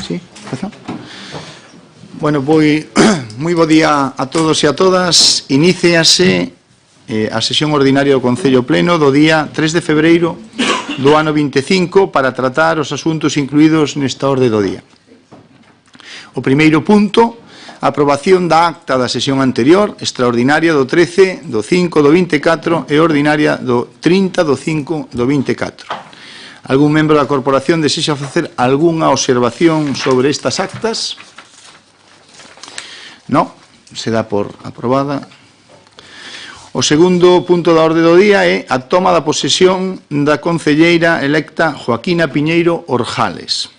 Sí, empezamos. Bueno, moi bo día a todos e a todas. Iníciase a sesión ordinaria do Concello Pleno do día 3 de febreiro do ano 25 para tratar os asuntos incluídos nesta orde do día. O primeiro punto, a aprobación da acta da sesión anterior, extraordinaria do 13 do 5 do 24 e ordinaria do 30 do 5 do 24. Algún membro da corporación desexa facer algunha observación sobre estas actas? Non, se dá por aprobada. O segundo punto da orde do día é a toma da posesión da concelleira electa Joaquina Piñeiro Orjales.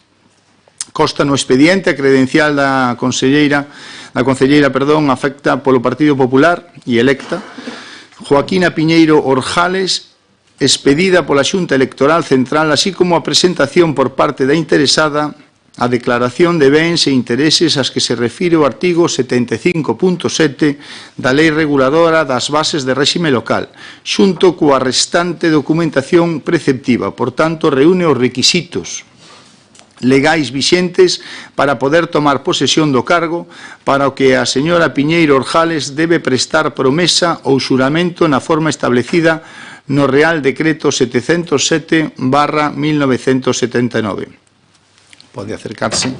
Consta no expediente a credencial da concelleira afecta polo Partido Popular e electa Joaquina Piñeiro Orjales, expedida pola Xunta Electoral Central, así como a presentación por parte da interesada a declaración de bens e intereses ás que se refire o artigo 75.7 da Lei Reguladora das Bases de Réxime Local, xunto coa restante documentación preceptiva. Por tanto, reúne os requisitos legais vixentes para poder tomar posesión do cargo, para o que a señora Piñeiro Orjales debe prestar promesa ou xuramento na forma establecida no Real Decreto 707/1979. Pode acercarse.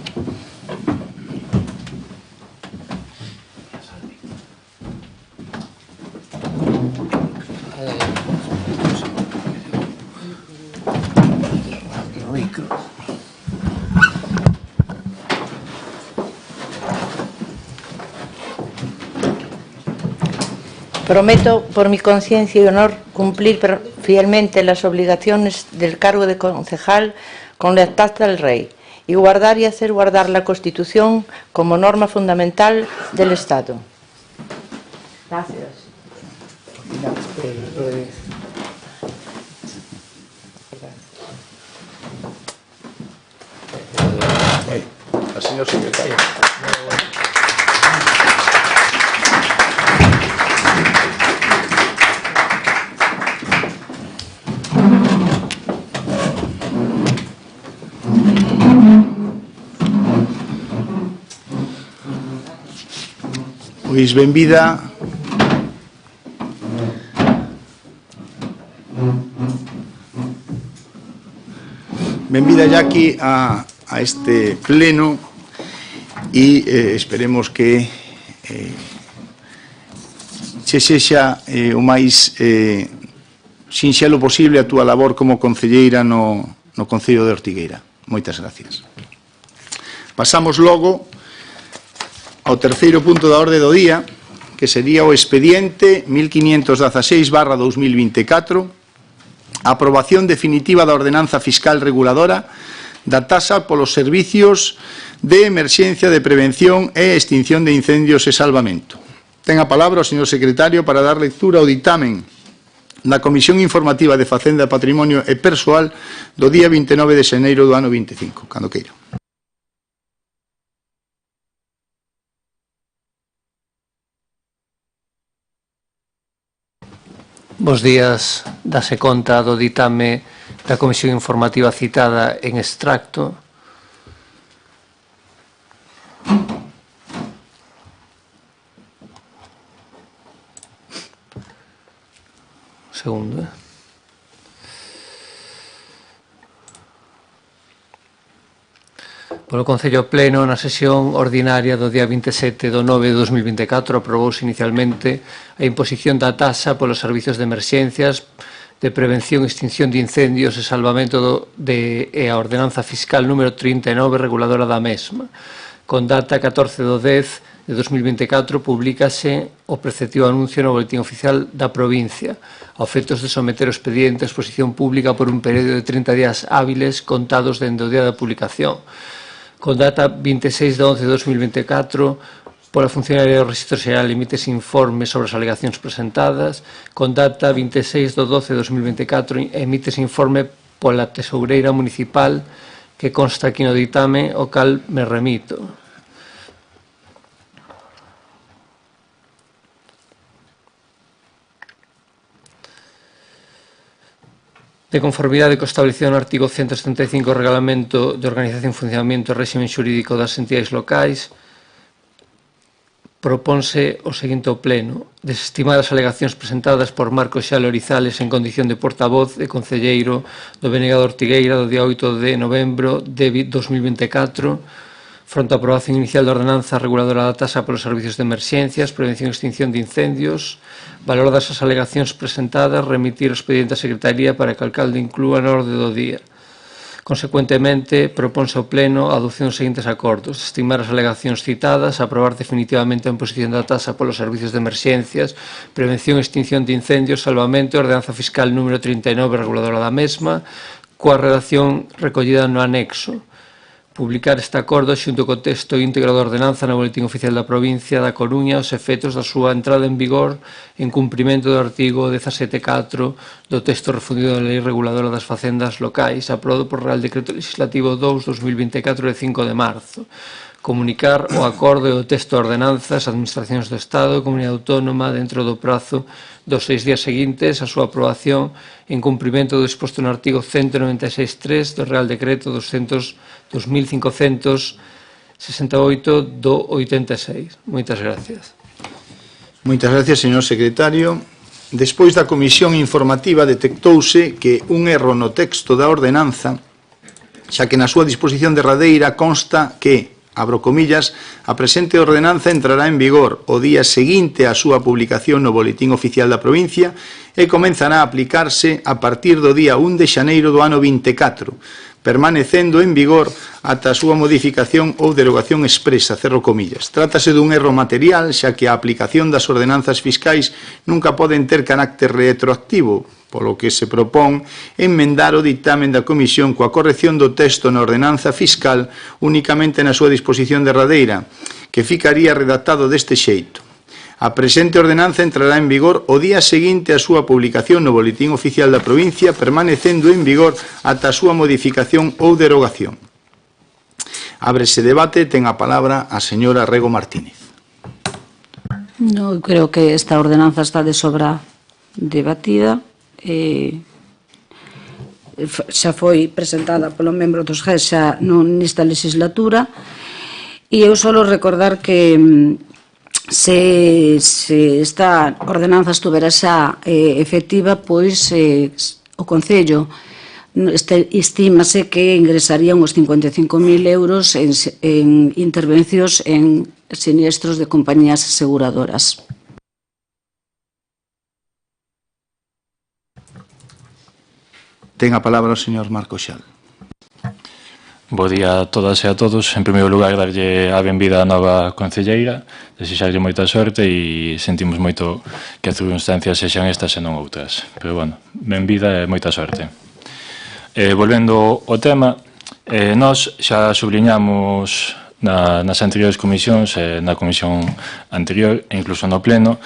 Prometo, por mi conciencia y honor, cumplir fielmente las obligaciones del cargo de concejal con lealtad al Rey y guardar y hacer guardar la Constitución como norma fundamental del Estado. Gracias. Al señor secretario. Pois benvida ya aquí a este pleno e esperemos que che sexa o máis sinxelo posible a túa labor como concelleira no Concello de Ortigueira. Moitas gracias. Pasamos logo ao terceiro punto da orde do día, que sería o expediente 1516/2024, a aprobación definitiva da ordenanza fiscal reguladora da tasa polos servicios de emerxencia de prevención e extinción de incendios e salvamento. Ten a palabra o señor secretario para dar lectura ao ditamen da Comisión Informativa de Facenda, Patrimonio e Persoal do día 29 de xaneiro do ano 25. Cando queira. Bos días, dase conta do ditame da Comisión Informativa citada en extracto. Segundo. Polo Concello Pleno, na sesión ordinaria do día 27 de 9 de 2024, aprobouse inicialmente a imposición da tasa polos servizos de emerxencias, de prevención e extinción de incendios e salvamento e a ordenanza fiscal número 39, reguladora da mesma. Con data 14 de 10 de 2024, publícase o preceptivo anuncio no Boletín Oficial da provincia, a efectos de someter o expediente a exposición pública por un período de 30 días hábiles contados dende o día da publicación. Con data 26 de 11 de 2024, pola funcionaria do Rexistro Xeral emítese informe sobre as alegacións presentadas. Con data 26 de 12 de 2024, emítese informe pola Tesoureira Municipal, que consta aquí no ditame, o cal me remito. De conformidade co establecido no artigo 175 do Regulamento de Organización e Funcionamento e Réxime Xurídico das Entidades Locais, propónse o seguinte ao Pleno: desestimar as alegacións presentadas por Marcos Xalo Orizales en condición de portavoz e concelleiro do BNG de Ortigueira do día 8 de novembro de 2024 fronte á aprobación inicial da ordenanza reguladora da tasa polos servicios de emerxencias, prevención e extinción de incendios, valoradas as alegacións presentadas, remitir o expediente á Secretaría para que o alcalde inclúa na orde do día. Consecuentemente, propónse ao Pleno a adopción dos seguintes acordos: estimar as alegacións citadas, aprobar definitivamente a imposición da tasa polos servicios de emerxencias, prevención e extinción de incendios, salvamento e ordenanza fiscal número 39 reguladora da mesma, coa redacción recollida no anexo. Publicar este acordo xunto co texto íntegro da ordenanza no Boletín Oficial da Provincia da Coruña aos efectos da súa entrada en vigor en cumprimento do artigo 17.4 do texto refundido da Lei Reguladora das Facendas Locais, aprobado por Real Decreto Legislativo 2/2024 de 5 de marzo. Comunicar o acordo e o texto de ordenanza ás administracións do Estado e Comunidade Autónoma dentro do prazo dos 6 días seguintes a súa aprobación en cumprimento do disposto no artigo 196.3 do Real Decreto 2568 do 86. Moitas gracias. Moitas gracias, señor secretario. Despois da comisión informativa detectouse que un erro no texto da ordenanza, xa que na súa disposición derradeira consta que, abro comillas, a presente ordenanza entrará en vigor o día seguinte á súa publicación no Boletín Oficial da Provincia e comenzará a aplicarse a partir do día 1 de xaneiro do ano 24, permanecendo en vigor ata a súa modificación ou derogación expresa, cerro comillas. Trátase dun erro material, xa que a aplicación das ordenanzas fiscais nunca poden ter carácter retroactivo, polo que se propón enmendar o dictamen da Comisión coa corrección do texto na ordenanza fiscal únicamente na súa disposición derradeira, que ficaría redactado deste xeito. A presente ordenanza entrará en vigor o día seguinte á súa publicación no Boletín Oficial da Provincia, permanecendo en vigor ata a súa modificación ou derogación. Ábrese debate, ten a palabra a señora Rego Martínez. No, creo que esta ordenanza está de sobra debatida. Xa foi presentada polo membro dos GES xa nesta legislatura, e eu solo recordar que se esta ordenanza estuvera xa efectiva, pois o Concello estímase que ingresaría uns 55.000 euros en intervencións en siniestros de compañías aseguradoras. Ten a palabra o señor Marcos Xalo. Bo día a todas e a todos. En primeiro lugar, darlle a benvida á nova concelleira, desexarlle moita sorte e sentimos moito que as circunstancias sexan estas e non outras. Pero, bueno, benvida e moita sorte. Volvendo ao tema, nós xa subliñamos nas anteriores comisións, na comisión anterior e incluso no pleno,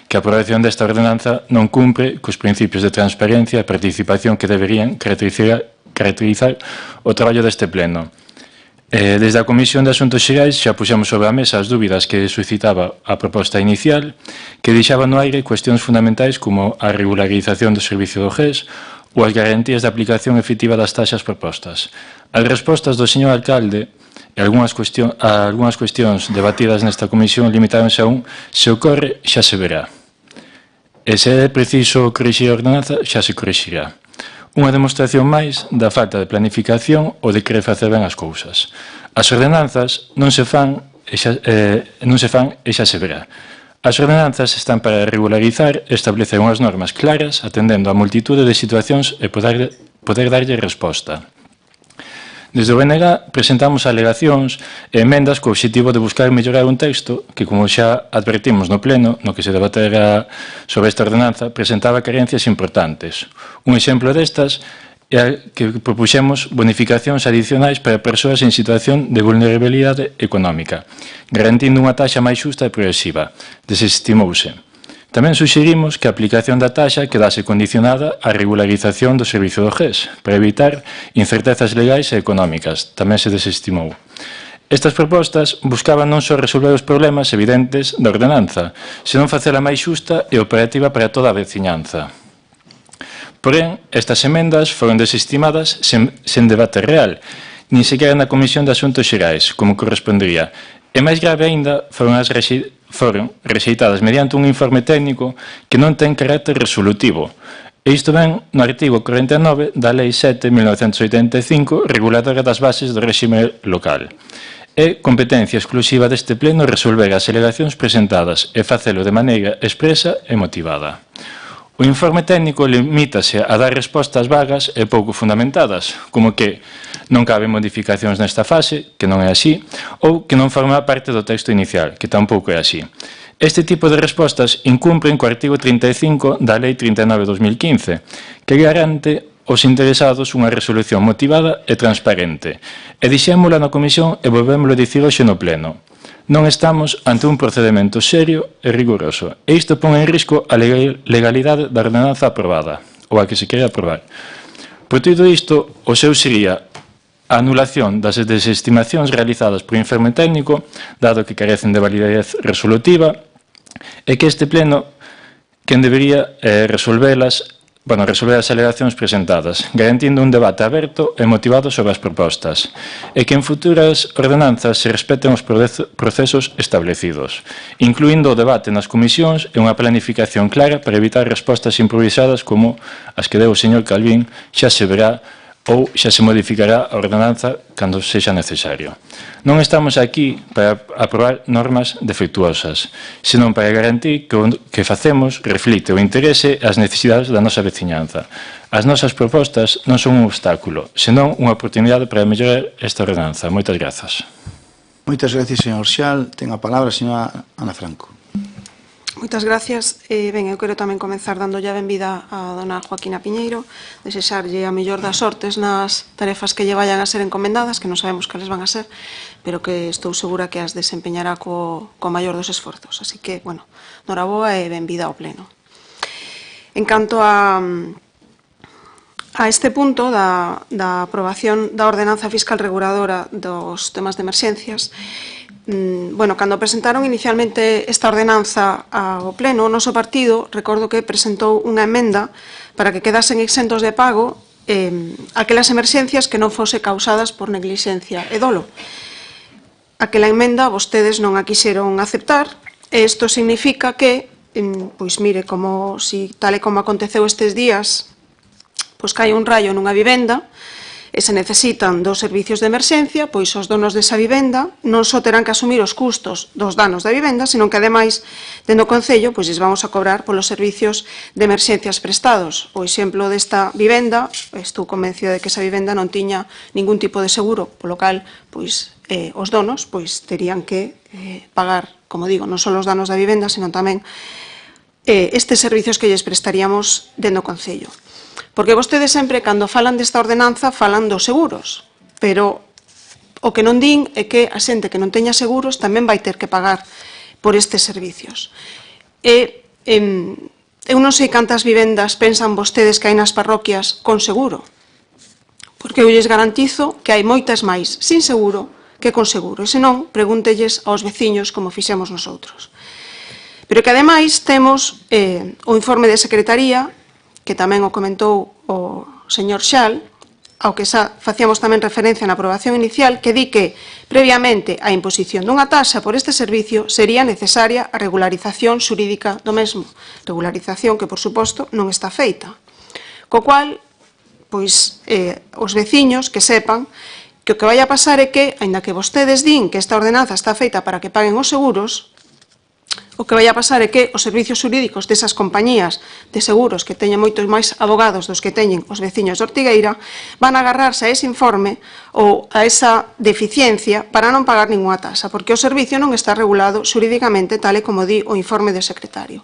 que a aprobación desta ordenanza non cumpre cos principios de transparencia e participación que deberían caracterizar o traballo deste pleno. Desde a Comisión de Asuntos Xerais xa puxemos sobre a mesa as dúbidas que suscitaba a proposta inicial, que deixaba no aire cuestións fundamentais como a regularización do servicio do GES ou as garantías de aplicación efectiva das taxas propostas. As respostas do señor alcalde e algunhas cuestións debatidas nesta comisión limitáronse a un "se ocorre, xa se verá". E se é preciso corrixir a ordenanza, xa se corrixirá. Unha demostración máis da falta de planificación ou de querer facer ben as cousas. As ordenanzas non se fan e xa se verá. As ordenanzas están para regularizar e establecer unhas normas claras atendendo a multitude de situacións e poder darlle resposta. Desde o BNG presentamos alegacións e emendas co obxectivo de buscar mellorar un texto que, como xa advertimos no pleno, no que se debatera sobre esta ordenanza, presentaba carencias importantes. Un exemplo destas é que propuxemos bonificacións adicionais para persoas en situación de vulnerabilidade económica, garantindo unha taxa máis xusta e progresiva. Desestimouse. Tamén suxerimos que a aplicación da taxa quedase condicionada á regularización do servicio do GES, para evitar incertezas legais e económicas. Tamén se desestimou. Estas propostas buscaban non só resolver os problemas evidentes da ordenanza, senón facela máis xusta e operativa para toda a veciñanza. Porén, estas emendas foron desestimadas sen debate real, nin sequera na Comisión de Asuntos Xerais, como correspondería. E máis grave aínda, foron rexeitadas mediante un informe técnico que non ten carácter resolutivo. E isto ven no artigo 49 da Lei 7/1985, reguladora das bases do réxime local. É competencia exclusiva deste pleno resolver as alegacións presentadas e facelo de maneira expresa e motivada. O informe técnico limítase a dar respostas vagas e pouco fundamentadas, como que non caben modificacións nesta fase, que non é así, ou que non forma parte do texto inicial, que tampouco é así. Este tipo de respostas incumpren co artigo 35 da Lei 39/2015, que garante aos interesados unha resolución motivada e transparente. E dixémola na comisión e volvémolo a dicir hoxe no pleno. Non estamos ante un procedimento serio e riguroso, e isto pon en risco a legalidade da ordenanza aprobada, ou a que se quere aprobar. Por todo isto, o seu sería a anulación das desestimacións realizadas por informe técnico, dado que carecen de validez resolutiva, e que este pleno quen debería resolver as alegacións presentadas, garantindo un debate aberto e motivado sobre as propostas, e que en futuras ordenanzas se respeten os procesos establecidos, incluindo o debate nas comisións e unha planificación clara para evitar respostas improvisadas como as que deu o señor Calvín, xa se verá ou xa se modificará a ordenanza cando sexa necesario. Non estamos aquí para aprobar normas defectuosas, senón para garantir que o que facemos reflite o interese e as necesidades da nosa veciñanza. As nosas propostas non son un obstáculo, senón unha oportunidade para mellorar esta ordenanza. Moitas grazas. Moitas gracias, señor Xal. Ten a palabra a señora Ana Franco. Moitas gracias. Ben, eu quero tamén comenzar dándolle a benvida a dona Joaquina Piñeiro, desexarlle a mellor das sortes nas tarefas que lle vayan a ser encomendadas, que non sabemos cales van a ser, pero que estou segura que as desempeñará co maior dos esforzos. Así que, bueno, noraboa e benvida ao pleno. En canto a este punto da aprobación da ordenanza fiscal reguladora dos temas de emerxencias, bueno, cando presentaron inicialmente esta ordenanza ao pleno, o noso partido, recordo que presentou unha emenda para que quedasen exentos de pago aquelas emerxencias que non fose causadas por neglixencia e dolo. Aquela emenda vostedes non a quixeron aceptar, e isto significa que, pois mire, como si tal e como aconteceu estes días, pois cae un raio nunha vivenda, e se necesitan dos servicios de emerxencia, pois os donos desa vivenda non só terán que asumir os custos dos danos da vivenda, senón que, ademais, dentro do Concello, pois lles vamos a cobrar polos servicios de emerxencias prestados. O exemplo desta vivenda, estou convencida de que esa vivenda non tiña ningún tipo de seguro, polo cal, pois, os donos, pois, terían que pagar, como digo, non só os danos da vivenda, senón tamén estes servicios que lles prestaríamos dentro do Concello. Porque vostedes sempre, cando falan desta ordenanza, falan dos seguros, pero o que non din é que a xente que non teña seguros tamén vai ter que pagar por estes servicios. Eu non sei cantas vivendas pensan vostedes que hai nas parroquias con seguro, porque eu lles garantizo que hai moitas máis sin seguro que con seguro, e senón, pregúntelles aos veciños como fixemos nosotros. Pero que, ademais, temos o informe de Secretaría, que tamén o comentou o señor Xal, ao que facíamos tamén referencia na aprobación inicial, que di que, previamente á imposición dunha taxa por este servicio, sería necesaria a regularización xurídica do mesmo. Regularización que, por suposto, non está feita. Co cual, pois, os veciños que sepan que o que vai a pasar é que, aínda que vostedes din que esta ordenanza está feita para que paguen os seguros, o que vai a pasar é que os servicios xurídicos desas compañías de seguros que teñen moitos máis abogados dos que teñen os veciños de Ortigueira van a agarrarse a ese informe ou a esa deficiencia para non pagar ninguna taxa, porque o servicio non está regulado xurídicamente tal e como di o informe do secretario.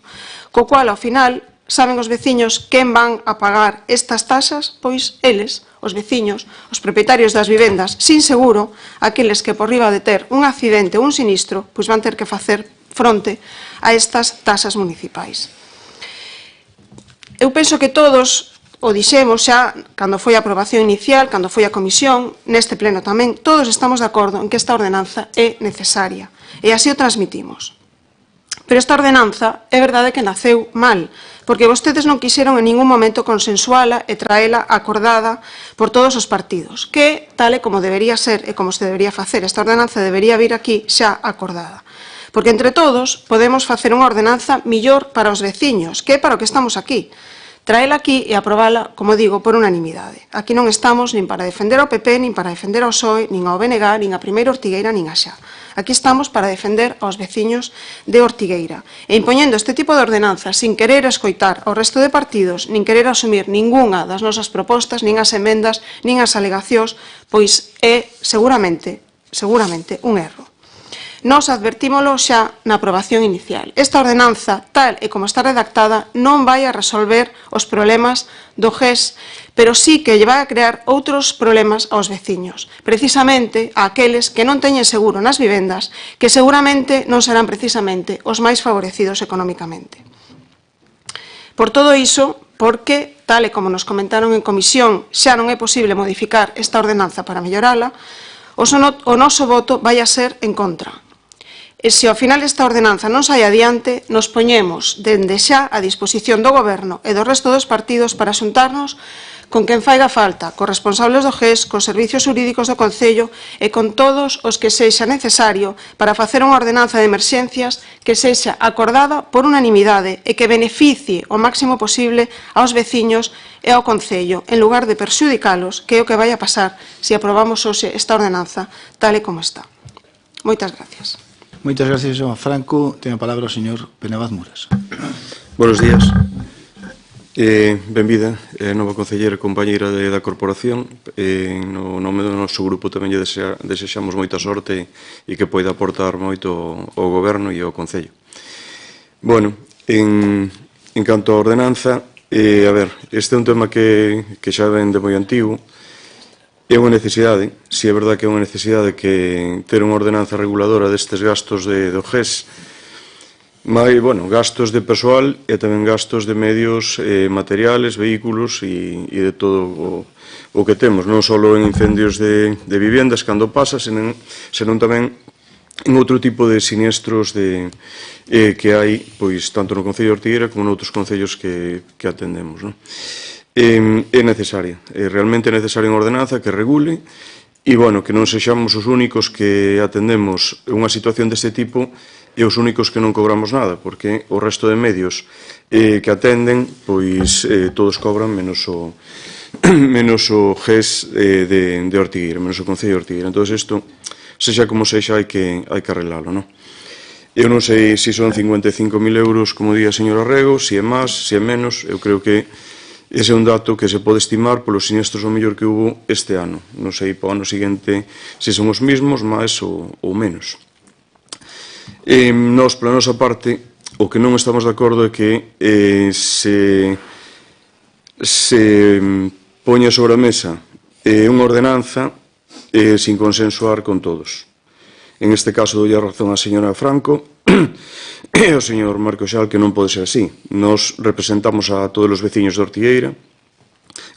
Co cual, ao final, saben os veciños quen van a pagar estas taxas? Pois eles, os veciños, os propietarios das vivendas sin seguro, aqueles que por riba de ter un accidente ou un sinistro, pois van ter que facer fronte a estas taxas municipais. Eu penso que todos o dixemos xa cando foi a aprobación inicial, cando foi a comisión, neste pleno tamén, todos estamos de acordo en que esta ordenanza é necesaria, e así o transmitimos. Pero esta ordenanza é verdade que naceu mal, porque vostedes non quixeron en ningún momento consensuala e traela acordada por todos os partidos, que, tal e como debería ser e como se debería facer, esta ordenanza debería vir aquí xa acordada. Porque entre todos podemos facer unha ordenanza millor para os veciños, que é para o que estamos aquí. Traela aquí e aprobala, como digo, por unanimidade. Aquí non estamos nin para defender ao PP, nin para defender ao PSOE, nin ao BNG, nin a Primeira Ortigueira, nin a Xa. Aquí estamos para defender aos veciños de Ortigueira. E impoñendo este tipo de ordenanzas sin querer escoitar ao resto de partidos, nin querer asumir ningunha das nosas propostas, nin as emendas, nin as alegacións, pois é seguramente un erro. Nós advertímolo xa na aprobación inicial. Esta ordenanza, tal e como está redactada, non vai a resolver os problemas do GES, pero sí que lle vai a crear outros problemas aos veciños, precisamente a aqueles que non teñen seguro nas vivendas, que seguramente non serán precisamente os máis favorecidos económicamente. Por todo iso, porque, tal e como nos comentaron en comisión, xa non é posible modificar esta ordenanza para mellorala, o noso voto vai a ser en contra. E se ao final esta ordenanza non sai adiante, nos poñemos dende xa a disposición do Goberno e do resto dos partidos para xuntarnos con quen faiga falta, cos responsables do GES, cos servicios jurídicos do Concello e con todos os que sexa necesario para facer unha ordenanza de emerxencias que sexa acordada por unanimidade e que beneficie o máximo posible aos veciños e ao Concello, en lugar de perxudicalos, que é o que vai a pasar se aprobamos hoxe esta ordenanza tal e como está. Moitas gracias. Moitas gracias, señor Franco. Ten a palabra o señor Penabaz Muras. Buenos días. Benvida, nova concelleira e compañeira da corporación. No nome do noso grupo tamén lle desexamos moita sorte e que poida aportar moito ao Goberno e ao Concello. Bueno, en canto á ordenanza, a ver, este é un tema que xa ven de moi antigo. É unha necesidade, si é verdade que é unha necesidade que ter unha ordenanza reguladora destes gastos do GES, mas, bueno, gastos de persoal e tamén gastos de medios materiales, vehículos e de todo o que temos, non só en incendios de vivendas cando pasa, senón tamén en outro tipo de siniestros que hai, pois, tanto no Concello de Ortigueira como noutros concellos que atendemos, non? É necesaria, realmente é necesaria unha ordenanza que regule e, bueno, que non sexamos os únicos que atendemos unha situación deste tipo e os únicos que non cobramos nada, porque o resto de medios que atenden, pois todos cobran menos o GES de Ortigueira, menos o Concello de Ortigueira. Entón, isto, sexa como sexa, hai que arreglalo, non? Eu non sei se son 55.000 euros, como di a señora Rego, se é máis, se é menos, eu creo que ese é un dato que se pode estimar polos sinestros o mellor que hubo este ano. Non sei para o ano seguinte se son os mismos, máis ou menos. Nós, pola nosa parte, o que non estamos de acordo é que se poña sobre a mesa unha ordenanza sin consensuar con todos. En este caso, doulle a razón a señora Franco e ao señor Marco Xal que non pode ser así. Nos representamos a todos os veciños de Ortigueira,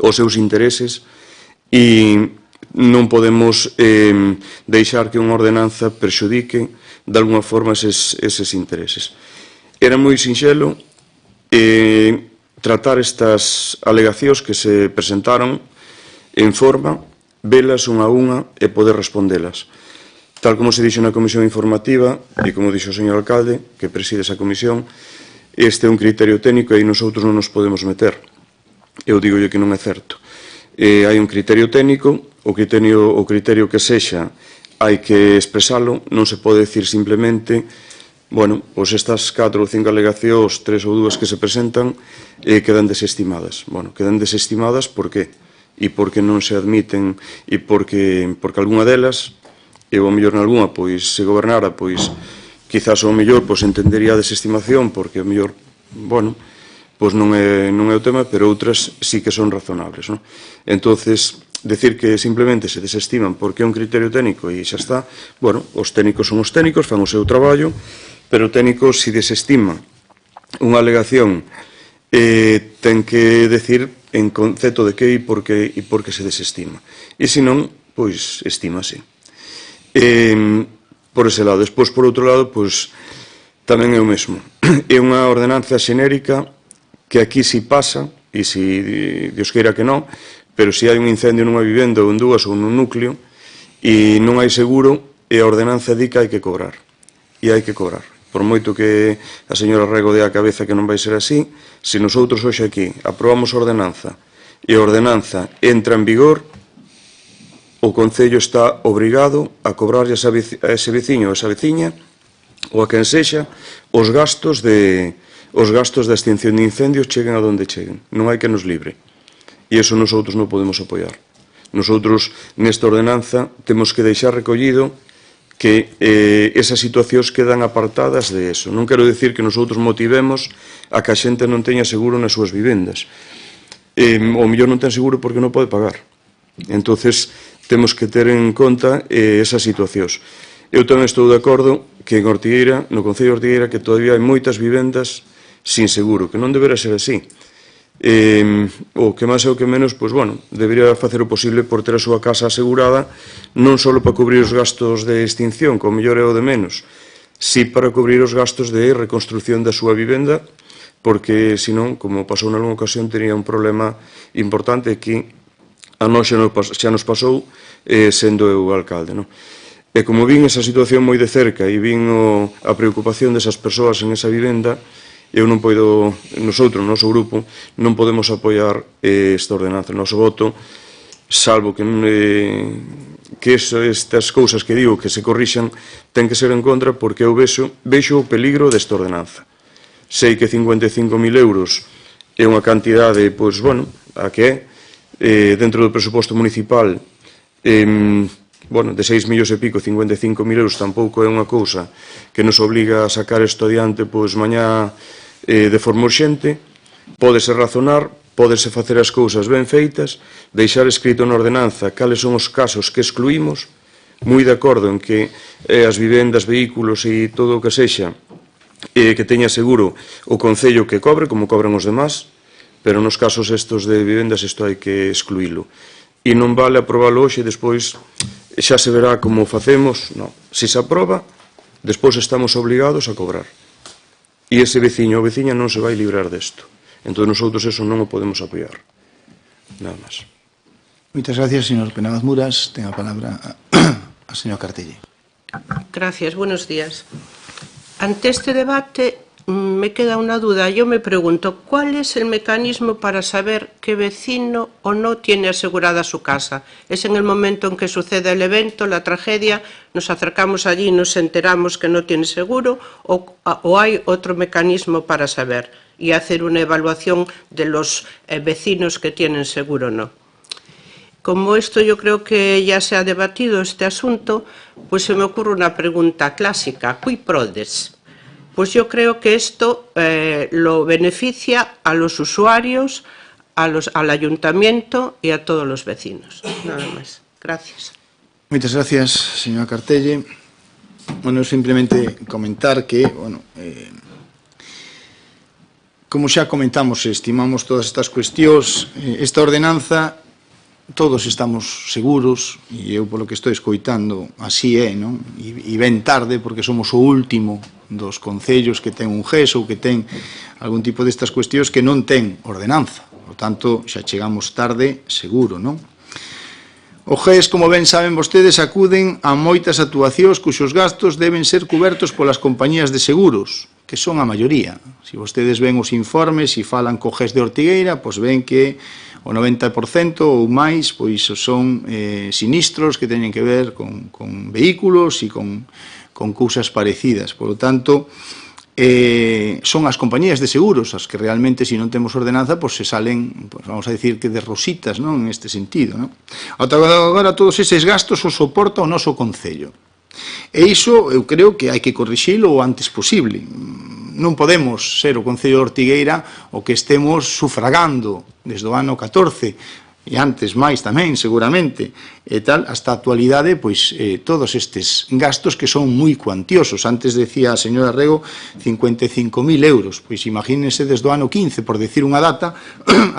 os seus intereses, e non podemos deixar que unha ordenanza perxudique de alguna forma eses intereses. Era moi sinxelo tratar estas alegacións que se presentaron en forma, velas unha a unha e poder respondelas. Tal como se dixo na comisión informativa, e como dixo o señor alcalde, que preside esa comisión, este é un criterio técnico e nosotros non nos podemos meter. Eu digo que non é certo. Hai un criterio técnico, o criterio que sexa hai que expresalo, non se pode decir simplemente, bueno, pois estas 4 ou 5 alegacións, 3 ou 2 que se presentan, quedan desestimadas. Bueno, quedan desestimadas por qué? E porque non se admiten, e porque algunha delas, eu ao mellor nalgúna, pois, se gobernara, pois, quizás ao mellor, pois, entendería a desestimación, porque ao mellor, bueno, pois non é o tema, pero outras sí que son razonables, non? Entonces, decir que simplemente se desestiman porque é un criterio técnico e xa está, bueno, os técnicos son os técnicos, fan o seu traballo, pero o técnico, se desestima unha alegación, ten que decir en concepto de que e por que se desestima. E se non, pois, estímase. Por ese lado. Despois, por outro lado, pois, tamén é o mesmo. É unha ordenanza xenérica que aquí si pasa, e si Dios queira que non, pero se hai un incendio nunha vivenda ou en dúas ou nun núcleo e non hai seguro, e a ordenanza di que hai que cobrar. E hai que cobrar. Por moito que a señora Rego dé a cabeza que non vai ser así, se nosotros hoxe aquí aprobamos a ordenanza e a ordenanza entra en vigor, o Concello está obrigado a cobrarlle a ese veciño ou esa veciña ou a quen sexa os gastos da extinción de incendios cheguen a donde cheguen. Non hai que nos libre. E iso nosotros non podemos apoiar. Nosotros, nesta ordenanza, temos que deixar recollido que esas situacións quedan apartadas de eso. Non quero dicir que nosotros motivemos a que a xente non teña seguro nas súas vivendas. O mellor non ten seguro porque non pode pagar. Entonces, temos que ter en conta esas situacións. Eu tamén estou de acordo que en Ortigueira, no Concello de Ortigueira, que todavía hai moitas vivendas sin seguro, que non deberá ser así. O que máis e o que menos, pois, bueno, debería facer o posible por ter a súa casa asegurada, non só para cubrir os gastos de extinción, que o mellor é o de menos, si para cubrir os gastos de reconstrucción da súa vivenda, porque, senón, como pasou na longa ocasión, tería un problema importante que a nós xa nos pasou sendo eu alcalde, non? E como vin esa situación moi de cerca e vin a preocupación desas persoas en esa vivenda, eu non podo, nosotros, no noso grupo, non podemos apoiar esta ordenanza. O noso voto, salvo que estas cousas que digo que se corrixan, ten que ser en contra, porque eu vexo o peligro desta ordenanza. Sei que 55.000 euros é unha cantidade, pois, bueno, a que é, dentro do presuposto municipal, bueno, de 6 millóns e pico, 55.000 euros tampouco é unha cousa que nos obliga a sacar isto adiante, pois, mañá de forma urxente. Pódese razonar, pódese facer as cousas ben feitas, deixar escrito na ordenanza cales son os casos que excluímos, moi de acordo en que as vivendas, vehículos e todo o que sexa que teña seguro o Concello que cobre, como cobran os demás, pero nos casos estos de vivendas isto hai que excluílo. E non vale aprobalo hoxe e despois xa se verá como facemos. Non. Se se aproba, despois estamos obligados a cobrar. E ese veciño ou veciña non se vai librar desto. Entón, nosotros eso non o podemos apoiar. Nada máis. Moitas gracias, señor Penabaz Muras. Ten a palabra a señor Cartelle. Gracias, buenos días. Ante este debate me queda una duda. Yo me pregunto, ¿cuál es el mecanismo para saber qué vecino o no tiene asegurada su casa? ¿Es en el momento en que sucede el evento, la tragedia, nos acercamos allí y nos enteramos que no tiene seguro, o hay otro mecanismo para saber y hacer una evaluación de los vecinos que tienen seguro o no? Como esto yo creo que ya se ha debatido este asunto, pues se me ocurre una pregunta clásica, ¿cui prodest? Pues yo creo que esto lo beneficia a los usuarios, al ayuntamiento y a todos los vecinos. Nada más. Gracias. Moitas gracias, señora Cartelle. Bueno, simplemente comentar que, bueno, como xa comentamos e estimamos todas estas cuestións, esta ordenanza todos estamos seguros, e eu polo que estou escoitando así é, non? E ben tarde, porque somos o último dos concellos que ten un GES ou que ten algún tipo destas cuestións que non ten ordenanza. Por tanto, xa chegamos tarde, seguro, non? O GES, como ben saben vostedes, acuden a moitas actuacións cuxos gastos deben ser cubertos polas compañías de seguros, que son a maioría. Se vostedes ven os informes e falan co GES de Ortigueira, pois ven que o 90% ou máis pois son sinistros que teñen que ver con vehículos e con cousas parecidas. Por lo tanto, son as compañías de seguros as que realmente, se non temos ordenanza, pois se salen, pois vamos a decir que de rositas, non, en este sentido, non? Agora, todos eses gastos os soporta o noso Concello. E iso, eu creo que hai que corrixilo o antes posible. Non podemos ser o Concello de Ortigueira o que estemos sufragando desde o ano 14 e antes máis tamén, seguramente, e tal, hasta a actualidade, pois, todos estes gastos que son moi cuantiosos. Antes decía a señora Rego 55.000 euros, pois imagínense desde o ano 15, por decir unha data,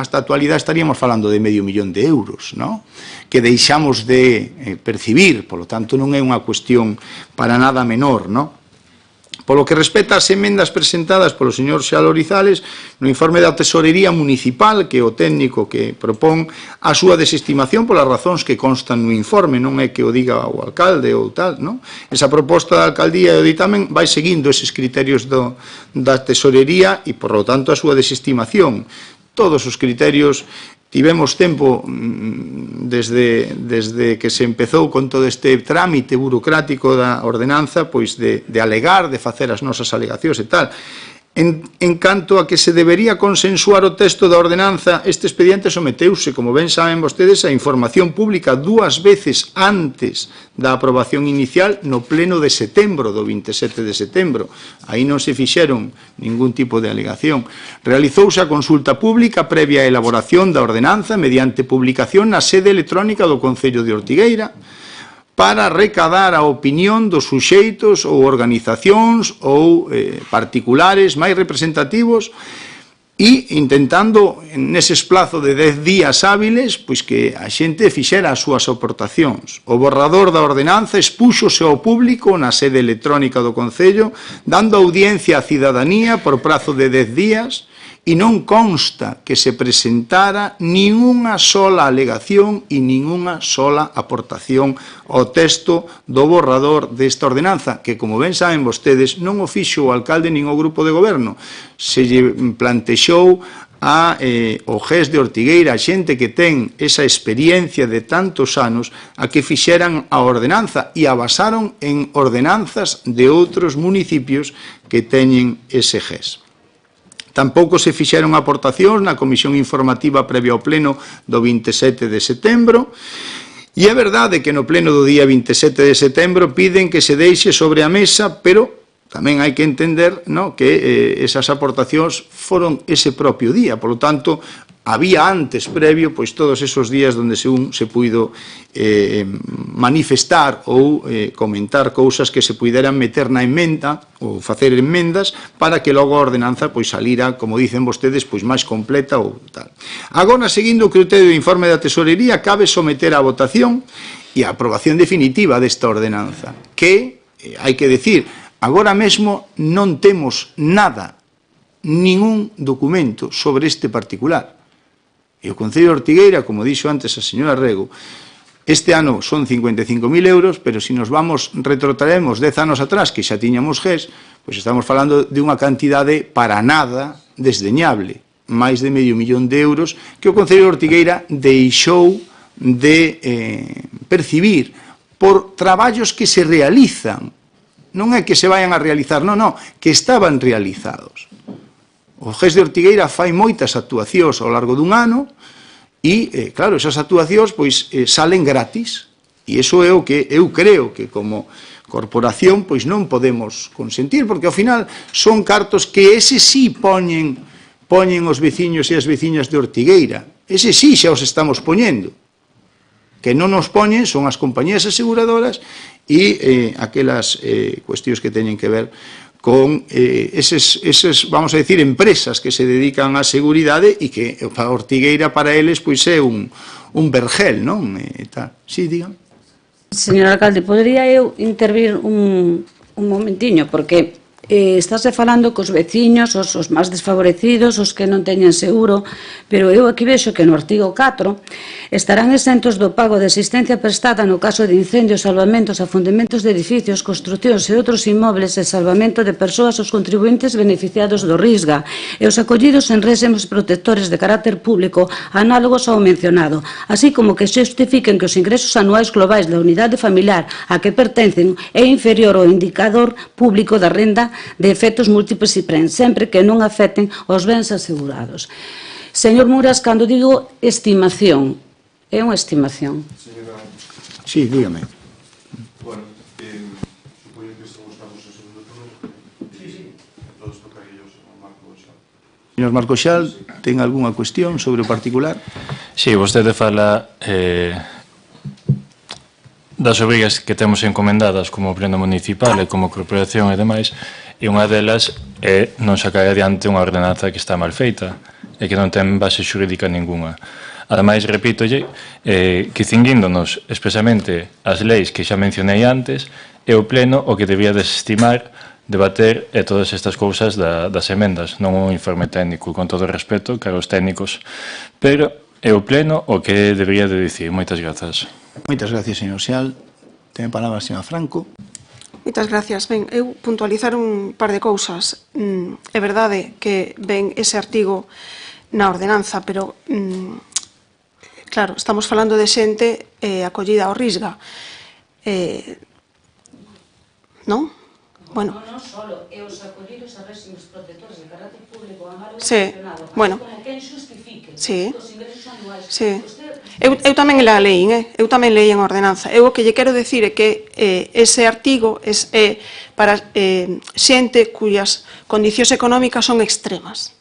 hasta a actualidade estaríamos falando de $500.000 de euros, non? Que deixamos de percibir, polo tanto non é unha cuestión para nada menor, non? Polo que respecta ás emendas presentadas polo señor Xalo Orizales, no informe da Tesorería Municipal, que é o técnico que propón a súa desestimación polas razóns que constan no informe, non é que o diga o alcalde ou tal, non? Esa proposta da alcaldía e o ditamen vai seguindo eses criterios da Tesorería e, por lo tanto, a súa desestimación. Todos os criterios. Tivemos tempo desde que se empezou con todo este trámite burocrático da ordenanza, pois de alegar, de facer as nosas alegacións e tal. En canto a que se debería consensuar o texto da ordenanza, este expediente someteuse, como ben saben vostedes, a información pública 2 veces antes da aprobación inicial no pleno de setembro, do 27 de setembro. Aí non se fixeron ningún tipo de alegación. Realizouse a consulta pública previa a elaboración da ordenanza mediante publicación na sede electrónica do Concello de Ortigueira, para recadar a opinión dos suxeitos ou organizacións ou particulares máis representativos e intentando, neses plazo de 10 días hábiles, pois que a xente fixera as súas aportacións. O borrador da ordenanza expúxose ao público na sede electrónica do Concello, dando audiencia á cidadanía por prazo de 10 días, e non consta que se presentara nin unha sola alegación e nin unha sola aportación ao texto do borrador desta ordenanza, que, como ben saben vostedes, non o fixo o alcalde nin o grupo de goberno. Se lle plantexou o GES de Ortigueira, a xente que ten esa experiencia de tantos anos, a que fixeran a ordenanza e a basaron en ordenanzas de outros municipios que teñen ese GES. Tampouco se fixeron aportacións na comisión informativa previa ao pleno do 27 de setembro, e é verdade que no pleno do día 27 de setembro piden que se deixe sobre a mesa, pero tamén hai que entender que esas aportacións foron ese propio día, polo tanto, había antes, previo, pois todos esos días onde se puido manifestar ou comentar cousas que se puideran meter na emenda ou facer emendas para que logo a ordenanza pois salira, como dicen vostedes, pois máis completa ou tal. Agora, seguindo o criterio do informe da Tesorería, cabe someter a votación e a aprobación definitiva desta ordenanza, que, hai que decir, agora mesmo non temos nada, ningún documento sobre este particular. E o Concello de Ortigueira, como dixo antes a señora Rego, este ano son 55.000 euros, pero se nos retrotraemos 10 anos atrás, que xa tiñamos GES, pois estamos falando de unha cantidade para nada desdeñable, máis de $500.000 que o Concello de Ortigueira deixou de percibir por traballos que se realizan. Non é que se vayan a realizar, non, que estaban realizados. O GES de Ortigueira fai moitas actuacións ao largo dun ano e, claro, esas actuacións pois salen gratis. E iso é o que eu creo que como corporación pois non podemos consentir, porque ao final son cartos que ese sí poñen os veciños e as veciñas de Ortigueira. Ese sí xa os estamos poñendo. Que non nos poñen son as compañías aseguradoras e aquelas cuestións que teñen que ver con eses, vamos a decir, empresas que se dedican á seguridade e que a Ortigueira para eles pois é un vergel, non? Sí, digan. Señor alcalde, podería eu intervir un momentiño, porque estáse falando cos veciños, os máis desfavorecidos, os que non teñen seguro, pero eu aquí vexo que no artigo 4 estarán exentos do pago de asistencia prestada no caso de incendios, salvamentos, afundimentos de edificios, construcións e outros inmobles e salvamento de persoas os contribuintes beneficiados do RISGA e os acollidos en réxemes protectores de carácter público análogos ao mencionado, así como que se justifiquen que os ingresos anuais globais da unidade familiar a que pertencen é inferior ao indicador público da renda de efectos múltiples e PREN, sempre que non afecten os bens asegurados. Señor Muras, cando digo estimación, é unha estimación. Sí, dígame. Bueno, supoño que estamos buscando o segundo turno. Sí. Todos tocaríos ao Marco Xal. Señor Marco Xal, ten algunha cuestión sobre o particular? Sí, vostede fala das obrigas que temos encomendadas como pleno municipal e como corporación e demais, e unha delas é non sacar adiante unha ordenanza que está mal feita e que non ten base xurídica ninguna. Ademais, repítolle, que cinguíndonos expresamente as leis que xa mencionei antes, é o pleno o que debía desestimar debater todas estas cousas das emendas, non un informe técnico, con todo o respeto, cara aos técnicos, pero é o pleno o que debería de dicir. Moitas grazas. Moitas gracias, señor Xial. Ten a palabra a señora Franco. Moitas gracias. Ben, eu puntualizar un par de cousas. É verdade que ven ese artigo na ordenanza, pero, claro, estamos falando de xente acollida ao Risga. Non? Bueno. Non solo, e os acollidos a réximes protectores de carácter público amparo condicionado. Bueno. Como quen xustifique os ingresos anuais. Sí. Eu tamén la leí, eu tamén leí en ordenanza. Eu o que lle quero decir é que ese artigo é para xente cuyas condicións económicas son extremas.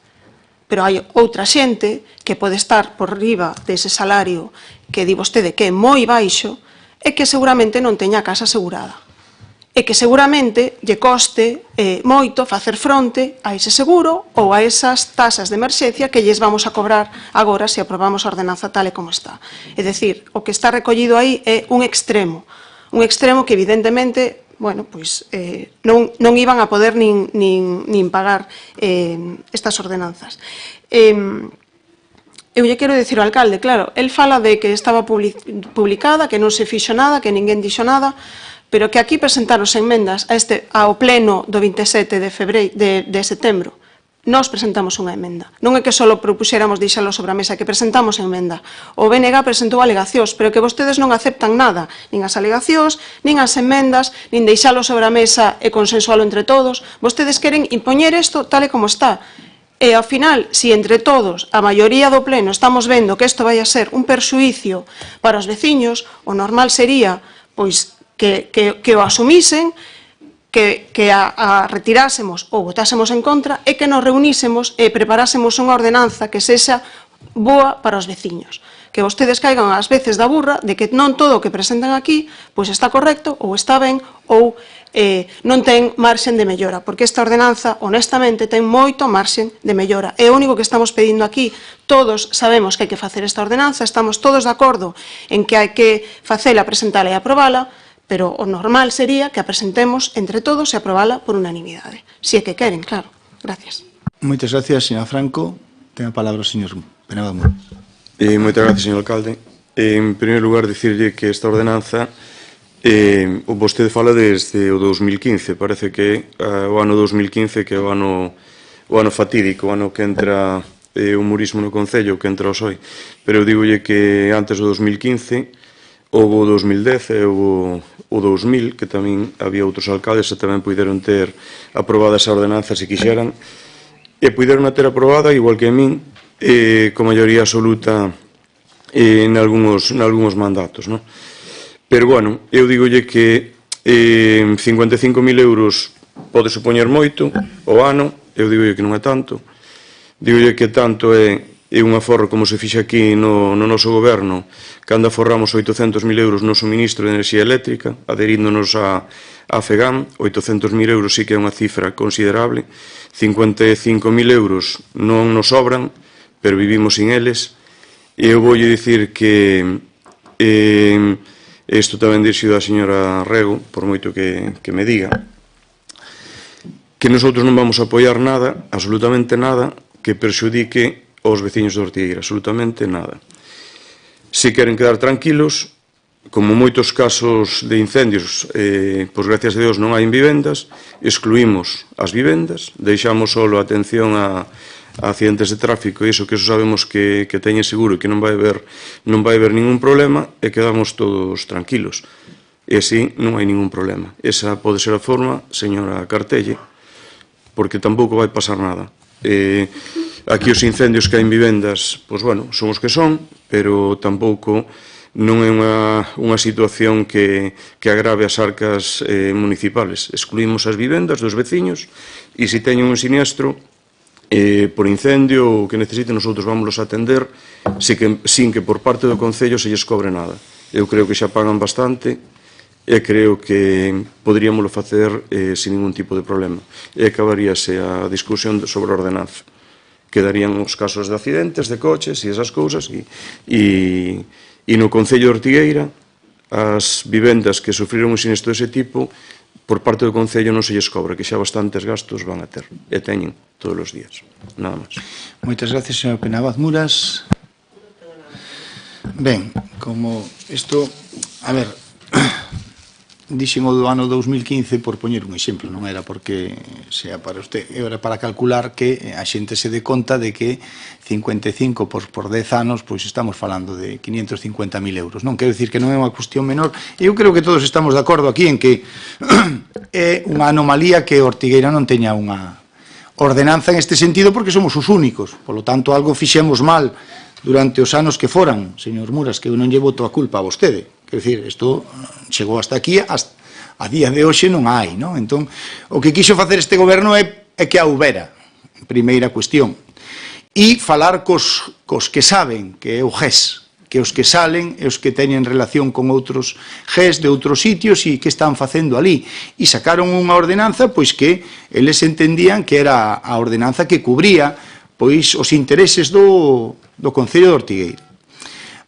Pero hai outra xente que pode estar por riba dese salario que di vostede que é moi baixo e que seguramente non teña a casa asegurada. E que seguramente lle coste moito facer fronte a ese seguro ou a esas tasas de emerxencia que lles vamos a cobrar agora se aprobamos a ordenanza tal e como está. É dicir, o que está recollido aí é un extremo que evidentemente, bueno, pois non iban a poder nin pagar estas ordenanzas. Eu lle quero dicir ao alcalde, claro, el fala de que estaba publicada, que non se fixo nada, que ninguén dixo nada, pero que aquí presentaros enmendas ao pleno do 27 de setembro. Nós presentamos unha emenda. Non é que só propuxéramos deixalo sobre a mesa, que presentamos emenda. O BNG presentou alegacións, pero que vostedes non aceptan nada, nin as alegacións, nin as emendas, nin deixalo sobre a mesa e consensualo entre todos. Vostedes queren impoñer isto tal e como está. E, ao final, se entre todos, a maioría do pleno, estamos vendo que isto vai a ser un perxuicio para os veciños, o normal sería, pois, que o asumisen, que a retirásemos ou votásemos en contra e que nos reunísemos e preparásemos unha ordenanza que sexa boa para os veciños. Que vostedes caigan ás veces da burra de que non todo o que presentan aquí pois está correcto ou está ben ou non ten marxen de mellora, porque esta ordenanza, honestamente, ten moito marxen de mellora. É o único que estamos pedindo aquí. Todos sabemos que hai que facer esta ordenanza, estamos todos de acordo en que hai que facela, presentala e aprobala, pero o normal sería que a presentemos entre todos e aprobala por unanimidade. Si é que queren, claro. Gracias. Moitas gracias, señora Franco. Ten a palabra o señor Penabas Muro. Moitas gracias, señor alcalde. En primeiro lugar, dicirlle que esta ordenanza vostede fala desde o 2015, parece que o ano 2015 que é o ano fatídico, o ano que entra o humorismo no Concello, que entra o SOI, pero eu digolle que antes do 2015 houve o 2010 e houve o 2000, que tamén había outros alcaldes e tamén puideron ter aprobada esa ordenanza se quixeran, e puideron ter aprobada, igual que a min, con maioría absoluta en algúns mandatos, non? Pero, bueno, eu digolle que 55.000 euros pode supoñer moito o ano, eu digolle que non é tanto, digolle que tanto é un aforro como se fixe aquí no noso goberno, cando aforramos 800.000 euros no suministro de enerxía eléctrica, adheríndonos a FEGAM, 800.000 euros sí que é unha cifra considerable, 55.000 euros non nos sobran, pero vivimos sin eles, e eu voulle dicir que isto tamén dirixido a señora Rego, por moito que me diga, que nosotros non vamos a apoiar nada, absolutamente nada, que perxudique aos veciños de Ortigueira, absolutamente nada. Se queren quedar tranquilos, como moitos casos de incendios, pois gracias a Deus non hai vivendas, excluímos as vivendas, deixamos só a atención a accidentes de tráfico e iso que sabemos que teñen seguro e que non vai haber ningún problema e quedamos todos tranquilos. E así non hai ningún problema. Esa pode ser a forma, señora Cartelle, porque tampouco vai pasar nada. Aquí os incendios que hai en vivendas, pois, bueno, son os que son, pero tampouco non é unha situación que agrave as arcas municipales. Excluímos as vivendas dos veciños e se teñen un siniestro por incendio ou que necesiten, nosotros vámonos a atender sin que por parte do Concello se lles cobre nada. Eu creo que xa pagan bastante e creo que poderíamoslo facer sin ningún tipo de problema. E acabaríase a discusión sobre a ordenanza. Quedarían os casos de accidentes, de coches e esas cousas e no Concello de Ortigueira as vivendas que sufriron un sinistro dese tipo por parte do Concello non se lles cobra, que xa bastantes gastos van a ter, e teñen todos os días. Nada máis. Moitas gracias, señor Penabaz Muras. Ben, como isto, a ver, dixen o do ano 2015 por poñer un exemplo, non era porque sea para usted, era para calcular que a xente se dé conta de que 55 por 10 anos, pois estamos falando de 550.000 euros, non? Quero dicir que non é unha cuestión menor, e eu creo que todos estamos de acordo aquí en que é unha anomalía que Ortigueira non teña unha ordenanza en este sentido porque somos os únicos, polo tanto algo fixemos mal durante os anos que foran, señor Muras, que eu non lle voto a culpa a vostede. Quer dizer, isto chegou hasta aquí, a día de hoxe non hai, non? Entón, o que quixo facer este goberno é que a houbera, primeira cuestión, e falar cos que saben, que é o GES, que os que salen e os que teñen relación con outros GES de outros sitios e que están facendo ali. E sacaron unha ordenanza, pois que eles entendían que era a ordenanza que cubría pois os intereses do Concello de Ortigueira.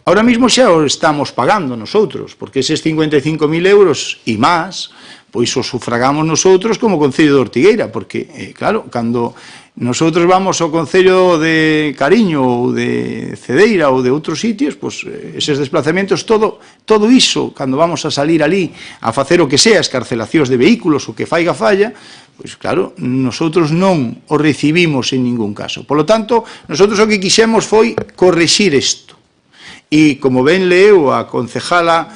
Ahora mesmo xa o estamos pagando nosotros, porque eses 55.000 euros e máis, pois os sufragamos nosotros como Concello de Ortigueira, porque, claro, cando nosotros vamos ao Concello de Cariño ou de Cedeira ou de outros sitios, pois eses desplazamentos, todo iso, cando vamos a salir ali a facer o que sea, escarcelacións de vehículos, o que faiga falla, pois claro, nosotros non o recibimos en ningún caso. Por lo tanto, nosotros o que quixemos foi correxir isto. E como ben leu a concejala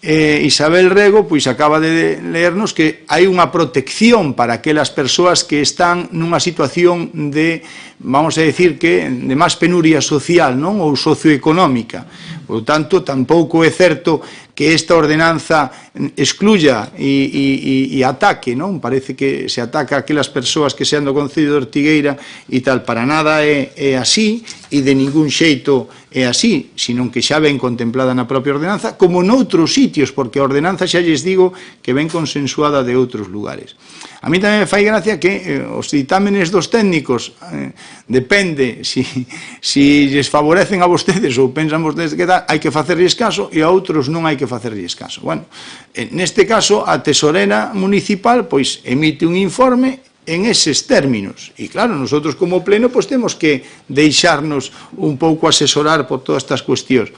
Isabel Rego, pois acaba de leernos que hai unha protección para aquelas persoas que están nunha situación de, vamos a decir que, de máis penuria social, non? Ou socioeconómica. Por tanto, tampouco é certo que esta ordenanza excluya e ataque, non? Parece que se ataca a aquelas persoas que sean do Concello de Ortigueira e tal, para nada é así, e de ningún xeito é así, senón que xa ven contemplada na propia ordenanza, como noutros sitios, porque a ordenanza xa lles digo que ven consensuada de outros lugares. A mí tamén me fai gracia que os ditámenes dos técnicos depende si lles favorecen a vostedes ou pensan vostedes que hai que facerlles caso e a outros non hai que facerlles caso. Bueno, neste caso a tesorera municipal pois emite un informe en eses términos. E claro, nosotros como pleno pois temos que deixarnos un pouco asesorar por todas estas cuestións.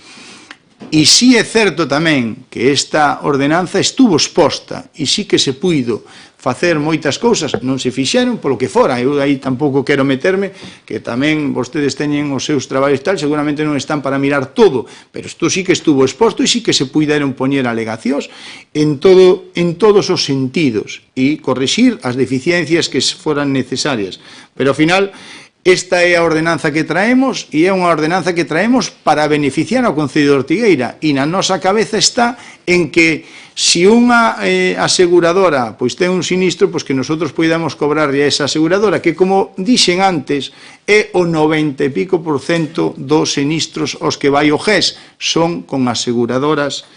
E sí é certo tamén que esta ordenanza estuvo exposta e sí que se puido facer moitas cousas, non se fixeron polo que fora, eu aí tampouco quero meterme, que tamén vostedes teñen os seus traballos tal, seguramente non están para mirar todo, pero isto sí que estuvo exposto e sí que se puideron poñer alegacións en todos os sentidos e corrixir as deficiencias que foran necesarias, pero ao final esta é a ordenanza que traemos e é unha ordenanza que traemos para beneficiar ao Concello de Ortigueira e na nosa cabeza está en que se unha aseguradora pois ten un sinistro, pois que nosotros poidamos cobrarlle a esa aseguradora, que como dixen antes é o 90 e pico % dos sinistros aos que vai o GES son con aseguradoras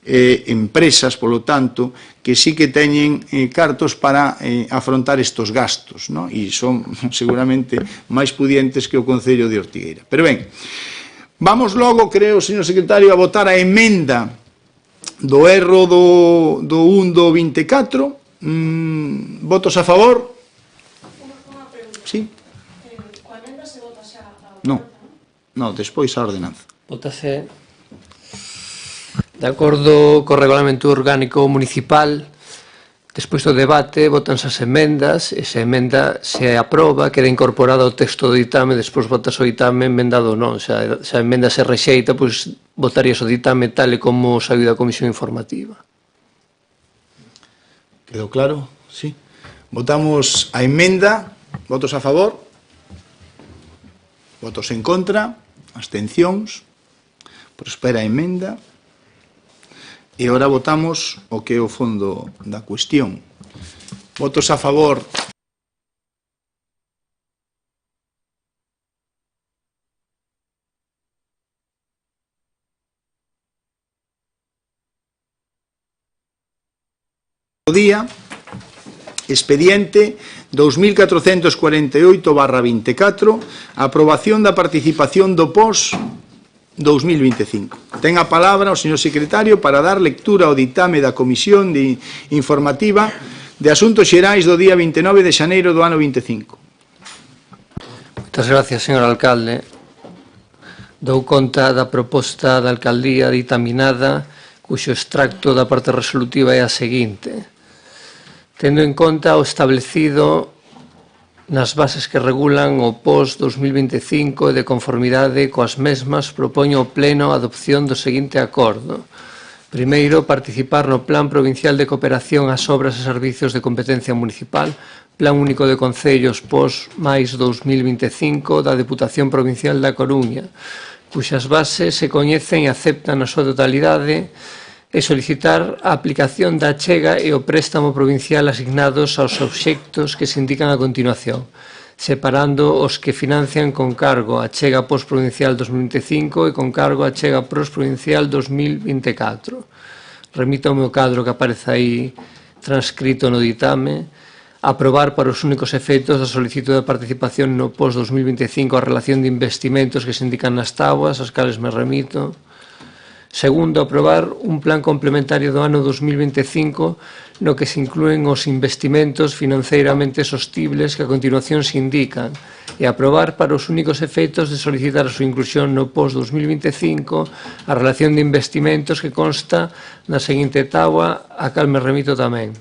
empresas, polo tanto, que sí que teñen cartos para afrontar estos gastos, non? E son seguramente máis pudientes que o Concello de Ortigueira. Pero ben, vamos logo, creo, señor secretario, a votar a emenda do erro do 1 do 24. Votos a favor? Unha pregunta. Sí? Coa emenda se vota xa a Non, despois a ordenanza. Votase de acordo co regulamento orgánico municipal. Despois do debate, votanse as emendas, e se a emenda se aproba, queda incorporada ao texto do ditame, despois votas o ditame emendado ou non. Se a emenda se rexeita, pois votarías o ditame tal e como saiu da comisión informativa. Quedou claro? Sí. Votamos a emenda. Votos a favor? Votos en contra? Abstencións? Prospera a emenda. E agora votamos o que é o fondo da cuestión. Votos a favor. O día, expediente 2448/24, aprobación da participación do POS 2025. Ten a palabra o señor secretario para dar lectura ao ditame da Comisión informativa de Asuntos Xerais do día 29 de xaneiro do ano 25. Moitas gracias, señor alcalde. Dou conta da proposta da alcaldía ditaminada, cuxo extracto da parte resolutiva é a seguinte. Tendo en conta o establecido nas bases que regulan o post-2025 e de conformidade coas mesmas, propoño ao Pleno a adopción do seguinte acordo. Primeiro, participar no Plan Provincial de Cooperación ás Obras e Servicios de Competencia Municipal, Plan Único de Concellos post máis 2025 da Deputación Provincial da Coruña, cuxas bases se coñecen e aceptan na súa totalidade, e solicitar a aplicación da achega e o préstamo provincial asignados aos obxectos que se indican a continuación, separando os que financian con cargo a achega postprovincial 2025 e con cargo a achega postprovincial 2024. Remito ao meu cadro que aparece aí transcrito no ditame, aprobar para os únicos efeitos da solicitud de participación no post-2025 a relación de investimentos que se indican nas tábuas, as cales me remito. Segundo, aprobar un plan complementario do ano 2025 no que se inclúen os investimentos financeiramente sostibles que a continuación se indican e aprobar para os únicos efeitos de solicitar a súa inclusión no post-2025 a relación de investimentos que consta na seguinte tábua, a cal me remito tamén.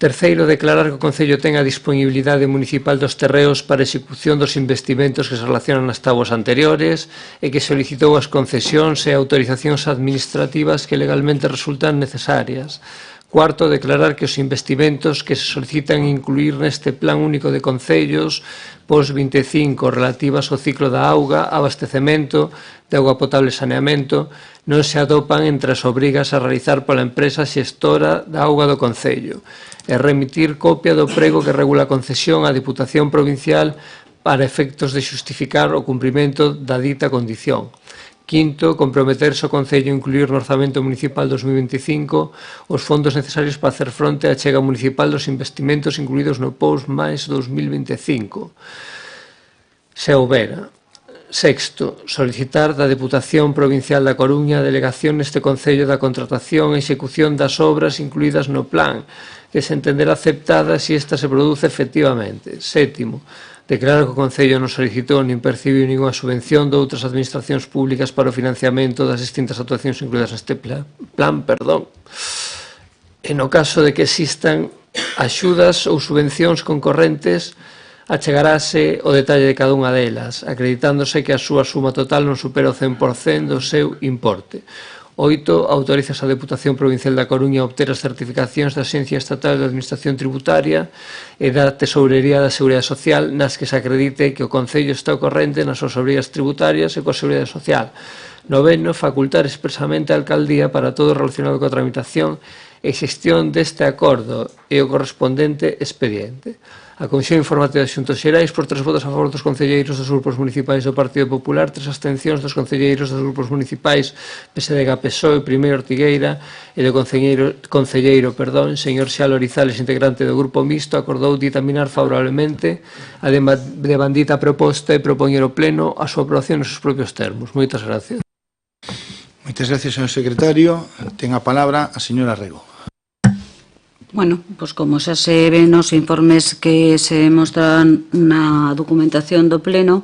Terceiro, declarar que o Concello ten a disponibilidade municipal dos terreos para execución dos investimentos que se relacionan nas tábuas anteriores e que solicitou as concesións e autorizacións administrativas que legalmente resultan necesarias. Cuarto, declarar que os investimentos que se solicitan incluir neste Plan Único de Concellos post-25 relativas ao ciclo da auga, abastecemento de auga potable e saneamento non se atopan entre as obrigas a realizar pola empresa xestora da auga do Concello e remitir copia do prego que regula a concesión á Diputación Provincial para efectos de xustificar o cumprimento da dita condición. Quinto, comprometerse o Concello a incluir no Orzamento Municipal 2025 os fondos necesarios para hacer fronte á achega municipal dos investimentos incluídos no POS máis 2025, se houbera. Sexto, solicitar da Deputación Provincial da Coruña a delegación neste Concello da contratación e execución das obras incluídas no plan, que se entenderá aceptada se esta se produce efectivamente. Sétimo, declarar que o Concello non solicitou nin percibiu ninguna subvención de outras administracións públicas para o financiamento das distintas actuacións incluídas neste plan. E no caso de que existan axudas ou subvencións concorrentes, achegarase o detalle de cada unha delas, acreditándose que a súa suma total non supera o 100% do seu importe. 8. Autorizas a Deputación Provincial da Coruña a obter as certificacións da Axencia Estatal de Administración Tributaria e da Tesourería da Seguridade Social nas que se acredite que o Concello está ao corrente nas súas obrigas tributarias e coa Seguridade Social. 9. Facultar expresamente a Alcaldía para todo relacionado coa tramitación e xestión deste acordo e o correspondente expediente. A Comisión Informativa de Asuntos Xerais, por 3 votos a favor dos concelleiros dos grupos municipais do Partido Popular, 3 abstencións dos concelleiros dos grupos municipais PSDG, PSOE, Primeiro Ortigueira e do concelleiro, señor Xalo Orizales, integrante do Grupo Mixto, acordou ditaminar favorablemente a devandita proposta e propoñer ao Pleno a súa aprobación nos seus propios termos. Moitas gracias. Moitas gracias, señor secretario. Ten a palabra a señora Rego. Bueno, pois como xa se ven nos informes que se mostran na documentación do Pleno,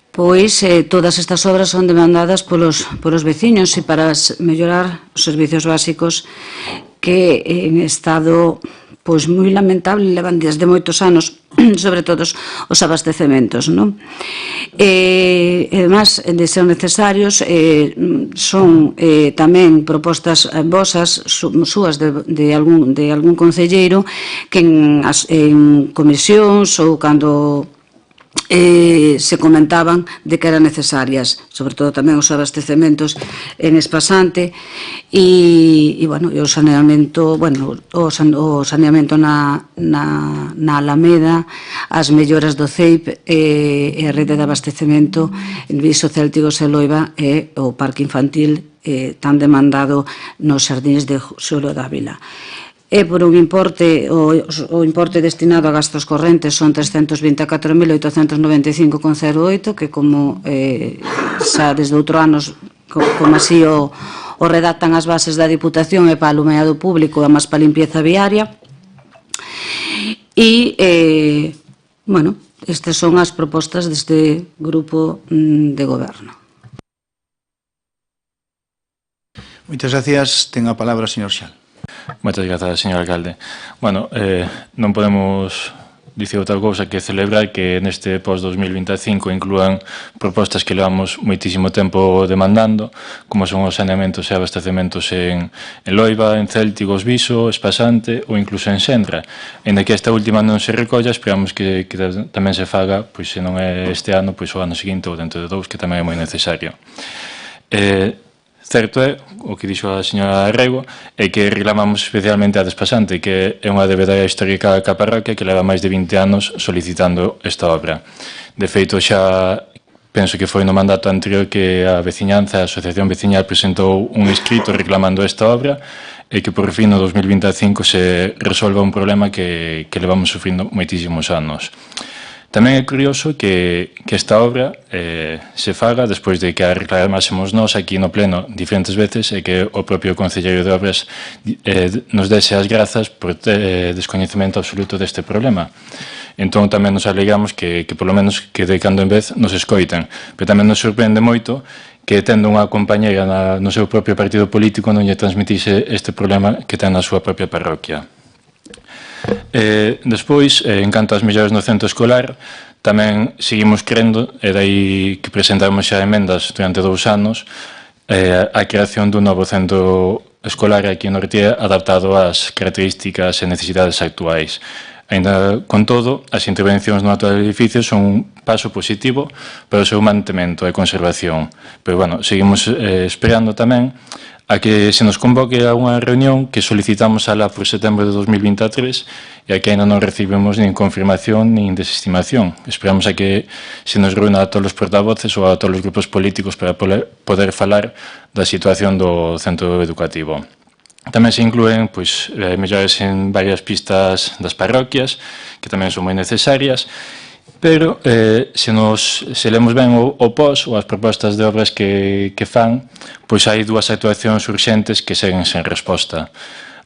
pois todas estas obras son demandadas polos veciños e para mellorar os servicios básicos que en estado pois moi lamentable levan desde moitos anos, sobre todo os abastecementos, non? E además de ser necesarios son tamén propostas vosas súas de algún concelleiro que en comisións ou cando se comentaban de que eran necesarias, sobre todo tamén os abastecementos en Espasante e o saneamento, o saneamento na Alameda, as melloras do CEIP e a rede de abastecemento en Viso, Céltigos e Loiva e o parque infantil tan demandado nos xardíns de Xulio Dávila. E por un importe, o importe destinado a gastos correntes son 324.895,08, que como xa desde outro anos, como así o o redactan as bases da Diputación e para alumeado público e máis para limpieza viaria. E, bueno, estas son as propostas deste grupo de goberno. Moitas gracias. Ten a palabra o señor Xal. Moitas grazas, señor alcalde. Bueno, non podemos dicir outra cousa que celebrar que neste pós-2025 inclúan propostas que levamos moitísimo tempo demandando, como son os saneamentos e abastecementos en Loiva, en Céltigos, Viso, Espasante ou incluso en Senra. En que esta última non se recolla, esperamos que tamén se faga, pois se non é este ano, pois o ano seguinte ou dentro de 2, que tamén é moi necesario. Certo é, o que dixo a señora Rego, é que reclamamos especialmente a Despasante, que é unha débeda histórica ca parroquia que leva máis de 20 anos solicitando esta obra. De feito, xa penso que foi no mandato anterior que a veciñanza, a Asociación Veciñal, presentou un escrito reclamando esta obra e que por fin no 2025 se resolva un problema que levamos sufrindo moitísimos anos. Tamén é curioso que esta obra se faga despois de que a reclamásemos nós aquí no Pleno diferentes veces e que o propio Concelleiro de Obras nos dese as grazas por ter descoñecemento absoluto deste problema. Entón tamén nos alegramos que polo menos que de cando en vez nos escoiten, pero tamén nos sorprende moito que tendo unha compañeira no seu propio partido político non lle transmitise este problema que ten na súa propia parroquia. Despois, en canto ás mellores no centro escolar, tamén seguimos crendo, e dai que presentamos xa emendas durante 2 anos, a creación dun novo centro escolar aquí en Ortía adaptado ás características e necesidades actuais. Ainda con todo, as intervencións no actual edificio son un paso positivo para o seu mantemento e conservación. Pero, bueno, seguimos esperando tamén a que se nos convoque a unha reunión que solicitamos alá por setembro de 2023 e a que ainda non recibimos nin confirmación nin desestimación. Esperamos a que se nos reúna a todos os portavoces ou a todos os grupos políticos para poder falar da situación do centro educativo. Tamén se inclúen mellores en varias pistas das parroquias, que tamén son moi necesarias, pero se lemos ben o pos ou as propostas de obras que fan, pois hai 2 actuacións urxentes que seguen sen resposta.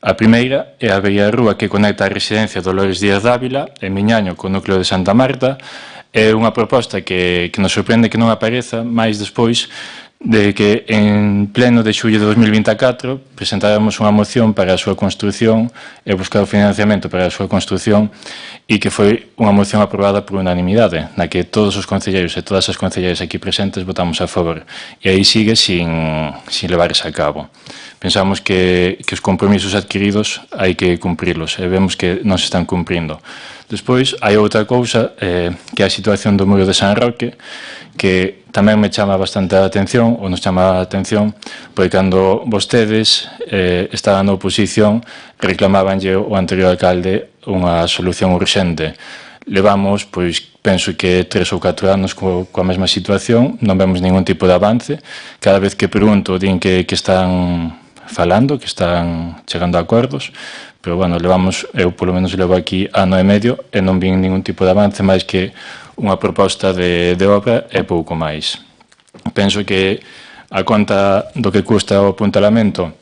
A primeira é a Beira Rúa que conecta a residencia Dolores Díaz Dávila en Miñaño co núcleo de Santa Marta. É unha proposta que nos sorprende que non apareza máis despois de que en pleno de xullo de 2024 presentáramos unha moción para a súa construción e buscar o financiamento para a súa construción e que foi unha moción aprobada por unanimidade, na que todos os concelleiros e todas as concelleiras aquí presentes votamos a favor e aí sigue sin levarse a cabo. Pensamos que os compromisos adquiridos hai que cumprilos e vemos que non se están cumprindo. Despois, hai outra cousa que é a situación do muro de San Roque, que tamén me chama bastante a atención, ou nos chama a atención, porque cando vostedes estaban na oposición, reclamábanlle o anterior alcalde unha solución urxente. Levamos, pois, penso que 3 ou 4 anos coa mesma situación, non vemos ningún tipo de avance. Cada vez que pregunto, din que están falando, que están chegando a acordos, pero, bueno, eu polo menos levo aquí ano e medio e non vin ningún tipo de avance máis que unha proposta de obra e pouco máis. Penso que a conta do que custa o apuntalamento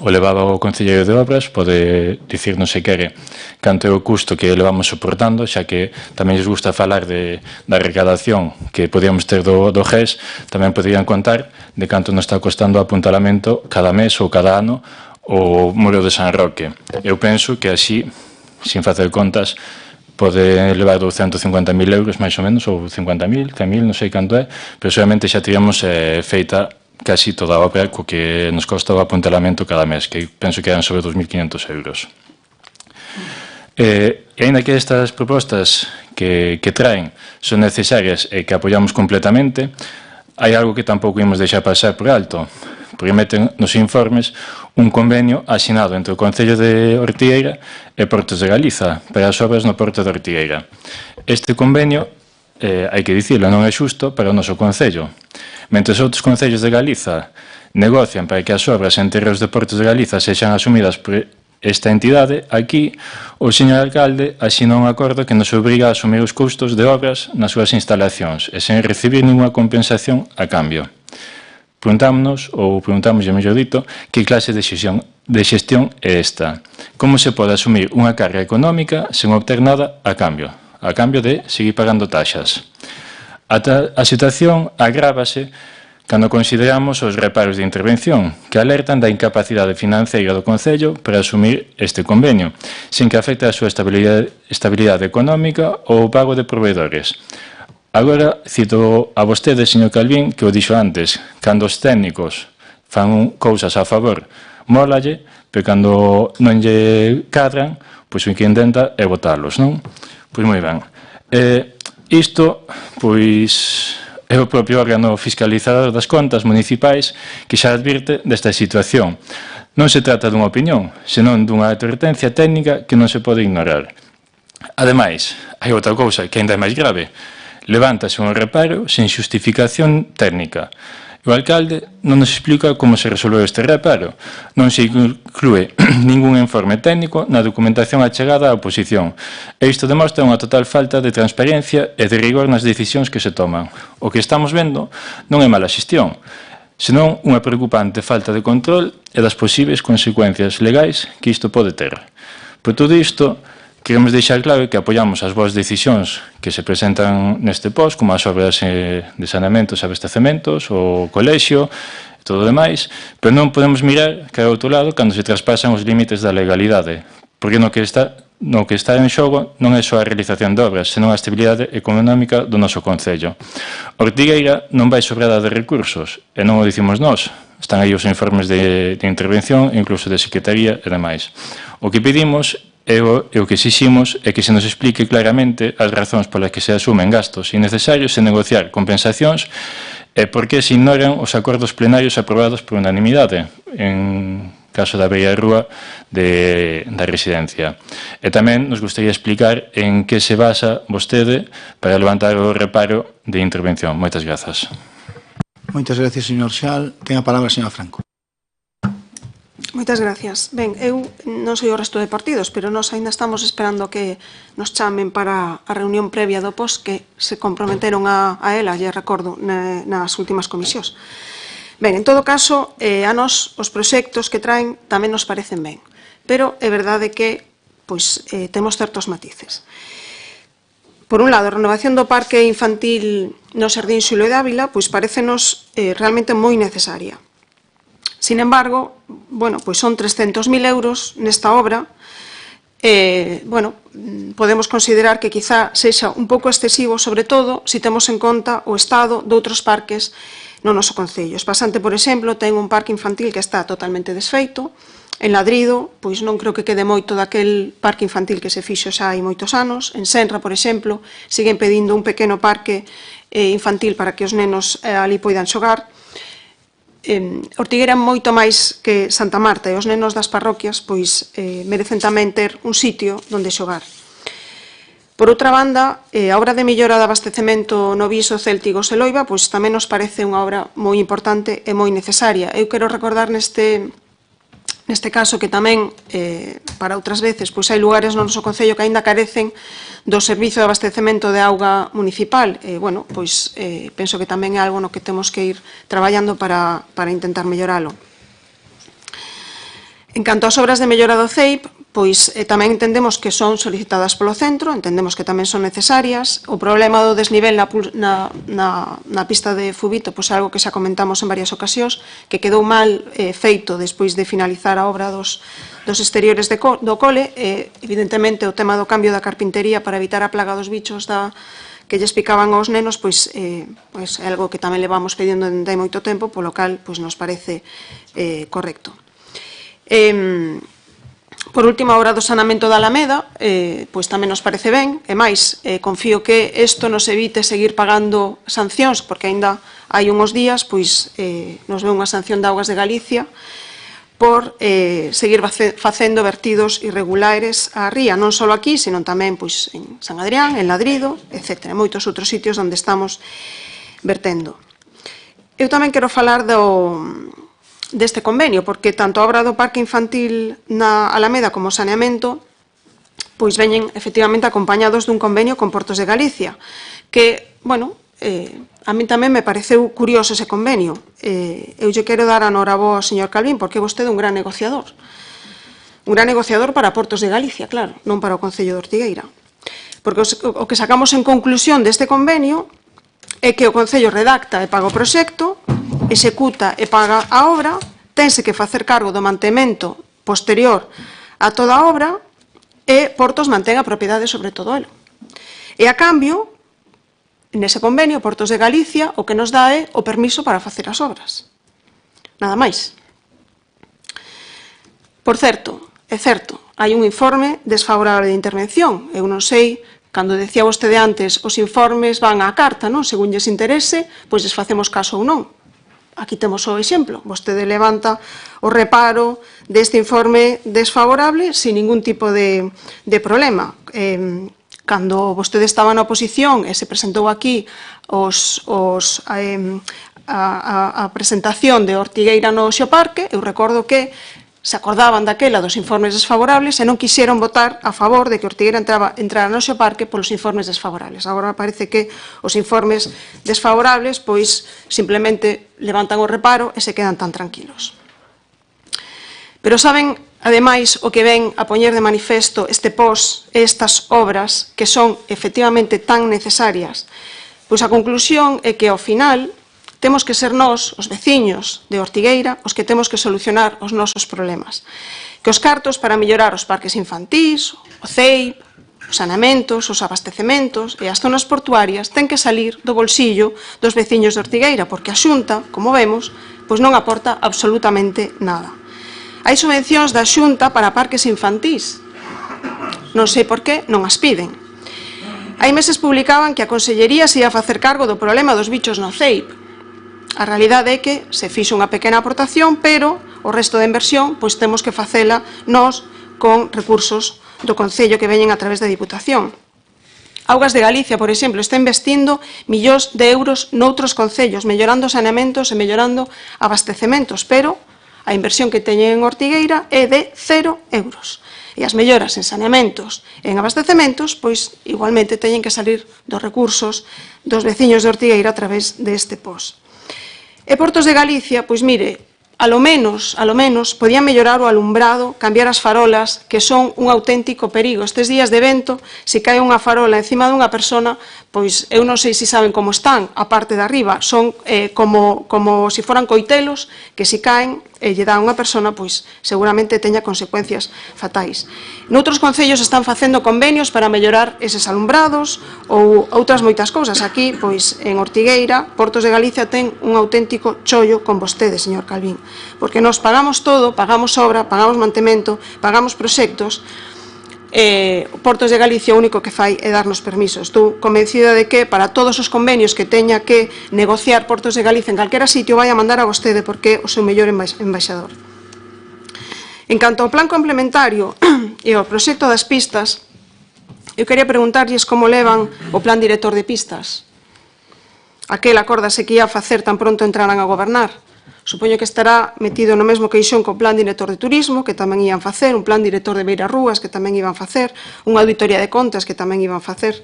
o levaba o Concelleiro de Obras, pode dicirnos se quere canto é o custo que levamos soportando, xa que tamén lles gusta falar da recadación que podíamos ter do GES, tamén poderían contar de canto nos está costando o apuntalamento cada mes ou cada ano o muro de San Roque. Eu penso que así, sin facer contas, pode levar 250.000 euros, máis ou menos, ou 50.000, 100.000, non sei canto é, pero solamente xa teríamos feita casi toda a obra co que nos costa o apuntalamento cada mes, que penso que eran sobre 2.500 euros. E ainda que estas propostas que traen son necesarias e que apoiamos completamente, hai algo que tampouco imos deixar pasar por alto, porque meten nos informes un convenio asinado entre o Concello de Ortigueira e Portos de Galiza para as obras no Porto de Ortigueira. Este convenio, hai que dicirlo, non é xusto para o noso Concello. Mentre os outros concellos de Galiza negocian para que as obras en terreos de Portos de Galiza sexan asumidas por esta entidade, aquí o señor alcalde asina un acordo que nos obriga a asumir os custos de obras nas súas instalacións e sen recibir ninguna compensación a cambio. Preguntámonos, ou preguntámoslle, mellor dito, que clase de xestión é esta? Como se pode asumir unha carga económica sen obter nada a cambio de seguir pagando taxas? A situación agrávase cando consideramos os reparos de intervención, que alertan da incapacidade financeira do Concello para asumir este convenio, sen que afecte a súa estabilidade económica ou o pago de proveedores. Agora, cito a vostede, señor Calvín, que o dixo antes, cando os técnicos fan cousas a favor, mólalle, pero cando non lle cadran, pois o que intenta é botalos, non? Pois moi ben. Isto, pois, é o propio órgano fiscalizador das contas municipais que xa advirte desta situación. Non se trata dunha opinión, senón dunha advertencia técnica que non se pode ignorar. Ademais, hai outra cousa que ainda é máis grave. Levántase un reparo sen xustificación técnica. O alcalde non nos explica como se resolveu este reparo. Non se inclúe ningún informe técnico na documentación achegada á oposición. E isto demostra unha total falta de transparencia e de rigor nas decisións que se toman. O que estamos vendo non é mala xestión, senón unha preocupante falta de control e das posibles consecuencias legais que isto pode ter. Por todo isto, queremos deixar claro que apoiamos as boas decisións que se presentan neste post, como as obras de saneamentos e abastecementos, o colexio e todo o demais, pero non podemos mirar que ao outro lado cando se traspasan os límites da legalidade, porque no que está en xogo non é só a realización de obras, senón a estabilidade económica do noso Concello. Ortigueira non vai sobrada de recursos, e non o dicimos nós, están aí os informes de intervención, incluso de secretaría e demais. O que pedimos e o que exiximos é que se nos explique claramente as razóns polas que se asumen gastos innecesarios en negociar compensacións e por que se ignoran os acordos plenarios aprobados por unanimidade en caso da Beira Rúa da residencia. E tamén nos gustaría explicar en que se basa vostede para levantar o reparo de intervención. Moitas grazas. Moitas gracias, señor Xal. Ten a palabra a señora Franco. Moitas gracias. Ben, eu non sei o resto de partidos, pero nós ainda estamos esperando que nos chamen para a reunión previa do POS que se comprometeron a ela, lle recordo, nas últimas comisións. Ben, en todo caso, a nós os proxectos que traen tamén nos parecen ben, pero é verdade que temos certos matices. Por un lado, a renovación do parque infantil no Sardínxolo e Dávila parécenos realmente moi necesaria. Sin embargo, son 300.000 euros nesta obra. Podemos considerar que quizá sexa un pouco excesivo, sobre todo se temos en conta o estado de outros parques no noso Concello. Espasante, por exemplo, ten un parque infantil que está totalmente desfeito. En Ladrido, non creo que quede moito daquel parque infantil que se fixo xa hai moitos anos. En Senra, por exemplo, siguen pedindo un pequeno parque infantil para que os nenos ali poidan xogar. Ortigueira moito máis que Santa Marta e os nenos das parroquias merecen tamén ter un sitio onde xogar. Por outra banda, a obra de mellora de abastecemento no Viso, Céltigos e Loiba tamén nos parece unha obra moi importante e moi necesaria. Eu quero recordar neste caso que tamén, para outras veces, hai lugares no noso Concello que aínda carecen do servizo de abastecemento de auga municipal. Penso que tamén é algo no que temos que ir traballando para intentar melloralo. En canto ás obras de mellora do CEIP, tamén entendemos que son solicitadas polo centro, entendemos que tamén son necesarias. O problema do desnivel na pista de Fubito é algo que xa comentamos en varias ocasións, que quedou mal feito despois de finalizar a obra dos exteriores do cole. Evidentemente, o tema do cambio da carpintería para evitar a plaga dos bichos que lles picaban aos nenos é algo que tamén levamos pedindo dende hai moito tempo, polo cal nos parece correcto. Por último, a obra do saneamento da Alameda tamén nos parece ben, e máis, confío que isto nos evite seguir pagando sancións, porque aínda hai unhos días nos ve unha sanción de Augas de Galicia por seguir facendo vertidos irregulares á ría, non só aquí, senón tamén en San Adrián, en Ladrido, etc. Moitos outros sitios onde estamos vertendo. Eu tamén quero falar deste convenio, porque tanto a obra do parque infantil na Alameda como o saneamento veñen efectivamente acompañados dun convenio con Portos de Galicia, que, a mí tamén me pareceu curioso ese convenio. Eu lle quero dar a norabo ao señor Calvín, porque é vostede un gran negociador. Un gran negociador para Portos de Galicia, claro, non para o Concello de Ortigueira. Porque o que sacamos en conclusión deste convenio é que o Concello redacta e paga o proxecto, executa e paga a obra, tense que facer cargo do mantemento posterior a toda a obra e Portos mantén a propiedade sobre todo elo. E a cambio, nese convenio, Portos de Galicia o que nos dá é o permiso para facer as obras. Nada máis. Por certo, é certo, hai un informe desfavorable de intervención. Eu non sei, cando decía vostede antes, os informes van á carta, non? Según lles interese, pois les facemos caso ou non. Aquí temos o exemplo. Vostede levanta o reparo deste informe desfavorable sin ningún tipo de problema. Cando vostede estaba na oposición e se presentou aquí a presentación de Ortigueira no Xeoparque, eu recordo que se acordaban daquela dos informes desfavorables e non quixeron votar a favor de que Ortigueira entrara no Xeoparque polos informes desfavorables. Agora parece que os informes desfavorables pois simplemente levantan o reparo e se quedan tan tranquilos. Pero saben, ademais, o que ven a poñer de manifesto este pos e estas obras que son efectivamente tan necesarias? Pois a conclusión é que ao final temos que ser nós, os veciños de Ortigueira, os que temos que solucionar os nosos problemas. Que os cartos para mellorar os parques infantís, o CEIP, os saneamentos, os abastecementos e as zonas portuarias ten que salir do bolsillo dos veciños de Ortigueira, porque a Xunta, como vemos, pois non aporta absolutamente nada. Hai subvencións da Xunta para parques infantís. Non sei por que non as piden. Hai meses publicaban que a Consellería se ia facer cargo do problema dos bichos no CEIP. A realidade é que se fixo unha pequena aportación, pero o resto da inversión pois temos que facela nós con recursos do Concello que veñen a través da Diputación. Augas de Galicia, por exemplo, está investindo millóns de euros noutros concellos, mellorando saneamentos e mellorando abastecementos, pero a inversión que teñen en Ortigueira é de 0 euros. E as melloras en saneamentos e en abastecementos, pois igualmente teñen que salir dos recursos dos veciños de Ortigueira a través deste POS. E Portos de Galicia, pois mire, a lo menos, podían mellorar o alumbrado, cambiar as farolas, que son un auténtico perigo. Estes días de vento, se cae unha farola encima dunha persona, pois eu non sei se saben como están, a parte de arriba, son como se foran coitelos, que se caen e lle dá a unha persona, pois seguramente teña consecuencias fatais. Noutros concellos están facendo convenios para mellorar eses alumbrados ou outras moitas cousas. Aquí, pois, en Ortigueira, Portos de Galicia ten un auténtico chollo con vostede, señor Calvín, porque nos pagamos todo, pagamos obra, pagamos mantemento, pagamos proxectos. Portos de Galicia o único que fai é darnos permisos. Estou convencida de que para todos os convenios que teña que negociar Portos de Galicia en calquera sitio vai a mandar a vostede porque é o seu mellor embaixador. En canto ao plan complementario e ao proxecto das pistas, eu quería preguntarlles como levan o plan director de pistas. Aquel acórdase que ia facer tan pronto entraran a gobernar. Supoño que estará metido no mesmo queixón co plan director de turismo, que tamén iban facer, un plan director de beirarrúas, que tamén iban facer, unha auditoría de contas, que tamén iban facer.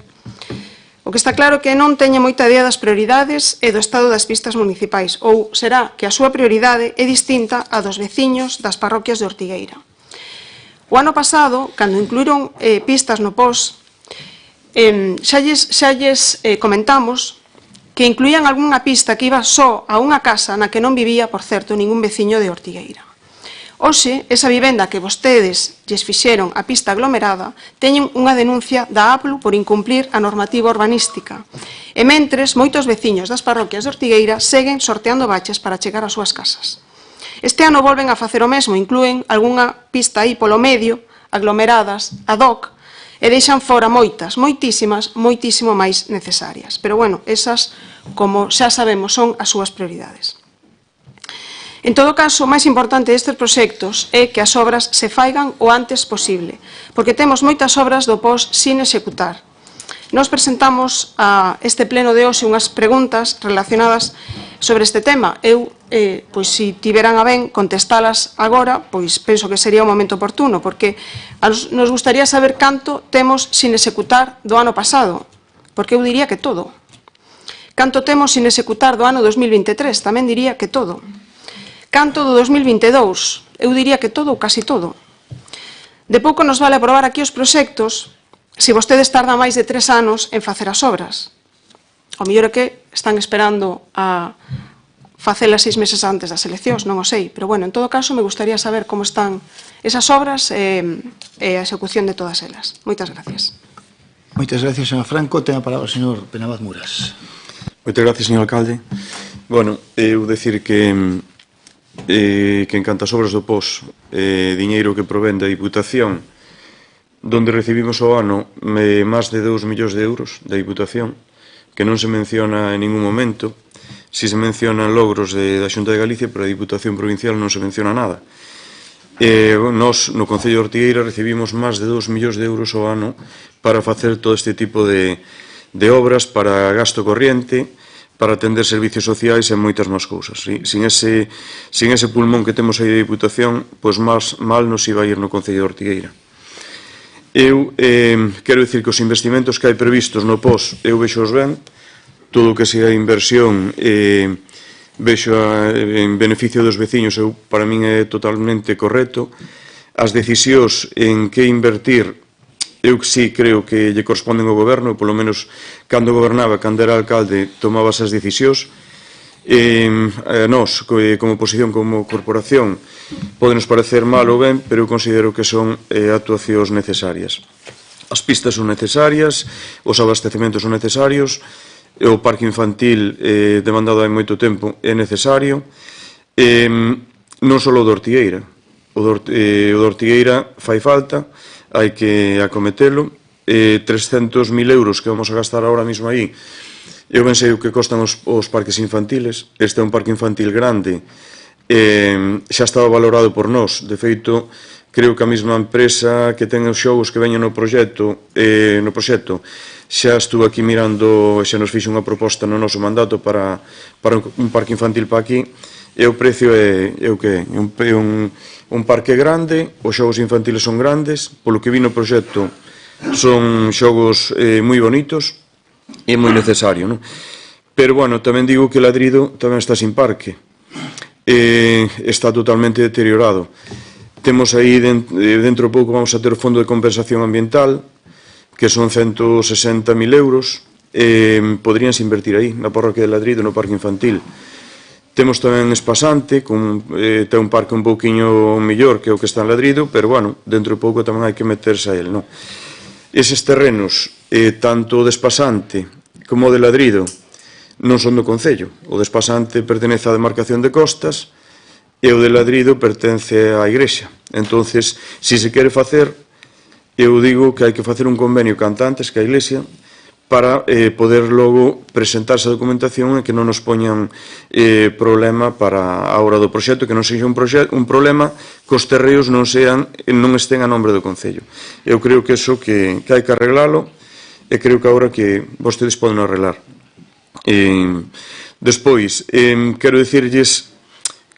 O que está claro que non teñe moita idea das prioridades e do estado das pistas municipais, ou será que a súa prioridade é distinta a dos veciños das parroquias de Ortigueira. O ano pasado, cando incluíron pistas no POS, xa lles comentamos que incluían algunha pista que iba só a unha casa na que non vivía, por certo, ningún veciño de Ortigueira. Hoxe, esa vivenda que vostedes lles fixeron a pista aglomerada teñen unha denuncia da APLU por incumplir a normativa urbanística. E mentres, moitos veciños das parroquias de Ortigueira seguen sorteando baches para chegar ás súas casas. Este ano volven a facer o mesmo, inclúen algunha pista aí polo medio, aglomeradas, ad hoc, e deixan fora moitas, moitísimo máis necesarias. Pero, bueno, esas, como xa sabemos, son as súas prioridades. En todo caso, o máis importante destes proxectos é que as obras se faigan o antes posible, porque temos moitas obras do POS sin executar. Nos presentamos a este pleno de hoxe unhas preguntas relacionadas sobre este tema. Eu, pois, se tiveran a ben contestalas agora, pois penso que sería o momento oportuno, porque nos gustaría saber canto temos sin executar do ano pasado, porque eu diría que todo. Canto temos sin executar do ano 2023? Tamén diría que todo. Canto do 2022? Eu diría que todo ou casi todo. De pouco nos vale aprobar aquí os proxectos se vostedes tardan máis de 3 anos en facer as obras. O mellor é que están esperando a facelas 6 meses antes das eleccións, non o sei. Pero, bueno, en todo caso, me gustaría saber como están esas obras e a execución de todas elas. Moitas gracias. Moitas gracias, señor Franco. Ten a palabra o señor Penabaz Muras. Moitas gracias, señor alcalde. Bueno, eu decir que en canto ás obras do POS, diñeiro que provén da Diputación, donde recibimos ao ano máis de 2 millóns de euros da Diputación, que non se menciona en ningún momento. Si se mencionan logros da Xunta de Galicia, pero a Diputación Provincial non se menciona nada. Nos, no Concello de Ortigueira, recibimos máis de 2 millóns de euros ao ano para facer todo este tipo de obras, para gasto corriente, para atender servicios sociais e moitas máis cousas. Sin ese pulmón que temos aí de Diputación, pois mal nos iba a ir no Concello de Ortigueira. Eu quero dicir que os investimentos que hai previstos no POS, eu vexos ben, todo o que sea inversión vexo en beneficio dos veciños, para min é totalmente correcto. As decisións en que invertir, eu sí creo que lle corresponden ao goberno, polo menos cando gobernaba, cando era alcalde, tomaba esas decisións. Nós, como oposición, como corporación, podenos parecer mal ou ben, pero eu considero que son actuacións necesarias. As pistas son necesarias, os abastecementos son necesarios, o parque infantil demandado hai moito tempo é necesario, non só o de Ortigueira. O de Ortigueira fai falta, hai que acometelo. 300.000 euros que vamos a gastar ahora mismo aí, eu ben sei o que costan os parques infantiles. Este é un parque infantil grande, xa estaba valorado por nós. De feito, creo que a mesma empresa que ten os xogos que veñen no proxecto xa estuvo aquí mirando e xa nos fixo unha proposta no noso mandato para un parque infantil para aquí, e o precio é o que é un parque grande, os xogos infantiles son grandes, polo que vi no proxecto son xogos moi bonitos e moi necesario, non? Pero, bueno, tamén digo que Ladrido tamén está sin parque, está totalmente deteriorado. Temos aí, dentro de pouco vamos a ter o Fondo de Compensación Ambiental, que son 160.000 euros, poderíanse invertir aí, na parroquia de Ladrido, no parque infantil. Temos tamén Espasante, ten un parque un pouquiño mellor que o que está en Ladrido, pero, bueno, dentro de pouco tamén hai que meterse a ele, non? Eses terrenos, tanto o de Espasante como o de Ladrido, non son do Concello. O de Espasante pertenece á demarcación de Costas e o de Ladrido pertence á Igrexa. Entonces, se se quere facer, eu digo que hai que facer un convenio cantantes que a Iglesia para poder logo presentar esa documentación e que non nos poñan problema para a hora do proxecto, que non sexa un problema que os terreos non estén a nombre do Concello. Eu creo que eso que hai que arreglalo, e creo que agora que vostedes poden arreglar. Despois, quero dicirlles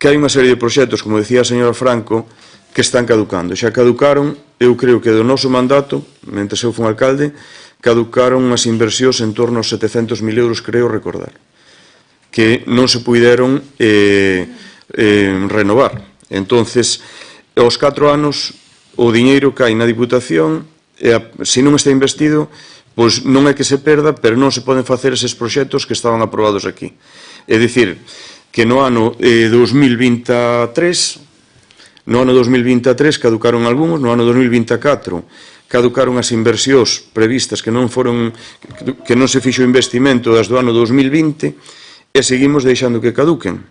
que hai unha serie de proxectos, como decía a señora Franco, que están caducando. Xa caducaron, eu creo que do noso mandato, mentre eu fui alcalde, caducaron as inversións en torno aos 700.000 euros, creo recordar, que non se puideron renovar. Entonces, aos 4 anos, o diñeiro cae na Diputación, e se non está investido, pois non é que se perda, pero non se poden facer eses proxectos que estaban aprobados aquí. É dicir, que no ano 2023 caducaron algúns, no ano 2024 caducaron as inversións previstas que non se fixo investimento das do ano 2020 e seguimos deixando que caduquen.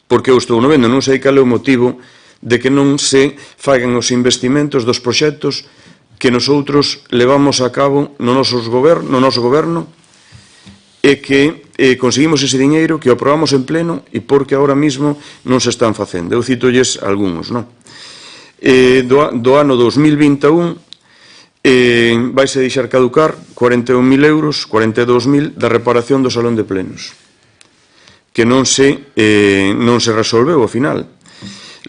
Porque eu estou vendo, non sei cal é o motivo de que non se fagan os investimentos dos proxectos que nosotros levamos a cabo no noso goberno e que conseguimos ese diñeiro, que o aprobamos en pleno e porque ahora mismo non se están facendo. Eu citolles algúns, non? Do ano 2021 vaise deixar caducar 41.000 euros, 42.000 da reparación do salón de plenos, que non se resolveu ao final.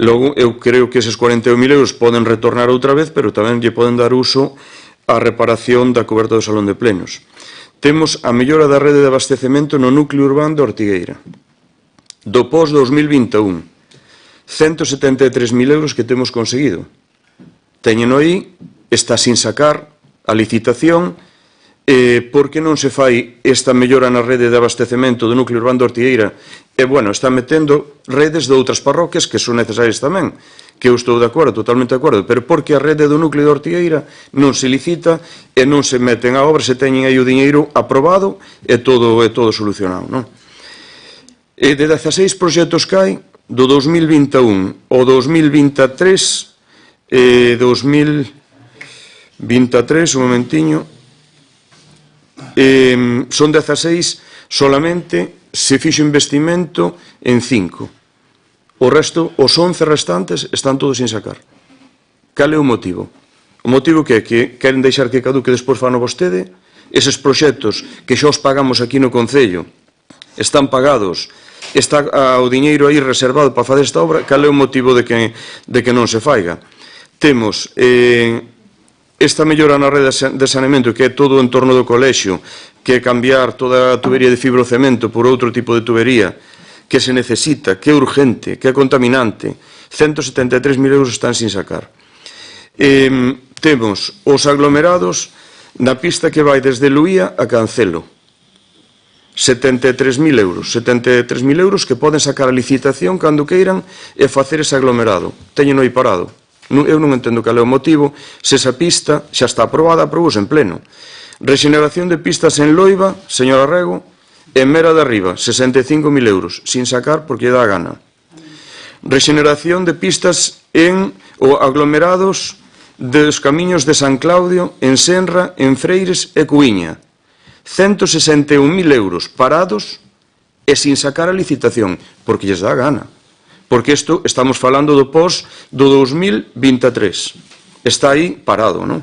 Logo, eu creo que eses 41.000 euros poden retornar outra vez, pero tamén lle poden dar uso á reparación da coberta do salón de plenos. Temos a mellora da rede de abastecemento no núcleo urbano de Ortigueira. Do pós-2021, 173.000 euros que temos conseguido. Teñeno aí, está sin sacar a licitación, porque non se fai esta mellora na rede de abastecemento do núcleo urbano de Ortigueira. E, bueno, está metendo redes de outras parroquias que son necesarias tamén, que eu estou de acordo, totalmente de acordo, pero porque a rede do núcleo de Ortigueira non se licita e non se meten a obra, se teñen aí o diñeiro aprobado e todo solucionado, non? E de 16 proxectos que hai, do 2021 ao 2023, 2023, un momentiño, son 16, solamente se fixo investimento en 5. O resto, os 11 restantes, están todos sin sacar. Cal é o motivo? O motivo que é que queren deixar que caduque despois fano vostede, eses proxectos que xa os pagamos aquí no Concello, están pagados, está o diñeiro aí reservado para fazer esta obra, cal é o motivo de que non se faiga? Temos esta mellora na rede de saneamento, que é todo o entorno do colexio, que é cambiar toda a tubería de fibrocemento por outro tipo de tubería, que se necesita, que é urgente, que é contaminante. 173.000 euros están sin sacar. Temos os aglomerados na pista que vai desde Luía a Cancelo. 73.000 euros. 73.000 euros que poden sacar a licitación cando queiran e facer ese aglomerado. Teñeno aí parado. Eu non entendo cal é o motivo. Se esa pista xa está aprobada, aprobouse en pleno. Rexeneración de pistas en Loiva, señora Rego, en Mera de Arriba, 65.000 euros, sin sacar porque dá a gana. Rexeneración de pistas en aglomerados dos camiños de San Claudio, en Senra, en Freires e Cuíña. 161.000 euros parados e sin sacar a licitación, porque lles dá a gana. Porque isto estamos falando do pós do 2023. Está aí parado, non?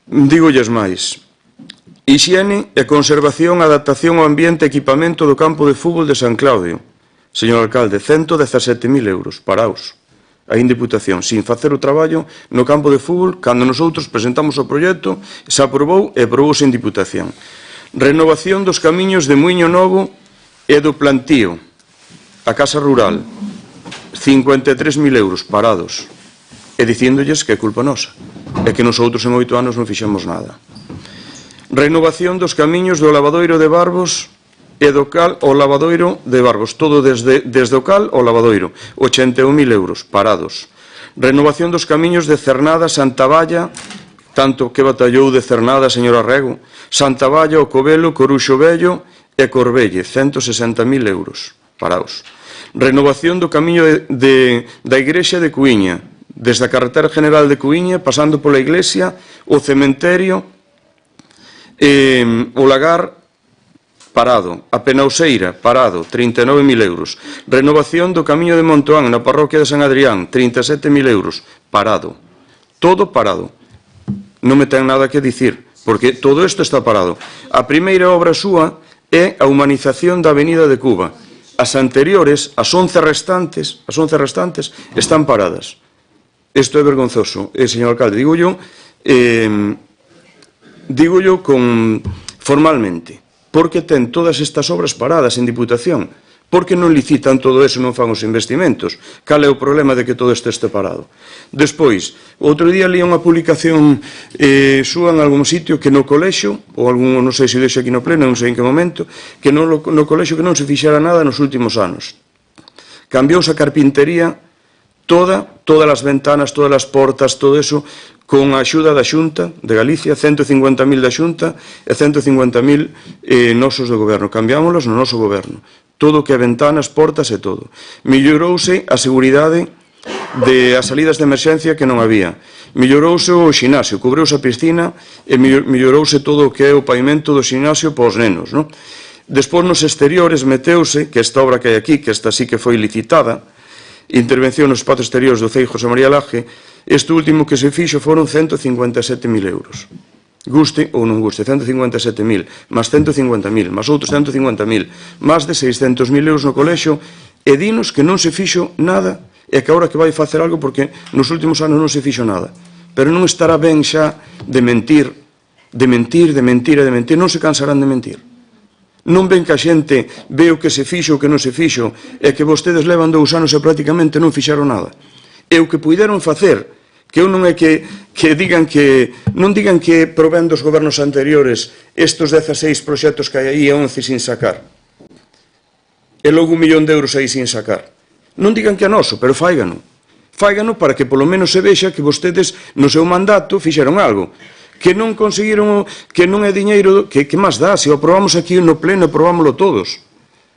Dígolles máis. Hixiene e conservación, adaptación ao ambiente e equipamento do campo de fútbol de San Claudio. Señor alcalde, 117.000 euros, paraos. A Diputación, sin facer o traballo no campo de fútbol, cando nosotros presentamos o proxecto, se aprobou e aprobouse en Diputación. Renovación dos camiños de Muiño Novo e do Plantío, a Casa Rural, 53.000 euros, parados. E dicíndolles que é culpa nosa, e que nosotros en 8 anos non fixemos nada. Renovación dos camiños do lavadoiro de Barbos e do cal ao lavadoiro de Barbos, todo desde o cal ao lavadoiro, 81.000 euros, parados. Renovación dos camiños de Cernada, Santa Valla, tanto que batallou de Cernada, señora Rego, Santa Valla, O Covelo, Coruxo Vello e Corbelle, 160.000 euros, parados. Renovación do camiño da Igrexa de Cuíña, desde a carretera general de Cuíña, pasando pola iglesia, o cementerio, o lagar, parado. A Penauseira, parado, 39.000 euros. Renovación do camiño de Montoán, na parroquia de San Adrián, 37.000 euros, parado. Todo parado. Non me ten nada que dicir, porque todo isto está parado. A primeira obra súa é a humanización da Avenida de Cuba. As anteriores, as 11 restantes, están paradas. Isto é vergonzoso. Señor alcalde, digo yo formalmente, porque ten todas estas obras paradas en Diputación, porque non licitan todo eso e non fan os investimentos. Cal é o problema de que todo isto este parado? Despois, outro día li unha publicación súa en algún sitio que no colexio, ou algún, non sei se deixo aquí no pleno, non sei en que momento, que no colexio que non se fixera nada nos últimos anos. Cambiouse a carpintería todas as ventanas, todas as portas, todo eso, con a axuda da Xunta de Galicia, 150.000 da Xunta e 150.000 nosos do goberno. Cambiámoslos no noso goberno. Todo o que é ventanas, portas e todo. Mellorouse a seguridade das salidas de emerxencia que non había. Mellorouse o xinasio, cubreuse a piscina e mellorouse todo o que é o pavimento do xinasio para os nenos. Despois nos exteriores meteuse, que esta obra que hai aquí, que esta sí que foi licitada, intervención nos espazos exteriores do CEI José María Laje, este último que se fixo foron 157.000 euros. Guste ou non guste, 157.000, máis 150.000, máis outros 150.000, máis de 600.000 euros no colexio, e dinos que non se fixo nada, e que agora que vai facer algo porque nos últimos anos non se fixo nada. pero non estará ben xa de mentir, non se cansarán de mentir. Non ven que a xente ve o que se fixo, o que non se fixo, e que vostedes levan 2 anos e prácticamente non fixaron nada. E o que puideron facer, que eu non é que digan que, non digan que provén dos gobernos anteriores estes 16 proxectos que hai aí e 11 sin sacar. E logo 1 millón de euros aí sin sacar. Non digan que é noso, pero fáigano. Fáigano para que polo menos se vexa que vostedes no seu mandato fixeron algo. Que non conseguiron, que non é diñeiro, que máis dá, se o aprobamos aquí no pleno, aprobámoslo todos.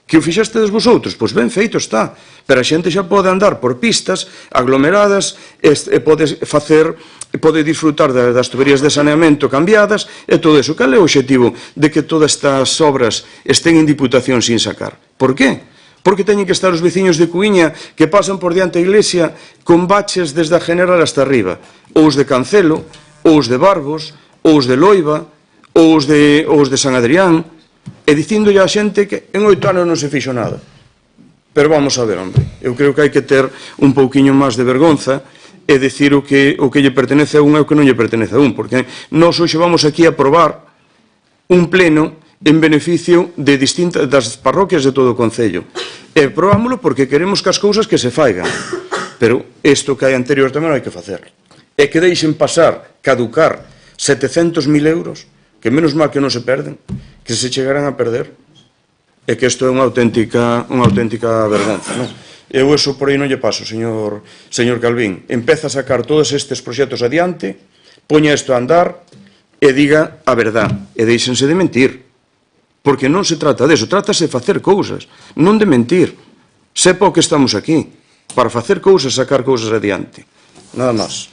Que o fixastedes vosotros, pois ben feito está, pero a xente xa pode andar por pistas aglomeradas e pode disfrutar das tuberías de saneamento cambiadas e todo eso. Cal é o obxectivo de que todas estas obras estén en Diputación sin sacar? Por qué? Porque teñen que estar os veciños de Cuíña que pasan por diante da iglesia con baches desde a General hasta arriba, ou os de Cancelo, ou os de Barbos, ou os de Loiva, ou os de San Adrián, e dicíndolle á xente que en 8 anos non se fixo nada. Pero vamos a ver, hombre, eu creo que hai que ter un pouquiño máis de vergonza e dicir o que lle pertenece a un e o que non lle pertenece a un, porque nós hoxe vamos aquí a aprobar un pleno en beneficio de das parroquias de todo o Concello. E probámoslo porque queremos que as cousas que se faigan, pero isto que hai anterior tamén hai que facer. E que deixen pasar, caducar 700.000 euros, que menos mal que non se perden, que se chegarán a perder, e que isto é unha auténtica vergonza, non? Eu eso por aí non lle paso, señor Calvín. Empeza a sacar todos estes proxectos adiante, poña isto a andar e diga a verdade, e deixense de mentir, porque non se trata deso, trátase de facer cousas, non de mentir. Sepa o que estamos aquí, para facer cousas, sacar cousas adiante. Nada máis.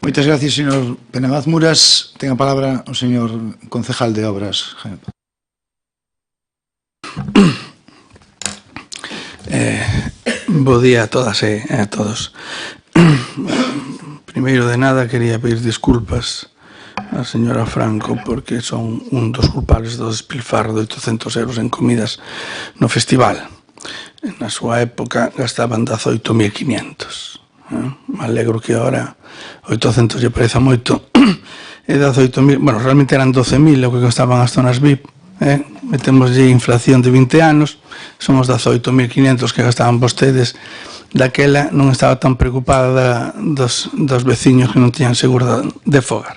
Moitas gracias, señor Penabaz Muras. Ten a palabra o señor concejal de Obras. Bo día a todas e a todos. Primeiro de nada, quería pedir disculpas a señora Franco porque son un dos culpables do despilfarro de 800 euros en comidas no festival. Na súa época gastaban 18.500. Me alegro que ahora 800 lle pareza moito e 18.000, bueno, realmente eran 12.000 o que costaban as zonas VIP, metemoslle inflación de 20 anos, son os 18.500 que gastaban vostedes. Daquela non estaba tan preocupada dos veciños que non tiñan seguro de fogar.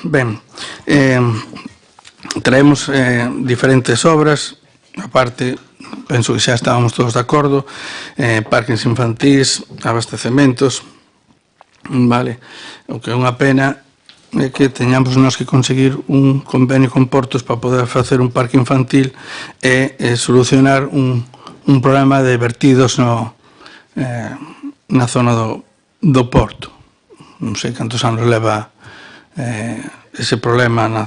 Ben, traemos diferentes obras, aparte penso que xa estábamos todos de acordo, parques infantís, abastecementos, vale, o que é unha pena é que teñamos nós que conseguir un convenio con Portos para poder facer un parque infantil e solucionar un problema de vertidos na zona do Porto. Non sei cantos anos leva ese problema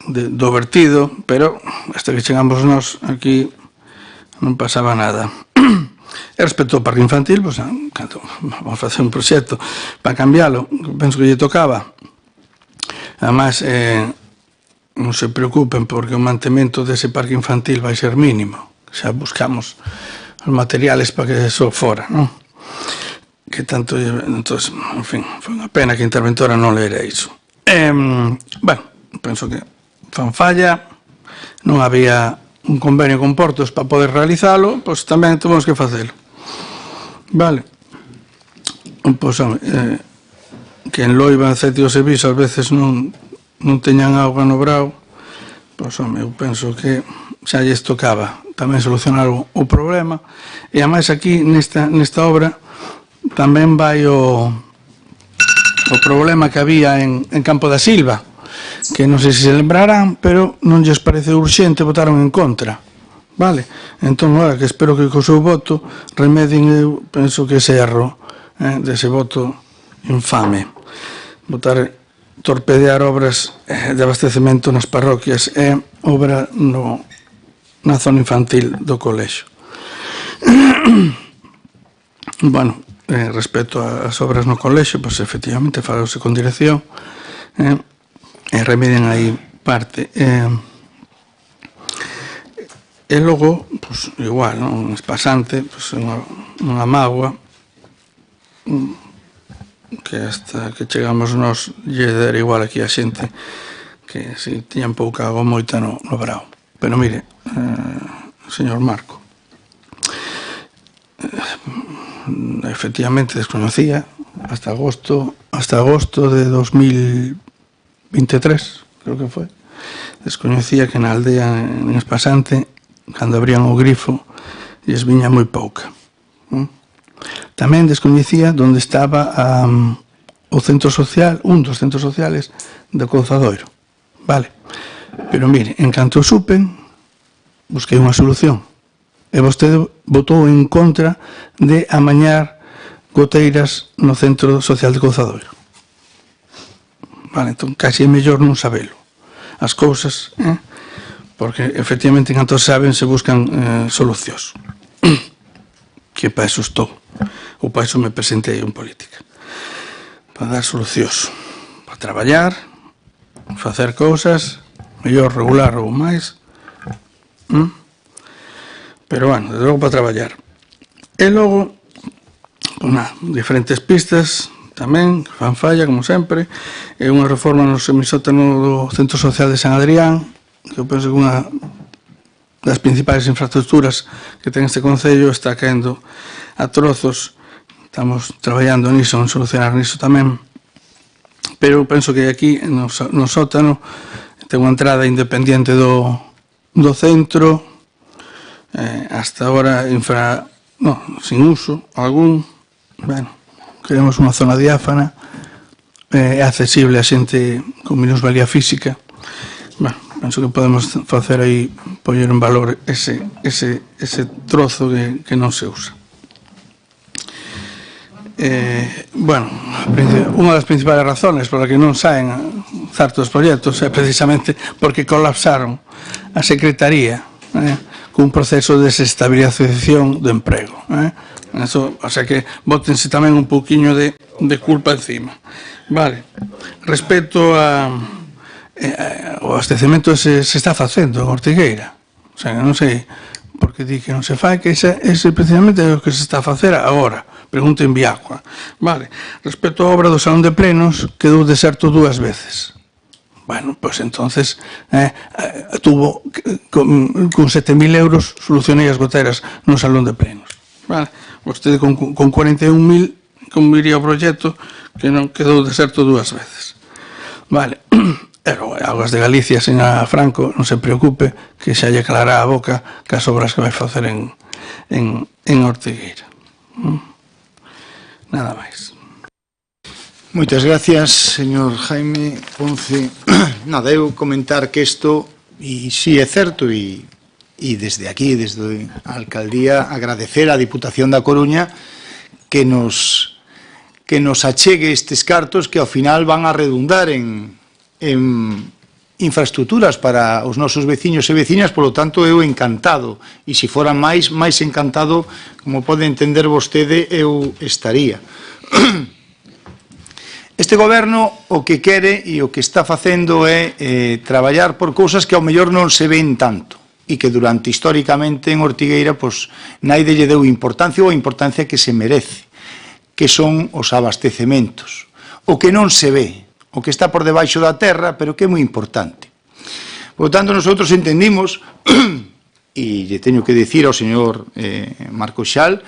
do vertido, pero hasta que chegamos nós aquí non pasaba nada. E respecto ao parque infantil, vamos a facer un proxecto para cambiálo, penso que lle tocaba. Además, non se preocupen porque o mantemento dese parque infantil vai ser mínimo. Xa buscamos os materiales para que eso fora, non? Que tanto, entonces, en fin, foi unha pena que a interventora non leera iso. Bueno, penso que fan falla, non había un convenio con Portos para poder realizalo, pois tamén temos que facelo. Vale. Pois, que en Loiva, en Cetio e Seviso, ás veces non teñan auga no brao, pois, eu penso que xa lles tocaba tamén solucionar o problema. E, ademais, aquí, nesta obra, tamén vai o problema que había en Campo da Silva, que non sei se se lembrarán, pero non lles pareceu urxente, votaron en contra. Vale? Entón, agora que espero que co seu voto remedien, eu penso que ese erro dese voto infame. Torpedear obras de abastecemento nas parroquias e obra na zona infantil do colexio. Bueno, respecto ás obras no colexio, pois efectivamente falouse con dirección, e remedien aí parte. E logo, pois, igual, un espasante, pois, unha mágoa, que hasta que chegamos nós lle dera igual aquí a xente que se tiñan pouca ou moita no brao. Pero mire, señor Marco, efectivamente desconocía hasta agosto de 2023, creo que foi, desconocía que na aldea en Espasante, cando abrían o grifo, lles viña moi pouca. Tamén descoñecía onde estaba o centro social, un dos centros sociales do Couzadoiro. Vale, pero mire, en canto supen, busquei unha solución. E vostede votou en contra de amañar goteiras no centro social de Couzadoiro. Vale, entón, casi é mellor non sabelo. As cousas, porque efectivamente, en canto saben, se buscan solucións. Que para eso estou, ou para eso me presentei en política, para dar solucións, para traballar, facer cousas, mellor regular ou máis, pero bueno, desde logo para traballar. E logo, diferentes pistas tamén, fan falla, como sempre, e unha reforma no semisótano do Centro Social de San Adrián, que eu penso que unha das principais infraestructuras que ten este Concello está caendo a trozos. Estamos traballando niso, en solucionar niso tamén, pero penso que aquí no sótano ten unha entrada independiente do centro, hasta ahora sin uso algún. Bueno, queremos unha zona diáfana, accesible a xente con minusvalía física. Bueno, penso que podemos facer aí, poñer en valor ese trozo que non se usa. Bueno, unha das principais razones por que non saen certos proxectos é precisamente porque colapsaron a Secretaría cun proceso de desestabilización do emprego. Eso, o sea que bótense tamén un pouquiño de culpa encima. Vale, respecto o abastecemento se está facendo en Ortigueira. O sea, non sei por que di que non se fai, que ese precisamente é o que se está a facer agora. Pregunta en Viagua. Vale, respecto á obra do Salón de Plenos, quedou deserto 2 veces. Bueno, pois entonces tuvo con 7.000 euros solucionei as goteras no Salón de Plenos. Vale, vostede con 41.000 como iría o proxecto que non quedou deserto 2 veces. Vale, pero Augas de Galicia, señora Franco, non se preocupe que xa lle aclarará a boca que as obras que vai facer en Ortigueira. Nada máis. Moitas gracias, señor Jaime Ponce. Nada, eu comentar que isto, e si é certo, e desde aquí, desde a Alcaldía, agradecer á Diputación da Coruña que nos achegue estes cartos que ao final van a redundar en infraestructuras para os nosos veciños e veciñas, polo tanto eu encantado, e se foran máis encantado, como pode entender vostede, eu estaría. Este goberno o que quere e o que está facendo é traballar por cousas que ao mellor non se ven tanto e que durante históricamente en Ortigueira naide lle deu importancia ou a importancia que se merece, que son os abastecementos, o que non se ve, o que está por debaixo da terra, pero que é moi importante. Por tanto, nosotros entendimos, e lle teño que dicir ao señor Marco Xal,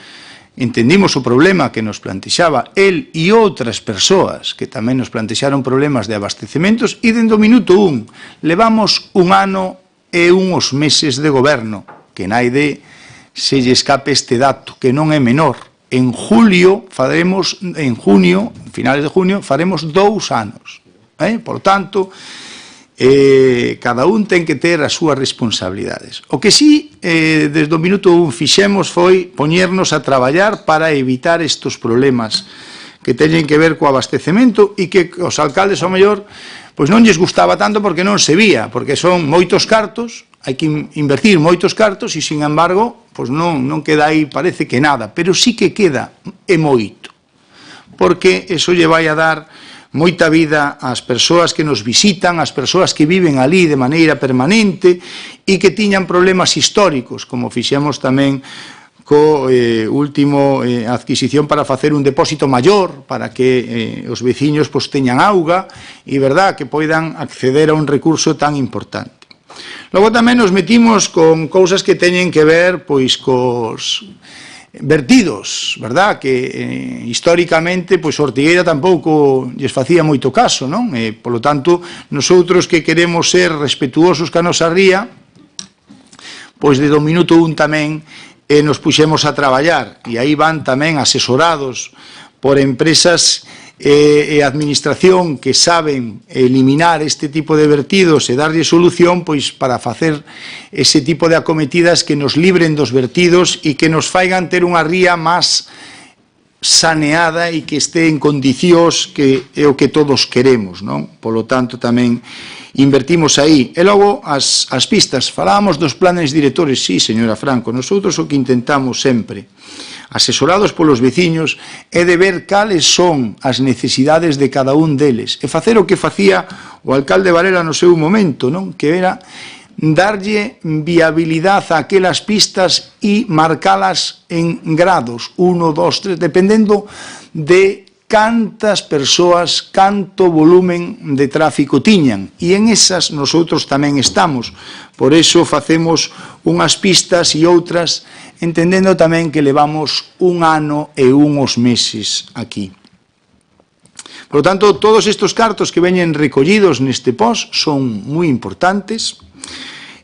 entendimos o problema que nos plantexaba el e outras persoas que tamén nos plantexaron problemas de abastecementos e dende o minuto 1 levamos 1 ano e uns meses de goberno, que naide se lle escape este dato, que non é menor. En junio, finales de junio, faremos 2 anos. Por tanto, cada un ten que ter as súas responsabilidades. O que sí, desde o minuto 1 fixemos foi poñernos a traballar para evitar estes problemas que teñen que ver co abastecemento e que os alcaldes, ao mellor, pois non lles gustaba tanto porque non se vía, porque son moitos cartos, hai que invertir moitos cartos e, sin embargo, pois non queda aí, parece que nada, pero sí que queda e moito, porque eso lle vai a dar moita vida ás persoas que nos visitan, ás persoas que viven ali de maneira permanente e que tiñan problemas históricos, como fixemos tamén co último adquisición para facer un depósito maior para que os veciños pois teñan auga e, verdad, que poidan acceder a un recurso tan importante. Logo tamén nos metimos con cousas que teñen que ver pois cos vertidos, verdad, que históricamente pois Ortigueira tampouco lles facía moito caso, non? Polo tanto, nosotros que queremos ser respetuosos ca nosa ría, pois desde o minuto 1 tamén nos puxemos a traballar, e aí van tamén asesorados por empresas e administración que saben eliminar este tipo de vertidos e darlle solución pois para facer ese tipo de acometidas que nos libren dos vertidos e que nos faigan ter unha ría máis saneada e que este en condicións que é o que todos queremos, non? Polo tanto, tamén invertimos aí. E logo, as pistas. Falábamos dos planes directores. Sí, señora Franco, nosotros o que intentamos sempre, asesorados polos veciños, é de ver cales son as necesidades de cada un deles e facer o que facía o alcalde Varela no seu momento, non? Que era darlle viabilidade a aquelas pistas e marcalas en grados, 1, 2, 3, dependendo de cantas persoas, canto volumen de tráfico tiñan, e en esas nosotros tamén estamos. Por eso facemos unhas pistas e outras, entendendo tamén que levamos un ano e unhos meses aquí. Por lo tanto, todos estes cartos que veñen recollidos neste POS son moi importantes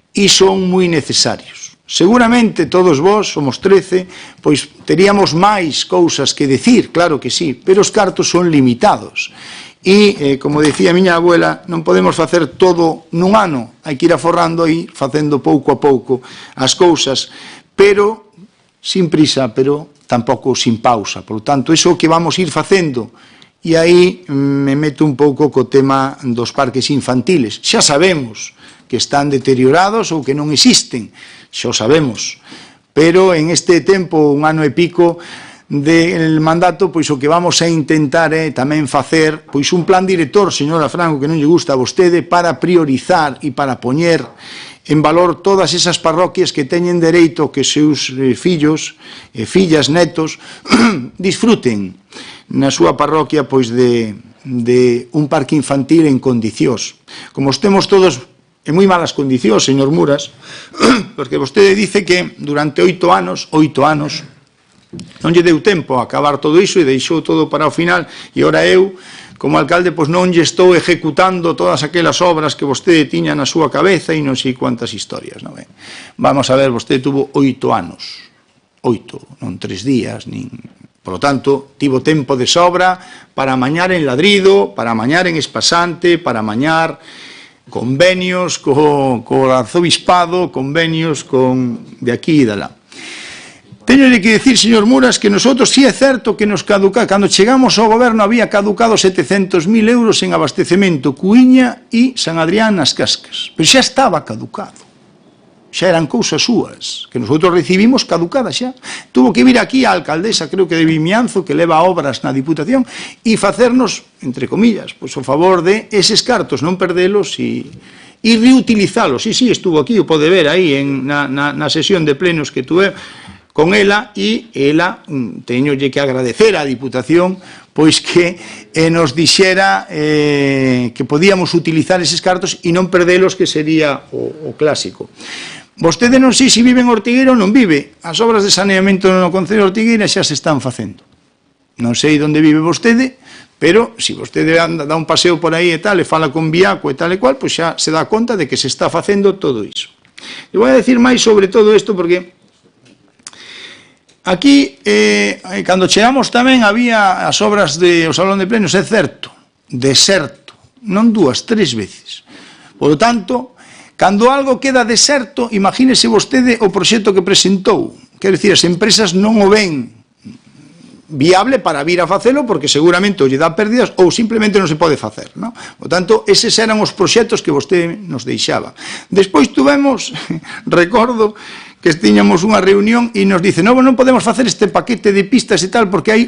e son moi necesarios. Seguramente todos vós, somos 13, pois teríamos máis cousas que decir, claro que sí, pero os cartos son limitados. E, como decía a miña abuela, non podemos facer todo nun ano, hai que ir aforrando e facendo pouco a pouco as cousas, pero sin prisa, pero tampouco sin pausa. Por lo tanto, iso que vamos ir facendo, e aí me meto un pouco co tema dos parques infantiles. Xa sabemos que están deteriorados ou que non existen, xa o sabemos, pero en este tempo, un ano e pico del mandato, pois o que vamos a intentar é tamén facer pois un plan director, señora Franco, que non lle gusta a vostede, para priorizar e para poñer en valor todas esas parroquias que teñen dereito que seus fillos e fillas, netos, disfruten na súa parroquia pois de un parque infantil en condicións. Como estemos todos en moi malas condicións, señor Muras, porque vostede dice que durante 8 anos non lle deu tempo a acabar todo iso e deixou todo para o final, e ora eu, como alcalde, pois non lle estou ejecutando todas aquelas obras que vostede tiña na súa cabeza e non sei cuántas historias, non é? Vamos a ver, vostede tuvo 8 anos, 8, non 3 días, nin... Por lo tanto, tivo tempo de sobra para amañar en Ladrido, para amañar en Espasante, para amañar convenios co arzobispado, convenios de aquí e de lá. Teño que decir, señor Muras, que nosotros sí é certo que nos caduca. Cando chegamos ao goberno había caducado 700.000 euros en abastecemento Cuíña e San Adrián nas Cascas, pero xa estaba caducado. Xa eran cousas súas, que nosotros recibimos caducadas xa. Tuvo que vir aquí a alcaldesa, creo que de Vimianzo, que leva obras na Diputación, e facernos, entre comillas, pois o favor de eses cartos, non perdelos e reutilizalos. Sí, estuvo aquí, o pode ver aí na sesión de plenos que tuve con ela, e ela, teñolle que agradecer á Diputación, pois que nos dixera que podíamos utilizar eses cartos e non perdelos, que sería o clásico. Vostede non sei se vive en Ortigueira ou non vive. As obras de saneamento no Concello de Ortigueira xa se están facendo. Non sei onde vive vostede, pero se vostede anda, dá un paseo por aí e tal, e fala con Viaco e tal e cual, pois xa se dá conta de que se está facendo todo iso. E vou a decir máis sobre todo isto porque aquí, cando chegamos tamén, había as obras do Salón de Plenos, é certo, deserto, non 2, 3 veces. Por lo tanto, cando algo queda deserto, imagínese vostede o proxecto que presentou. Quero dicir, as empresas non o ven viable para vir a facelo, porque seguramente o lle dá pérdidas ou simplemente non se pode facer, non? Por tanto, eses eran os proxectos que vostede nos deixaba. Despois tuvemos, recordo, que tiñamos unha reunión e nos dice, non podemos facer este paquete de pistas e tal, porque hai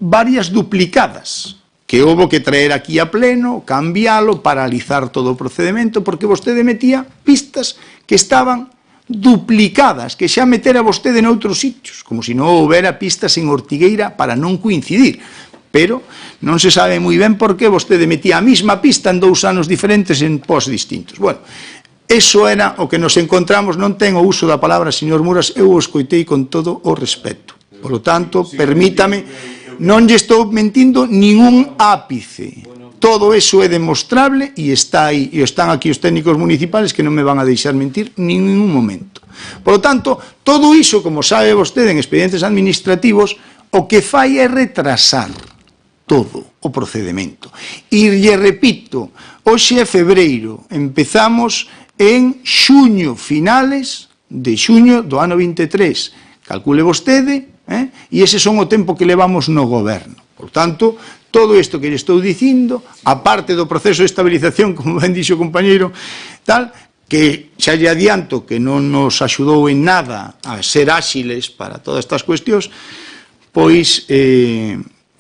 varias duplicadas, que houve que traer aquí a pleno, cambialo, paralizar todo o procedimento, porque vostede metía pistas que estaban duplicadas, que xa metera vostede noutros sitios, como se non houbera pistas en Ortigueira para non coincidir. Pero non se sabe moi ben por que vostede metía a mesma pista en 2 anos diferentes en pos distintos. Bueno, eso era o que nos encontramos, non ten o uso da palabra, señor Muras, eu o escoitei con todo o respeto. Por lo tanto, permítame, non lle estou mentindo ningún ápice. Todo eso é demostrable e está aí, e están aquí os técnicos municipales que non me van a deixar mentir en ningún momento. Por lo tanto, todo iso, como sabe vostede, en expedientes administrativos, o que fai é retrasar todo o procedimento. E lle repito, hoxe é febreiro, empezamos en xuño, finales de xuño do ano 23. Calcule vostede, e ese son o tempo que levamos no goberno. Por tanto, todo isto que lle estou dicindo, a parte do proceso de estabilización, como ben dixo o compañeiro, tal, que xa lle adianto que non nos axudou en nada a ser áxiles para todas estas cuestións, pois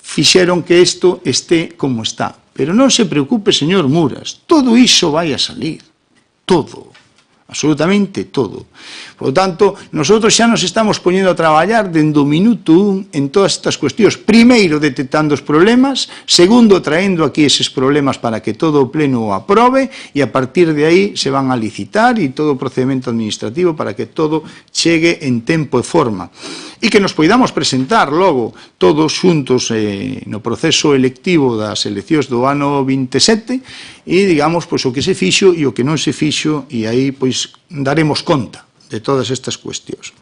fixeron que isto este como está. Pero non se preocupe, señor Muras, todo iso vai a salir, todo, absolutamente todo. Por lo tanto, nosotros xa nos estamos poñendo a traballar dende o minuto 1 en todas estas cuestións. Primeiro, detectando os problemas, segundo, traendo aquí eses problemas para que todo o pleno o aprobe, e a partir de aí se van a licitar e todo o procedimento administrativo para que todo chegue en tempo e forma. E que nos poidamos presentar logo todos xuntos no proceso electivo das eleccións do ano 27 e digamos pois o que se fixo e o que non se fixo, e aí pois daremos conta de todas estas cuestións.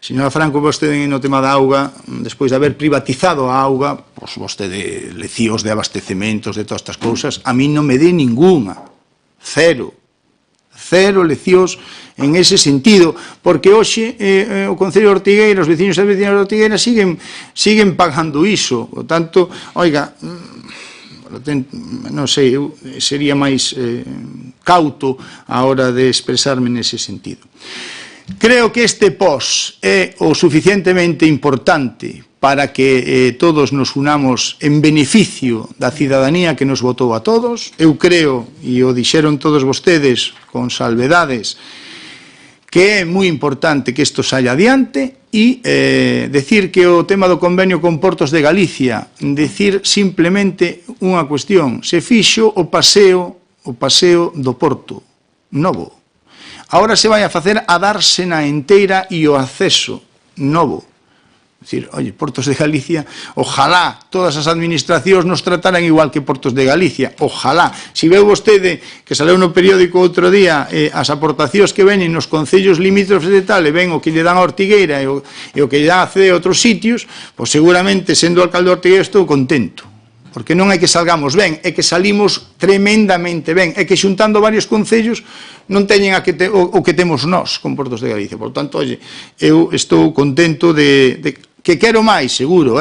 Señora Franco, vostede no tema da auga, despois de haber privatizado a auga, pois vostede lecíos de abastecementos, de todas estas cousas, a mí non me dé ninguna, cero leccións en ese sentido, porque hoxe o Concello de Ortigueira, os veciños e as veciñas de Ortigueira siguen pagando iso. Por tanto, oiga, non sei, eu sería máis cauto a hora de expresarme nese sentido. Creo que este POS é o suficientemente importante para que todos nos unamos en beneficio da cidadanía que nos votou a todos. Eu creo, e o dixeron todos vostedes con salvedades, que é moi importante que isto saia adiante, e decir que o tema do convenio con Portos de Galicia, decir simplemente unha cuestión: se fixo o paseo do Porto novo. Agora se vai a facer a dársena enteira e o acceso novo. É dicir, oye, Portos de Galicia, ojalá todas as administracións nos trataran igual que Portos de Galicia, ojalá. Si veu vostede, que saleu no periódico outro día, as aportacións que veñen nos concellos limítrofes de tal, e ven o que lle dan a Ortigueira e o que lle dan a CE a outros sitios, pois seguramente, sendo alcalde de Ortigueira, estou contento. Porque non é que salgamos ben, é que salimos tremendamente ben, é que xuntando varios concellos non teñen o que temos nós con Portos de Galicia. Por tanto, oye, eu estou contento de que quero máis, seguro,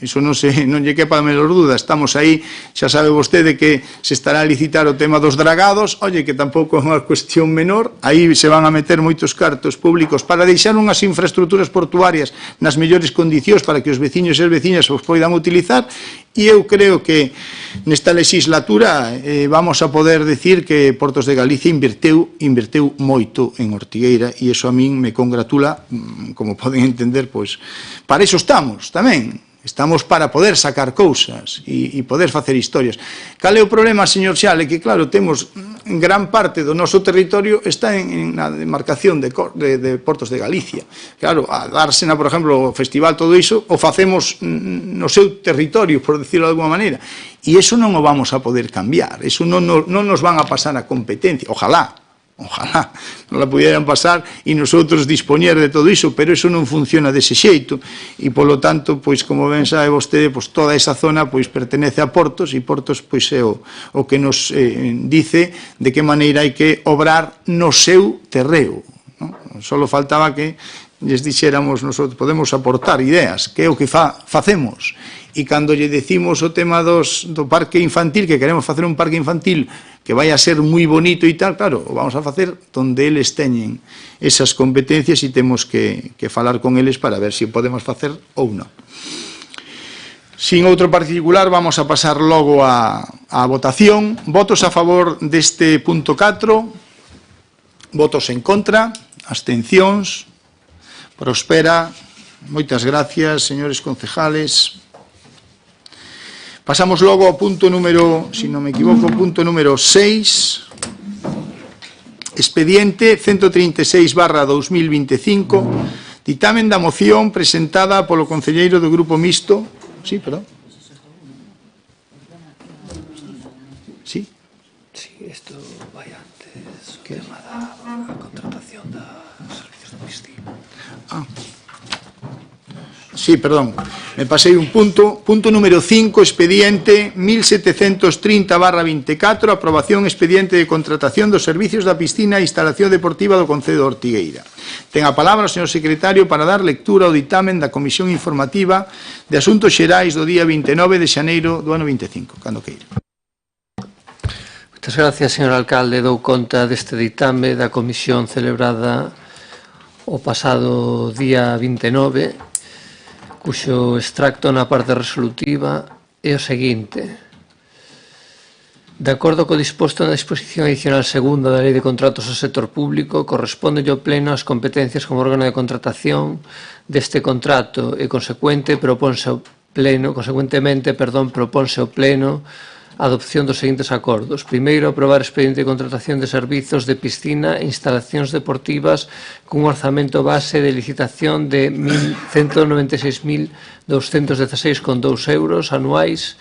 iso non lle quepa a menor duda. Estamos aí, xa sabe vostede que se estará a licitar o tema dos dragados, oye, que tampouco é unha cuestión menor, aí se van a meter moitos cartos públicos para deixar unhas infraestructuras portuarias nas mellores condicións para que os veciños e as veciñas os poidan utilizar, e eu creo que nesta legislatura vamos a poder decir que Portos de Galicia inverteu moito en Ortigueira, e iso a min me congratula, como poden entender, pois para iso estamos tamén. Estamos para poder sacar cousas e poder facer historias. Cal é o problema, señor Xale? Que, claro, temos gran parte do noso territorio está en a demarcación de Portos de Galicia. Claro, a dársena, por exemplo, o festival, todo iso, o facemos no seu territorio, por decirlo de alguma maneira. E iso non o vamos a poder cambiar. Iso non nos van a pasar a competencia. Ojalá non la pudieran pasar e nosotros dispoñer de todo iso, pero iso non funciona dese xeito, e polo tanto, pois como ben sabe vostede, pois toda esa zona pois pertenece a Portos, e Portos pois é o que nos dice de que maneira hai que obrar no seu terreo. Solo faltaba que lles dixéramos nosotros, podemos aportar ideas, que é o que facemos. E cando lle decimos o tema do parque infantil, que queremos facer un parque infantil que vai a ser moi bonito e tal, claro, o vamos a facer onde eles teñen esas competencias, e temos que falar con eles para ver se podemos facer ou non. Sin outro particular, vamos a pasar logo a votación. Votos a favor deste punto 4, Votos en contra, abstencións, prospera. Moitas gracias, señores concejales. Pasamos logo ao punto número, se non me equivoco, punto número 6, expediente 136/2025, ditamen da moción presentada polo concelleiro do Grupo Mixto. Sí, perdón. Sí. Sí, isto vai antes que a contratación da servicios de piscina. Sí, perdón, me pasei un punto. Punto número 5, expediente 1730/24, aprobación expediente de contratación dos servicios da piscina e instalación deportiva do Concello de Ortigueira. Ten a palabra o señor secretario para dar lectura ao ditamen da Comisión Informativa de Asuntos Xerais do día 29 de xaneiro do ano 25. Cando queira. Moitas gracias, señor alcalde. Dou conta deste ditame da comisión celebrada o pasado día 29, cuxo extracto na parte resolutiva é o seguinte. De acordo co disposto na disposición adicional segunda da Lei de Contratos ao Sector Público, corresponde ao Pleno as competencias como órgano de contratación deste contrato e consecuentemente proponse ao Pleno a adopción dos seguintes acordos. Primeiro, aprobar expediente de contratación de servizos de piscina e instalacións deportivas cun orzamento base de licitación de 196.216,2 euros anuais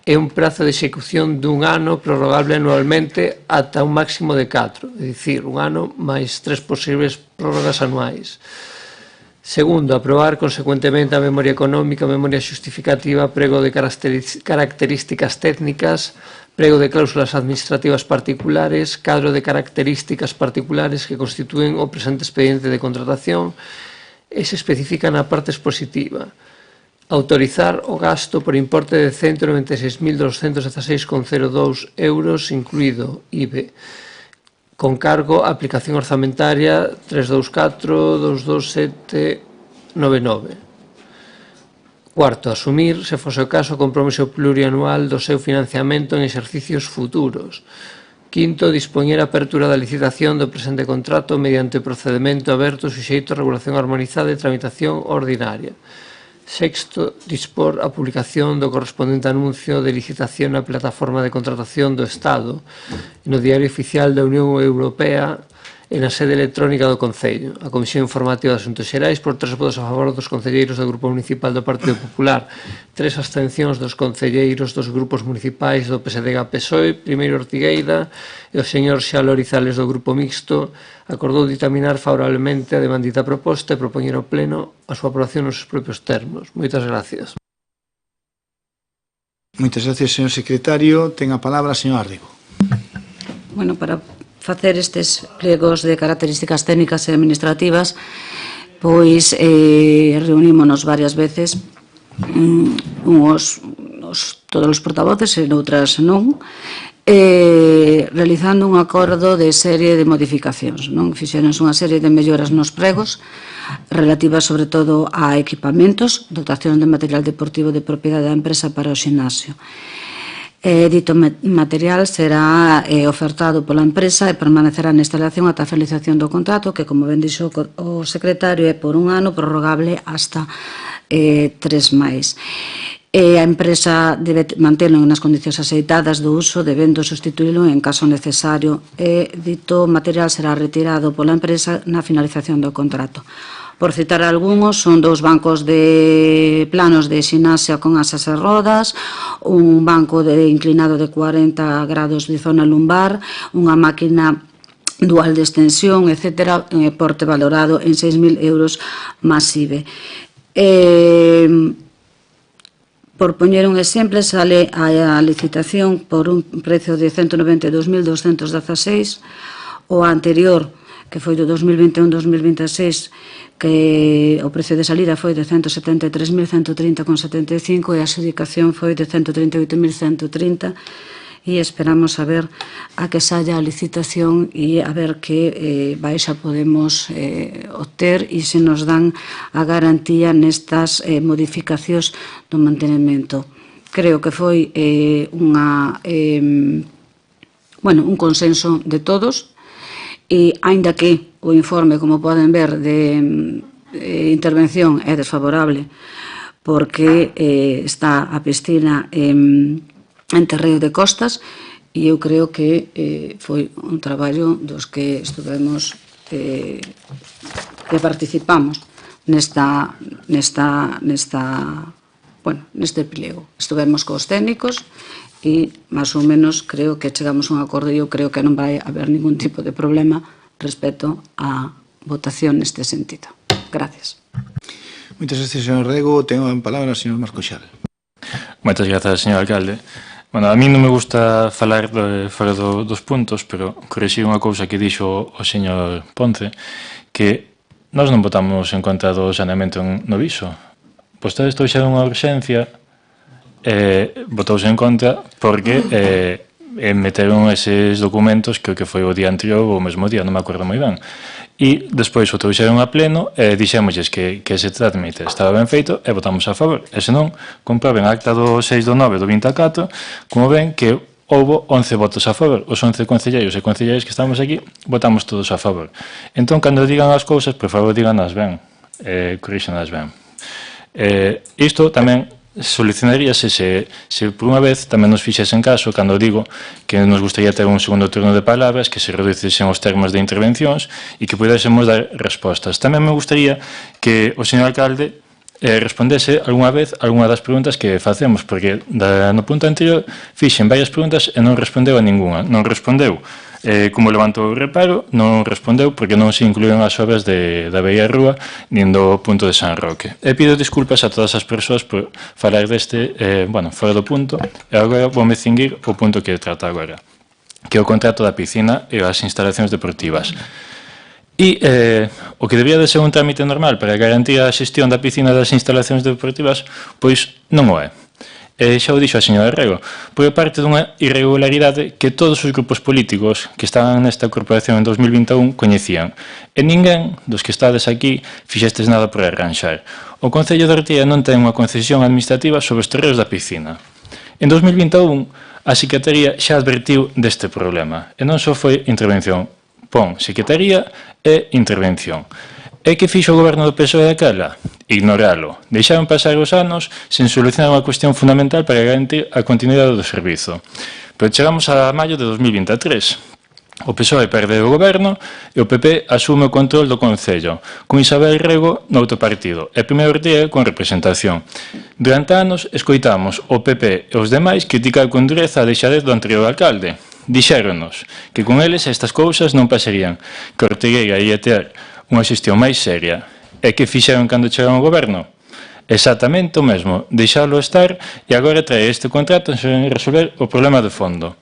e un prazo de execución dun ano prorrogable anualmente ata un máximo de 4, é dicir, un ano máis 3 posibles prórrogas anuais. Segundo, aprobar consecuentemente a memoria económica, memoria xustificativa, prego de características técnicas, prego de cláusulas administrativas particulares, cadro de características particulares que constitúen o presente expediente de contratación e se especifica na parte expositiva. Autorizar o gasto por importe de 196.216,02 euros, incluído IBE, con cargo a aplicación orzamentaria 324-22799. Cuarto, asumir, se fose o caso, o compromiso plurianual do seu financiamento en exercicios futuros. Quinto, dispoñer a apertura da licitación do presente contrato mediante procedimento aberto suxeito a regulación armonizada e tramitación ordinaria. Sexto, dispor a publicación do correspondente anuncio de licitación na plataforma de contratación do Estado no Diario Oficial da Unión Europea e na sede electrónica do Concello. A Comisión Informativa de Asuntos Xerais, por 3 votos a favor dos concelleiros do Grupo Municipal do Partido Popular, 3 abstencións dos concelleiros dos grupos municipais do PSDG-PSOE, Primeiro Ortigueira e o señor Xa Lorizales do Grupo Mixto, acordou ditaminar favorablemente a demandita proposta e propoñer ao Pleno a súa aprobación nos seus propios termos. Moitas gracias. Moitas gracias, señor secretario. Ten a palabra a señor Árdigo. Bueno, para facer estes plegos de características técnicas e administrativas, pois reunímonos varias veces, todos os portavoces e noutras non, realizando un acordo de serie de modificacións. Fixéronse unha serie de melloras nos pregos relativas sobre todo a equipamentos, dotación de material deportivo de propiedade da empresa para o ximnasio. Dito material será ofertado pola empresa e permanecerá na instalación ata a finalización do contrato, que, como ben dixo o secretario, é por un ano prorrogable hasta 3 máis. A empresa debe mantelo nas condicións aceitadas do uso, debendo sustituílo en caso necesario, e dito material será retirado pola empresa na finalización do contrato. Por citar algúns, son 2 bancos de planos de ximnasia con asas e rodas, un banco inclinado de 40 grados de zona lumbar, unha máquina dual de extensión, etc., porte valorado en 6.000 euros más IBE. Por poñer un exemplo, sale a licitación por un precio de 192.216, o anterior, que foi do 2021-2026, que o precio de salida foi de 173.130,75 e a adxudicación foi de 138.130, e esperamos a ver a que saia a licitación e a ver que baixa podemos obter e se nos dan a garantía nestas modificacións do mantenimento. Creo que foi un consenso de todos, e aínda que o informe, como poden ver, de intervención é desfavorable porque está a piscina en Terreo de Costas, e eu creo que foi un traballo dos que estuvemos que participamos neste pliego. Estuvemos cos técnicos e, máis ou menos, creo que chegamos a un acordo e eu creo que non vai haber ningún tipo de problema respecto á votación neste sentido. Gracias. Moitas gracias, señor Rego. Tengo en palabra o señor Marcoxal. Moitas grazas, señor alcalde. Bueno, a mí non me gusta falar fora dos puntos, pero corrixir unha cousa que dixo o señor Ponce, que nós non votamos en contra do saneamento no Viso. Vostedes trouxeron unha urxencia, votouse en contra porque meteron eses documentos, creo que foi o día anterior ou o mesmo día, non me acordo moi ben. E despois o trouxeron a pleno e dixémosles que ese trámite estaba ben feito e votamos a favor. E senón, comproben a acta do 6/9 do 24, como ven que houbo 11 votos a favor. Os 11 concelleiros e concelleiras que estamos aquí votamos todos a favor. Entón, cando digan as cousas, por favor, díganas ben, corríxanas ben. Isto tamén solucionaríase se por unha vez tamén nos fixesen caso cando digo que nos gustaría ter un segundo turno de palabras, que se reducesen os termos de intervencións e que pudésemos dar respostas. Tamén me gustaría que o señor alcalde respondese algunha vez algunha das preguntas que facemos, porque no punto anterior fixen varias preguntas e non respondeu a ninguna. Non respondeu como levantou o reparo, non respondeu porque non se incluíron as obras da Beia Rúa nin do punto de San Roque. E pido disculpas a todas as persoas por falar deste, fora do punto, e agora vou me cinguir o punto que trata agora, que é o contrato da piscina e as instalacións deportivas. E o que debía de ser un trámite normal para garantir a xestión da piscina e das instalacións deportivas, pois non o é. Xa o dixo a señora Rego, por parte dunha irregularidade que todos os grupos políticos que estaban nesta corporación en 2021 coñecían, e ninguén dos que estades aquí fixestes nada por arranxar. O Concello de Ortía non ten unha concesión administrativa sobre os terreos da piscina. En 2021, a Secretaría xa advertiu deste problema, e non só foi intervención, pon Secretaría e intervención. E que fixo o goberno do PSOE daquela? Ignoralo. Deixaron pasar os anos sen solucionar unha cuestión fundamental para garantir a continuidade do servizo. Pero chegamos a maio de 2023. O PSOE perde o goberno e o PP asume o control do Concello, con Isabel Rego no outro partido, e primeiro Ortega con representación. Durante anos, escoitamos o PP e os demais criticar con dureza a deixadez do anterior alcalde. Dixéronos que con eles estas cousas non pasarían, que Ortigueira ia ter unha xestión máis seria. E que fixeron cando chegaron ao goberno? Exactamente o mesmo, deixalo estar e agora trae este contrato sen resolver o problema de fondo.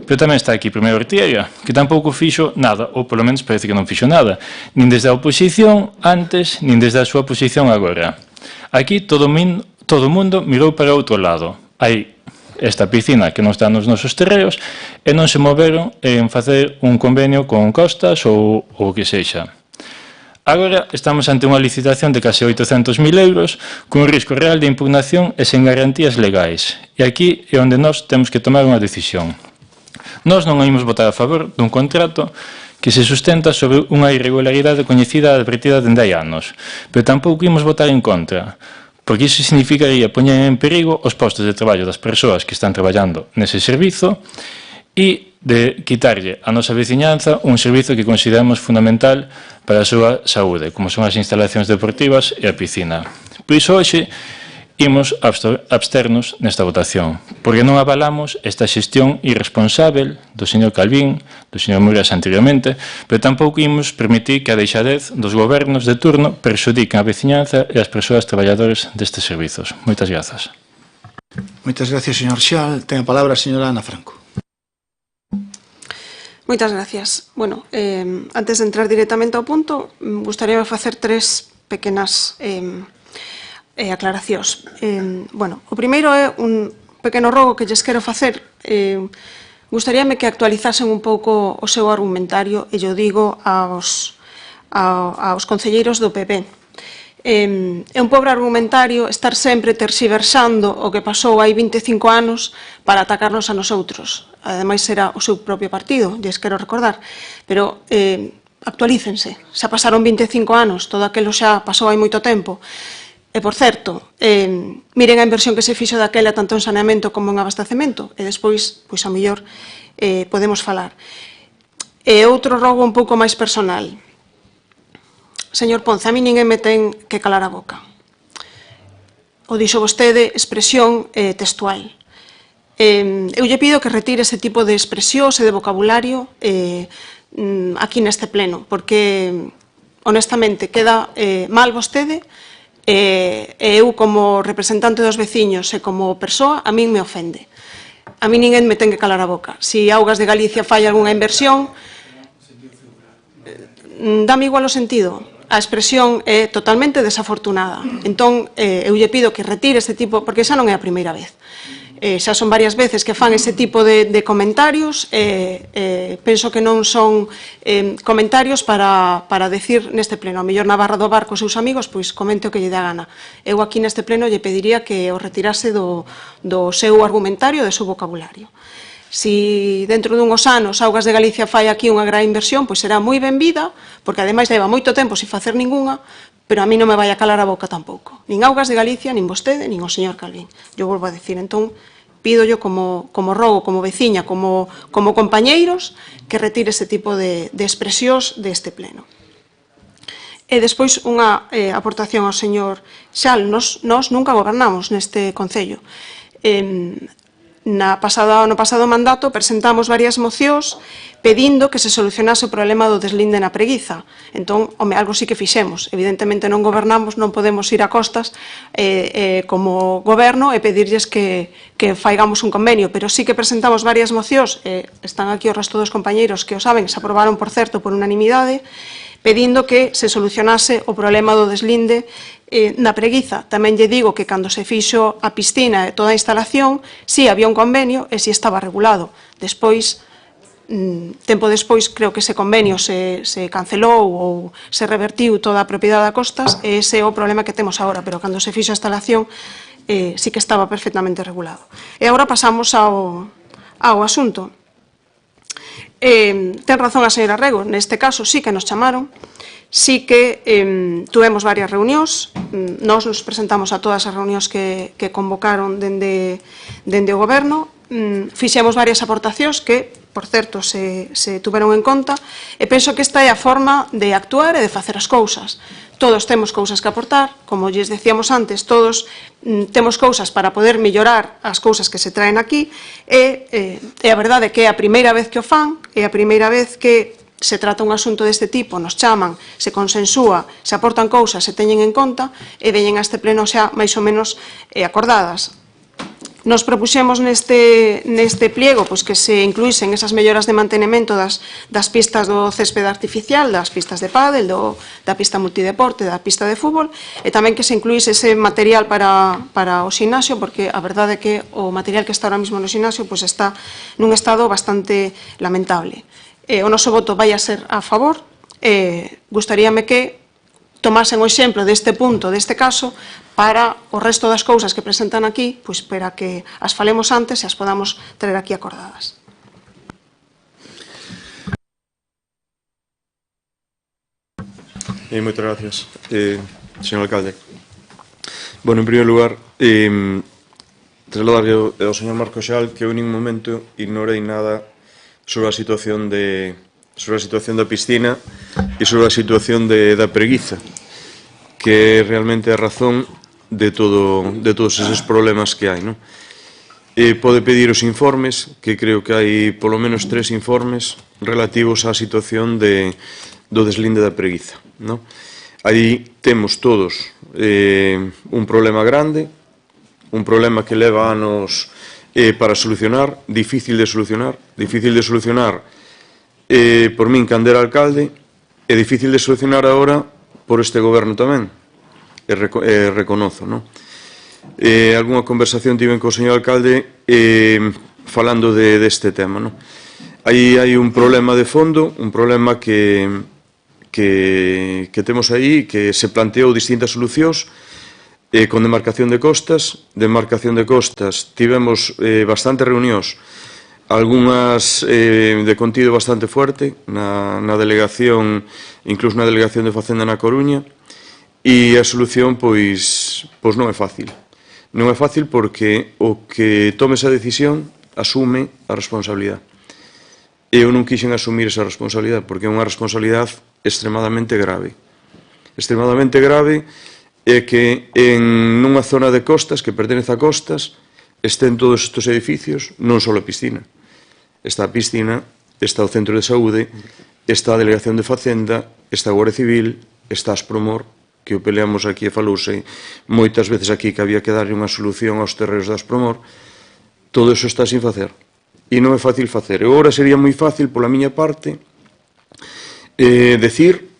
Pero tamén está aquí primeiro Ortega, que tampouco fixo nada, ou polo menos parece que non fixo nada, nin desde a oposición antes, nin desde a súa posición agora. Aquí todo o mundo mirou para outro lado. Hai esta piscina que non está nos nosos terreos e non se moveron en facer un convenio con Costas ou o que sexa. Agora estamos ante unha licitación de case 800.000 euros con un risco real de impugnación e sen garantías legais. E aquí é onde nós temos que tomar unha decisión. Nós non imos votar a favor dun contrato que se sustenta sobre unha irregularidade coñecida e advertida dende hai anos, pero tampouco imos votar en contra, porque iso significaría poñer en perigo os postos de traballo das persoas que están traballando nese servizo e de quitarlle a nosa veciñanza un servizo que consideramos fundamental para a súa saúde, como son as instalacións deportivas e a piscina. Por iso, hoxe, imos absternos nesta votación, porque non avalamos esta xestión irresponsável do señor Calvín, do señor Muras anteriormente, pero tampouco imos permitir que a deixadez dos gobernos de turno perxudiquen a veciñanza e as persoas traballadores destes servizos. Moitas grazas. Moitas gracias, señor Xal. Ten a palabra a señora Ana Franco. Moitas gracias. Bueno, antes de entrar directamente ao punto, gustaría facer tres pequenas aclaracións. O primeiro é un pequeno rogo que lles quero facer. Gustaríame que actualizasen un pouco o seu argumentario, e yo digo aos concelleiros do PP. É un pobre argumentario estar sempre terxiversando o que pasou hai 25 anos para atacarnos a nosoutros. ademais era o seu propio partido, lles quero recordar, pero actualícense, xa pasaron 25 anos, todo aquilo xa pasou hai moito tempo. E, por certo, miren a inversión que se fixo daquela tanto en saneamento como en abastecemento, e despois, pois, a mellor, podemos falar. E outro rogo un pouco máis personal. Señor Ponce, a mí ninguén me ten que calar a boca. O dixo vostede expresión textual. Eu lle pido que retire ese tipo de expresións e de vocabulario aquí neste pleno, porque, honestamente, queda mal vostede e eu, como representante dos veciños e como persoa, a min me ofende. A mí ninguén me ten que calar a boca. Se Augas de Galicia fai algunha inversión, dame igual o sentido. A expresión é totalmente desafortunada. Entón, eu lle pido que retire este tipo, porque xa non é a primeira vez. Xa son varias veces que fan ese tipo de comentarios, penso que non son comentarios para decir neste pleno. A mellor na barra do bar cos seus amigos, pois comente o que lle dá gana. Eu aquí neste pleno lle pediría que o retirase do seu argumentario, do seu vocabulario. Si dentro dunhos anos Augas de Galicia fai aquí unha gran inversión, pois será moi benvida, porque ademais leva moito tempo sin facer ningunha, pero a mí non me vai a calar a boca tampouco. Nin Augas de Galicia, nin vostede, nin o señor Calvín. Eu volvo a decir, entón, pídollo como rogo, como veciña, como compañeiros, que retire ese tipo de expresións deste pleno. E despois unha aportación ao señor Xal. Nos nunca gobernamos neste Concello. No pasado mandato presentamos varias mocións pedindo que se solucionase o problema do deslinde na preguiza. Entón, algo sí que fixemos. Evidentemente non gobernamos, non podemos ir a costas como goberno e pedirlles que faigamos un convenio, pero sí que presentamos varias mocións, están aquí o resto dos compañeiros que o saben, se aprobaron, por certo, por unanimidade, pedindo que se solucionase o problema do deslinde na preguiza. Tamén lle digo que cando se fixo a piscina e toda a instalación, si había un convenio e si estaba regulado. Despois, tempo despois, creo que ese convenio se cancelou ou se revertiu toda a propiedade a costas, e ese é o problema que temos agora, pero cando se fixo a instalación sí que estaba perfectamente regulado. E agora pasamos ao asunto. Ten razón a señora Rego, neste caso sí que nos chamaron, sí que tuvemos varias reunións, nos presentamos a todas as reunións que convocaron dende o goberno, fixemos varias aportacións que, por certo, se tuveron en conta, e penso que esta é a forma de actuar e de facer as cousas. Todos temos cousas que aportar, como lles decíamos antes, todos temos cousas para poder mellorar as cousas que se traen aquí, e a verdade é que é a primeira vez que o fan, é a primeira vez que se trata un asunto deste tipo, nos chaman, se consensúa, se aportan cousas, se teñen en conta, e veñen a este pleno xa máis ou menos acordadas. Nos propuxemos neste pliego que se incluísen esas melloras de mantenimento das pistas do céspede artificial, das pistas de pádel, da pista multideporte, da pista de fútbol, e tamén que se incluíse ese material para o ximnasio, porque a verdade é que o material que está ahora mismo no ximnasio está nun estado bastante lamentable. O noso voto vai a ser a favor. Gustaríame que tomasen o exemplo deste punto, deste caso, para o resto das cousas que presentan aquí, para que as falemos antes e as podamos traer aquí acordadas. Moitas gracias, señor alcalde. Bueno, en primeiro lugar, trasladarlle ao señor Marco Xal que eu en ningún momento ignorei nada sobre a situación da piscina e sobre a situación da preguiza, que é realmente a razón de todos eses problemas que hai. Pode pedir os informes, que creo que hai polo menos 3 informes relativos á situación do deslinde da preguiza. Aí temos todos un problema grande, un problema que leva anos para solucionar, difícil de solucionar por min cando era alcalde, e difícil de solucionar agora por este goberno tamén, e reconozo. Algúnha conversación tiven co señor alcalde falando deste tema. Aí hai un problema de fondo, un problema que temos aí, que se planteou distintas solucións, con demarcación de costas. Tivemos bastantes reunións algunhas de contido bastante fuerte na delegación, incluso na delegación de Facenda na Coruña, e a solución pois non é fácil. Non é fácil porque o que tome esa decisión asume a responsabilidade. Eu non quixen asumir esa responsabilidade porque é unha responsabilidade extremadamente grave. Extremadamente grave é que en nunha zona de costas que pertenece a costas estén todos estes edificios, non só a piscina. Está a piscina, está o centro de saúde, está a delegación de Facenda, está a Guardia Civil, está a Aspromor, que o peleamos aquí e falouse moitas veces aquí que había que darlle unha solución aos terreos da Aspromor. Todo iso está sin facer. E non é fácil facer. E agora sería moi fácil, pola miña parte, decir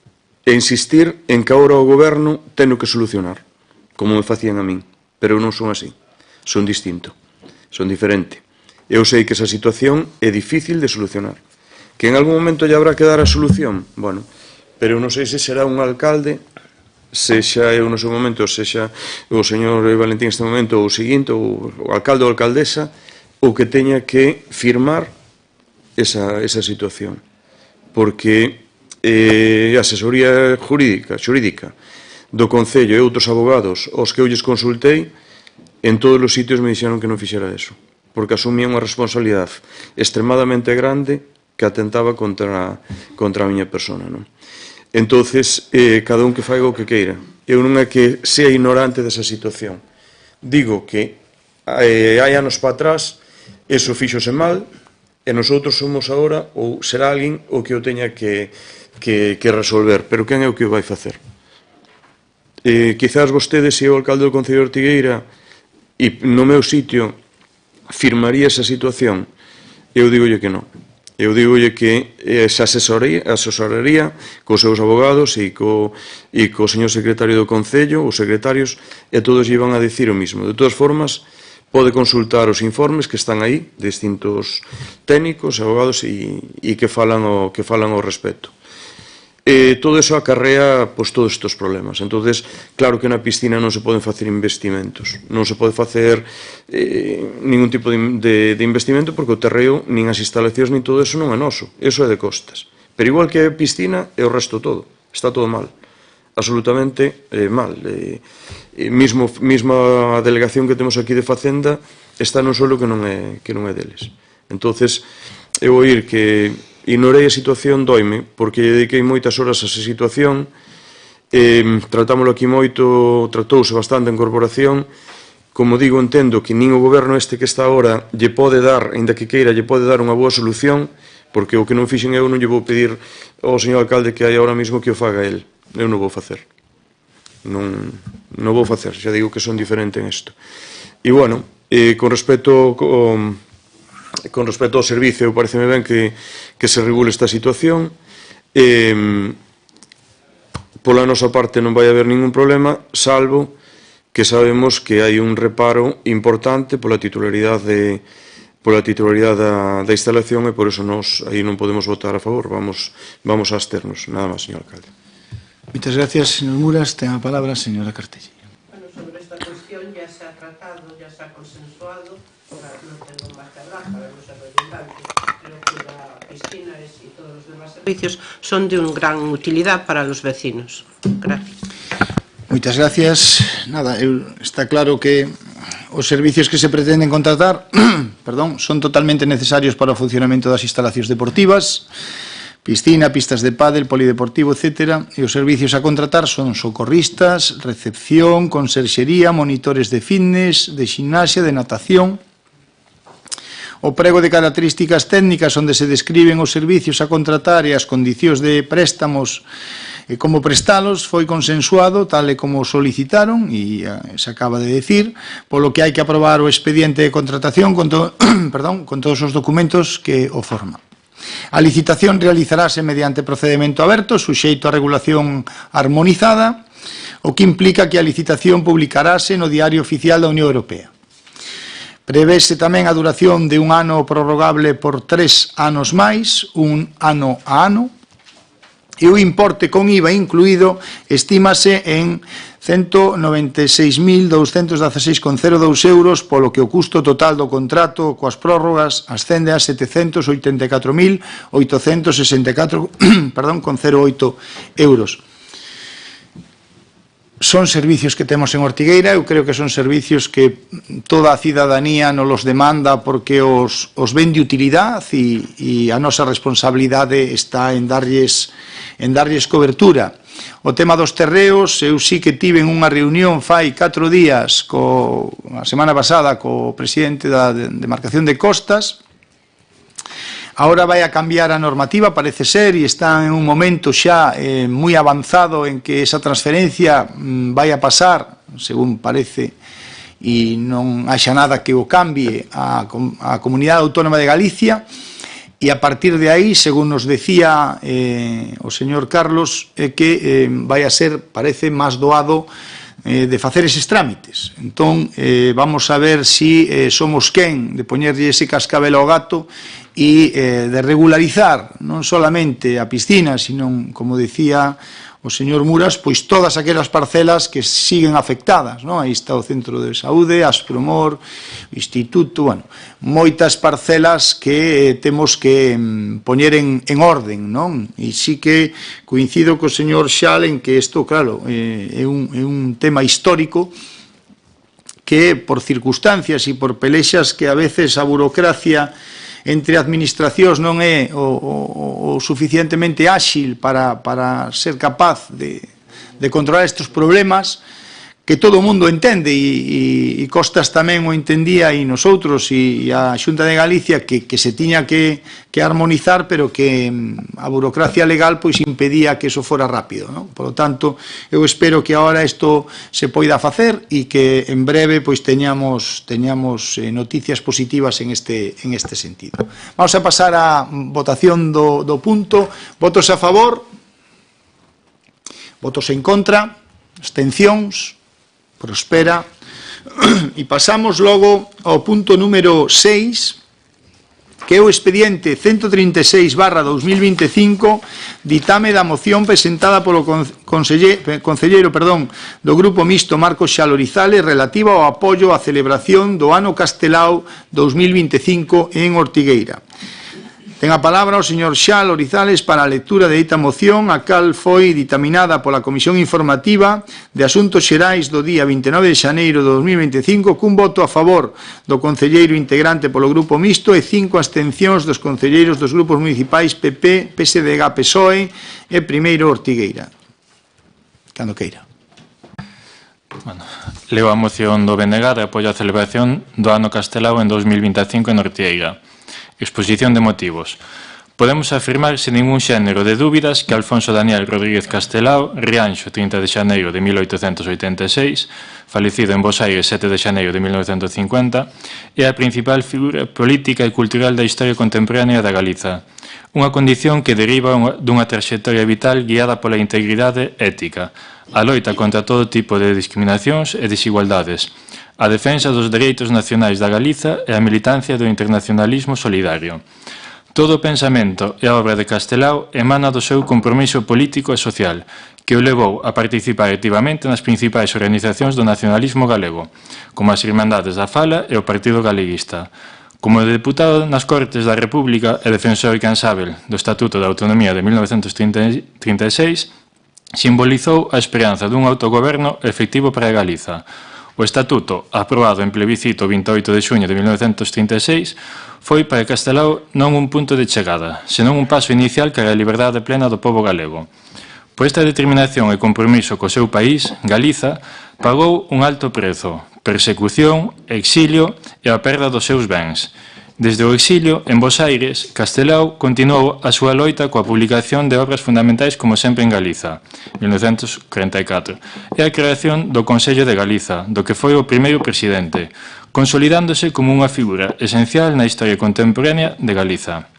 e insistir en que agora o goberno ten que solucionar, como me facían a min. Pero eu non son así. Son distinto. Son diferente. Eu sei que esa situación é difícil de solucionar. Que en algún momento lle habrá que dar a solución, bueno, pero eu non sei se será un alcalde, sexa eu no seu momento, sexa o señor Valentín neste momento, ou o seguinte, ou o alcalde ou alcaldesa, o que teña que firmar esa situación. Porque a asesoría xurídica do Concello e outros abogados aos que eu lles consultei, en todos os sitios me dixeron que non fixera eso, porque asumía unha responsabilidade extremadamente grande que atentaba contra a miña persona, non? Entonces, cada un que faiga o que queira. Eu non é que sea ignorante desa situación. Digo que hai anos para atrás eso fíxose mal e nosotros somos agora, ou será alguén o que o teña que resolver. Pero quen é o que o vai facer? Quizás vostedes, se o alcalde do Concello de Ortigueira e no meu sitio firmaría esa situación, eu digolle que non. Eu digolle que se asesoraría cos seus abogados e co señor secretario do Concello, os secretarios, e todos iban a dicir o mismo. De todas formas, pode consultar os informes que están aí, distintos técnicos, abogados, e que falan ao respecto. Todo eso acarrea todos estes problemas. Entonces, claro que na piscina non se poden facer investimentos. Non se pode facer ningún tipo de investimento porque o terreo, nin as instalacións, nin todo eso non é noso. Eso é de costas. Pero igual que a piscina, é o resto todo. Está todo mal. Absolutamente mal. Mesma delegación que temos aquí de Facenda está nun solo que non é deles. Entonces, eu vou ir que ignorei a situación, doime, porque dediquei moitas horas a esa situación, tratámoslo aquí moito, tratouse bastante en corporación, como digo, entendo que nin o goberno este que está agora lle pode dar, ainda que queira, lle pode dar unha boa solución, porque o que non fixen eu non lle vou pedir ao señor alcalde que hai agora mesmo que o faga el. Eu non vou facer. Non vou facer, xa digo que son diferente en isto. E, bueno, con respecto ao servicio, pareceme ben que se regule esta situación. Pola nosa parte non vai haber ningún problema, salvo que sabemos que hai un reparo importante pola titularidade da instalación e por eso nos aí non podemos votar a favor, vamos a absternos. Nada máis, señor alcalde. Muchas gracias, señor Muras. Ten a palabra a señora Cartella. Bueno, sobre esta cuestión ya se ha tratado, ya se ha consensuado. Ahora no tengo más que hablar para no ser redundante. Creo que la piscina y todos los demás servicios son de una gran utilidad para los vecinos. Gracias. Muchas gracias. Nada, está claro que os servicios que se pretenden contratar son totalmente necesarios para o funcionamento das instalacións deportivas, piscina, pistas de pádel, polideportivo, etc. E os servicios a contratar son socorristas, recepción, conserxería, monitores de fitness, de ximnasia, de natación. O prego de características técnicas onde se describen os servicios a contratar e as condicións de préstamos e como prestalos foi consensuado tal e como solicitaron e se acaba de decir, polo que hai que aprobar o expediente de contratación con todos os documentos que o forman. A licitación realizarase mediante procedimento aberto, suxeito a regulación armonizada, o que implica que a licitación publicarase no Diario Oficial da Unión Europea. Prevese tamén a duración de un ano prorrogable por 3 anos máis, un ano a ano, e o importe con IVA incluído estímase en 196.216,02 euros, polo que o custo total do contrato coas prórrogas ascende a 784.864,08 euros. Son servicios que temos en Ortigueira, eu creo que son servicios que toda a cidadanía nos los demanda porque os ven de utilidade e a nosa responsabilidade está en darlles cobertura. O tema dos terreos, eu sí que tive unha reunión fai 4 días a semana pasada co presidente da demarcación de Costas. Ahora vai a cambiar a normativa, parece ser, e está en un momento xa moi avanzado en que esa transferencia vai a pasar, según parece, e non haxa nada que o cambie a Comunidade Autónoma de Galicia, e a partir de aí, según nos decía o señor Carlos, que vai a ser, parece, máis doado de facer eses trámites. Entón, vamos a ver si somos quen de poñerlle ese cascabel ao gato e de regularizar non solamente a piscina, sino, como decía o señor Muras, pois todas aquelas parcelas que siguen afectadas, non? Aí está o Centro de Saúde, Aspromor, o Instituto, bueno, moitas parcelas que temos que poñer en orden, non? E sí que coincido co señor Xal en que isto, claro, é un tema histórico que por circunstancias e por pelexas que a veces a burocracia entre administracións non é o suficientemente áxil para ser capaz de controlar estes problemas, que todo o mundo entende e Costas tamén o entendía e nosotros e a Xunta de Galicia que se tiña que armonizar, pero que a burocracia legal pois impedía que eso fora rápido, non? Por lo tanto, eu espero que agora isto se poida facer e que en breve pois teñamos noticias positivas en este sentido. Vamos a pasar á votación do punto. Votos a favor, votos en contra, abstencións. Prospera. E pasamos logo ao punto número 6, que é o expediente 136/2025, ditame da moción presentada polo concelleiro do Grupo Mixto Marcos Xalorizales relativa ao apoio á celebración do Ano Castelao 2025 en Ortigueira. Ten a palabra o señor Xal Orizales para a lectura de dita moción, a cal foi ditaminada pola Comisión Informativa de Asuntos Xerais do día 29 de xaneiro de 2025, cun voto a favor do concelleiro integrante polo Grupo Mixto e 5 abstencións dos concelleiros dos grupos municipais PP, PSDG, PSOE e Primeiro Ortigueira. Cando queira. Bueno, leo a moción do BNG de apoio á celebración do Ano Castelao en 2025 en Ortigueira. Exposición de motivos. Podemos afirmar sen ningún xénero de dúbidas que Alfonso Daniel Rodríguez Castelao, Rianxo, 30 de xaneiro de 1886, falecido en Bos Aires 7 de xaneiro de 1950, é a principal figura política e cultural da historia contemporánea da Galiza. Unha condición que deriva dunha traxectoria vital guiada pola integridade ética, a loita contra todo tipo de discriminacións e desigualdades, a defensa dos dereitos nacionais da Galiza e a militancia do internacionalismo solidario. Todo o pensamento e a obra de Castelao emana do seu compromiso político e social, que o levou a participar activamente nas principais organizacións do nacionalismo galego, como as Irmandades da Fala e o Partido Galeguista. Como deputado nas Cortes da República e defensor incansável do Estatuto de Autonomía de 1936, simbolizou a esperanza dun autogoberno efectivo para a Galiza. O Estatuto, aprobado en plebiscito 28 de xuño de 1936, foi para Castelao non un punto de chegada, senón un paso inicial cara a liberdade plena do pobo galego. Por esta determinación e compromiso co seu país, Galiza pagou un alto prezo, persecución, exilio e a perda dos seus bens. Desde o exilio, en Bos Aires, Castelao continuou a súa loita coa publicación de obras fundamentais como sempre en Galiza, 1944, e a creación do Consello de Galiza, do que foi o primeiro presidente, consolidándose como unha figura esencial na historia contemporánea de Galiza.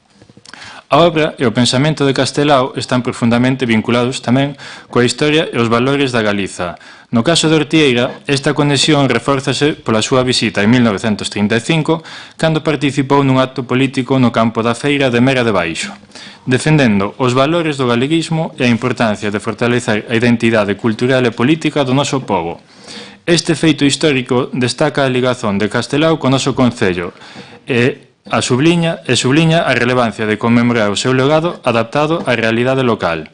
A obra e o pensamento de Castelao están profundamente vinculados tamén coa historia e os valores da Galiza. No caso de Ortieira, esta conexión refórzase pola súa visita en 1935, cando participou nun acto político no campo da feira de Mera de Baixo, defendendo os valores do galeguismo e a importancia de fortalecer a identidade cultural e política do noso pobo. Este feito histórico destaca a ligazón de Castelao co noso concello e subliña a relevancia de conmemorar o seu legado adaptado á realidade local.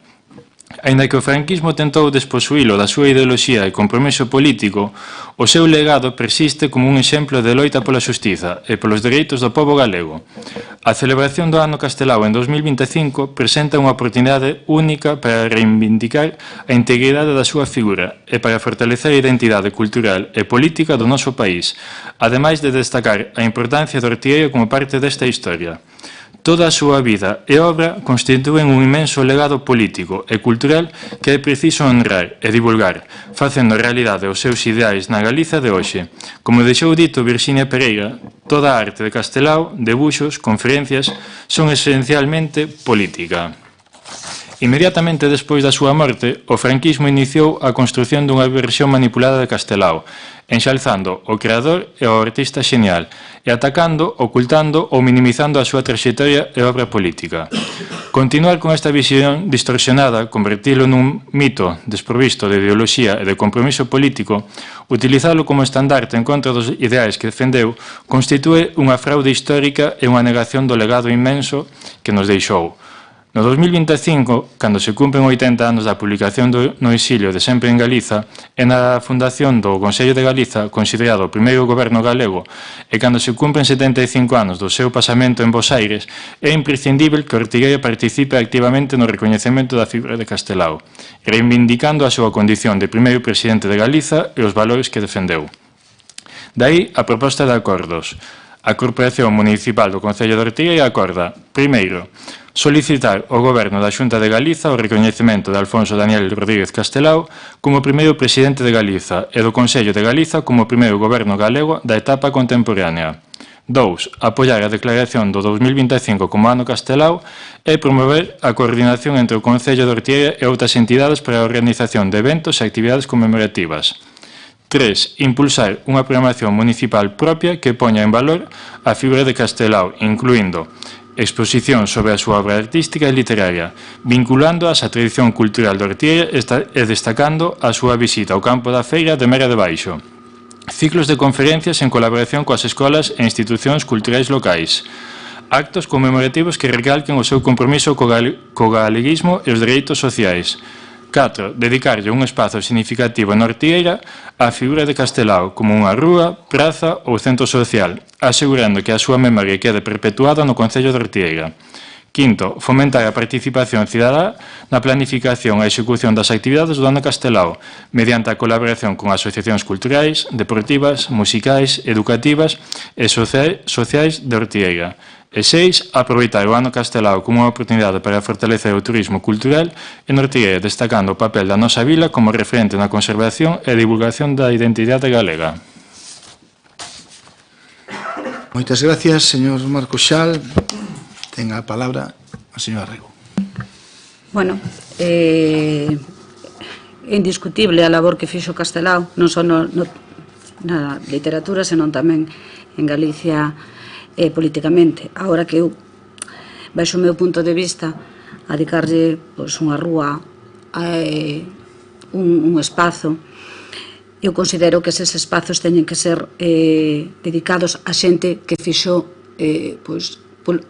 Aínda que o franquismo tentou desposuílo da súa ideoloxía e compromiso político, o seu legado persiste como un exemplo de loita pola xustiza e polos dereitos do pobo galego. A celebración do Ano Castelao en 2025 presenta unha oportunidade única para reivindicar a integridade da súa figura e para fortalecer a identidade cultural e política do noso país, ademais de destacar a importancia do Ortieira como parte desta historia. Toda a súa vida e obra constitúen un inmenso legado político e cultural que é preciso honrar e divulgar, facendo realidade os seus ideais na Galiza de hoxe. Como deixou dito Virxinia Pereira, toda a arte de Castelao, debuxos, conferencias, son esencialmente política. Inmediatamente despois da súa morte, o franquismo iniciou a construción dunha versión manipulada de Castelao, enxalzando o creador e o artista xenial, e atacando, ocultando ou minimizando a súa traxectoria e obra política. Continuar con esta visión distorsionada, convertilo nun mito desprovisto de ideoloxía e de compromiso político, utilizalo como estandarte en contra dos ideais que defendeu, constitúe unha fraude histórica e unha negación do legado inmenso que nos deixou. No 2025, cando se cumpren 80 anos da publicación no exilio de Sempre en Galiza e na fundación do Consello de Galiza, considerado o primeiro goberno galego, e cando se cumpren 75 anos do seu pasamento en Bos Aires, é imprescindível que Ortigueira participe activamente no recoñecemento da figura de Castelao, reivindicando a súa condición de primeiro presidente de Galiza e os valores que defendeu. Daí a proposta de acordos. A Corporación Municipal do Concello de Ortigueira acorda, primeiro, solicitar ao Goberno da Xunta de Galiza o recoñecemento de Alfonso Daniel Rodríguez Castelao como primeiro presidente de Galiza e do Consello de Galiza como primeiro goberno galego da etapa contemporánea. 2. Apoiar a declaración do 2025 como Ano Castelao e promover a coordinación entre o Concello de Ortigueira e outras entidades para a organización de eventos e actividades conmemorativas. 3. Impulsar unha programación municipal propia que poña en valor a figura de Castelao, incluindo exposición sobre a súa obra artística e literaria, vinculando a tradición cultural de Ortigueira e destacando a súa visita ao campo da feira de Mera de Baixo. Ciclos de conferencias en colaboración coas escolas e institucións culturais locais. Actos conmemorativos que recalquen o seu compromiso co galeguismo e os dereitos sociais. 4. Dedicarlle un espazo significativo en Ortigueira á figura de Castelao como unha rúa, praza ou centro social, asegurando que a súa memoria quede perpetuada no Concello de Ortigueira. 5. Fomentar a participación cidadá na planificación e execución das actividades do Ano Castelao, mediante a colaboración con asociacións culturais, deportivas, musicais, educativas e sociais de Ortigueira. E 6. Aproveitar o Ano Castelao como unha oportunidade para fortalecer o turismo cultural en Ortigueira, destacando o papel da nosa vila como referente na conservación e divulgación da identidade galega. Moitas gracias, señor Marcos Xal. Ten a palabra a señora Rego. Bueno, é indiscutible a labor que fixo Castelao, non só na literatura, senón tamén en Galicia políticamente. Agora que eu, baixo o meu punto de vista, a dedicarlle unha rúa, un espazo, eu considero que eses espazos teñen que ser dedicados a xente que fixo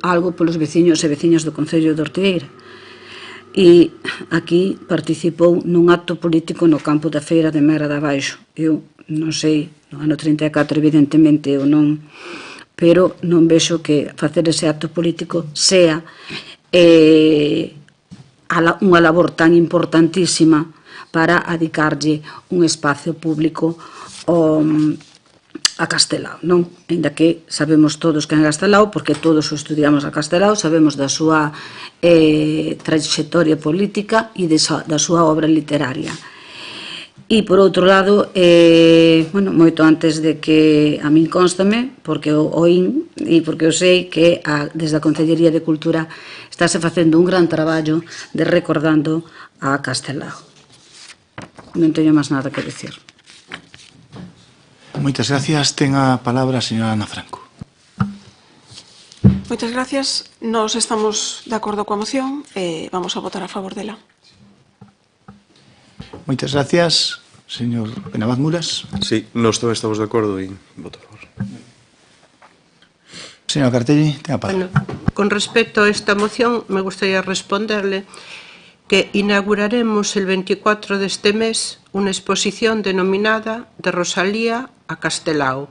algo polos veciños e veciñas do Concello de Ortigueira. E aquí participou nun acto político no campo da feira de Mera de Baixo. Eu non sei, no ano 34 evidentemente ou non, pero non vexo que facer ese acto político sea unha labor tan importantísima para dedicarlle un espacio público a Castelao, non? Ainda que sabemos todos que é Castelao, porque todos o estudiamos a Castelao, sabemos da súa trayectoria política e da súa obra literaria. E, por outro lado, bueno, moito antes de que a min constame, porque o oín e porque eu sei que desde a Concellería de Cultura estáse facendo un gran traballo de recordando a Castelao. Non teño máis nada que decir. Moitas gracias. Ten a palabra a señora Ana Franco. Moitas gracias. Nos estamos de acordo coa moción e vamos a votar a favor dela. Moitas gracias. Señor Benabaz Muras. Sí, nós tamén estamos de acordo e voto a favor. Señora Cartelli, ten a palabra. Bueno, con respecto a esta moción, me gustaría responderle que inauguraremos el 24 de este mes una exposición denominada De Rosalía a Castelao,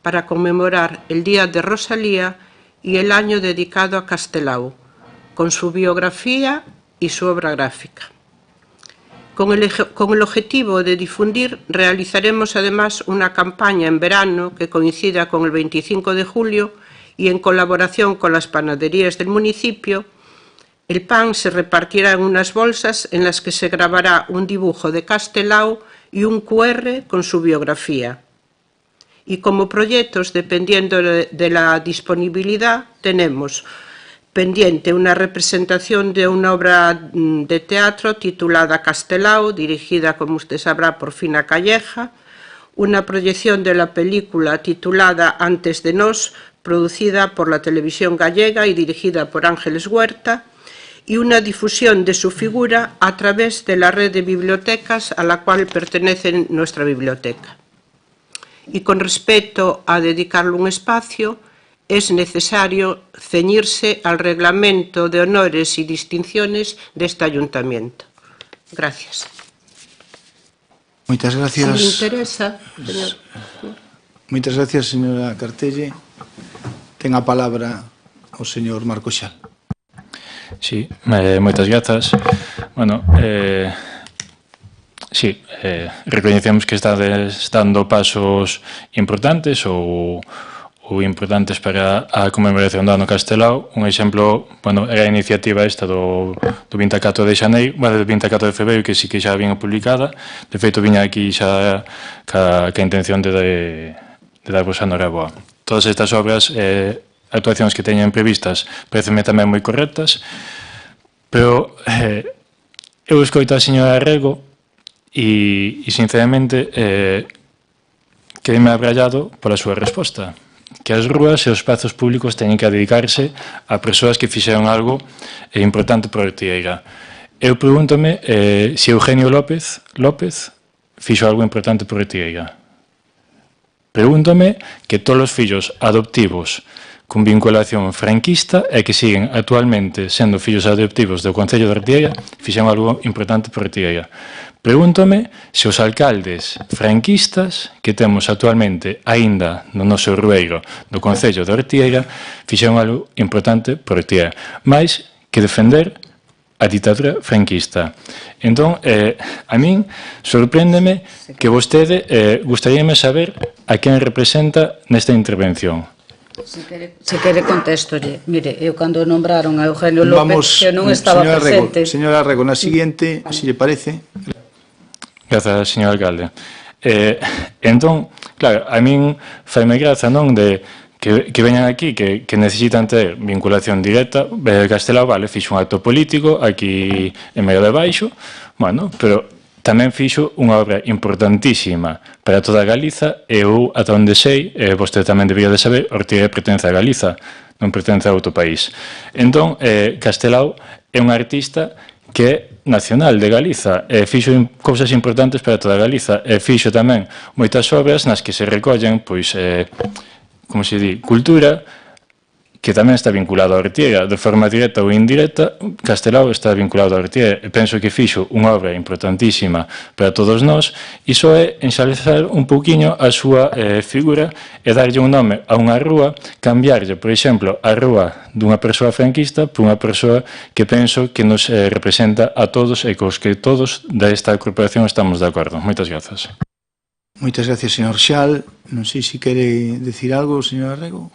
para conmemorar el Día de Rosalía y el año dedicado a Castelao, con su biografía y su obra gráfica. Con el objetivo de difundir, realizaremos además una campaña en verano que coincida con el 25 de julio y en colaboración con las panaderías del municipio. El pan se repartirá en unas bolsas en las que se grabará un dibujo de Castelao y un QR con su biografía. Y como proyectos, dependiendo de la disponibilidad, tenemos pendiente una representación de una obra de teatro titulada Castelao, dirigida, como usted sabrá, por Fina Calleja, una proyección de la película titulada Antes de Nós, producida por la televisión gallega y dirigida por Ángeles Huerta, y una difusión de su figura a través de la red de bibliotecas a la cual pertenece nuestra biblioteca. Y con respecto a dedicarle un espacio, es necesario ceñirse al reglamento de honores y distinciones de este ayuntamiento. Gracias. Moitas gracias. Si le interesa, señor. Moitas gracias, señora Cartelle. Ten a palabra o señor Marco Xal. Sí, moitas grazas. Bueno, sí, recoñecemos que estades dando pasos importantes ou importantes para a conmemoración do ano Castelao. Un exemplo, bueno, era a iniciativa esta do 24 de xaneiro, bueno, do 24 de febreiro, que sí que xa vinha publicada. De feito, viña aquí xa ca intención de darvos a noraboa. Todas estas obras, actuacións que teñen previstas, parecenme tamén moi correctas, pero eu escoito a señora Rego e sinceramente, quedeme abrallado pola súa resposta, que as rúas e os espazos públicos teñen que dedicarse a persoas que fixeron algo importante por Ortigueira. Eu pregúntome se Eugenio López fixo algo importante por Ortigueira. Pregúntome que todos os fillos adoptivos con vinculación franquista e que siguen actualmente sendo fillos adoptivos do Concello de Ortigueira fixeron algo importante por Ortigueira. Pregúntome se os alcaldes franquistas que temos actualmente aínda no noso rueiro do Concello de Ortigueira fixeron algo importante por Ortigueira, máis que defender a ditadura franquista. Entón, a min sorpréndeme que vostede gustaríame saber a quen representa nesta intervención. Se quere contestolle. Mire, eu cando nombraron a Eugenio López, que non estaba presente. Señora Rego, na seguinte, se lle parece. Grazas, señor alcalde. Entón, claro, a min faime graza, non, de que veñan aquí, que necesitan ter vinculación directa. Castelao, vale, fixo un acto político aquí en medio de baixo, bueno, pero tamén fixo unha obra importantísima para toda Galiza e eu, ata onde sei, vostede tamén debería de saber, Ortigueira pertence a Galiza, non pertence a outro país. Entón, Castelao é un artista que é nacional de Galiza, e fixo cousas importantes para toda Galiza, e fixo tamén moitas obras nas que se recollen, pois, como se di, cultura, que tamén está vinculado a Ortigueira, de forma directa ou indirecta. Castelao está vinculado a Ortigueira, e penso que fixo unha obra importantísima para todos nós. Iso é enxalezar un pouquiño a súa figura e darlle un nome a unha rúa, cambiarlle, por exemplo, a rúa dunha persoa franquista por unha persoa que penso que nos representa a todos e cos que todos desta corporación estamos de acordo. Moitas grazas. Moitas gracias, señor Xal. Non sei se quere decir algo, señora Rego.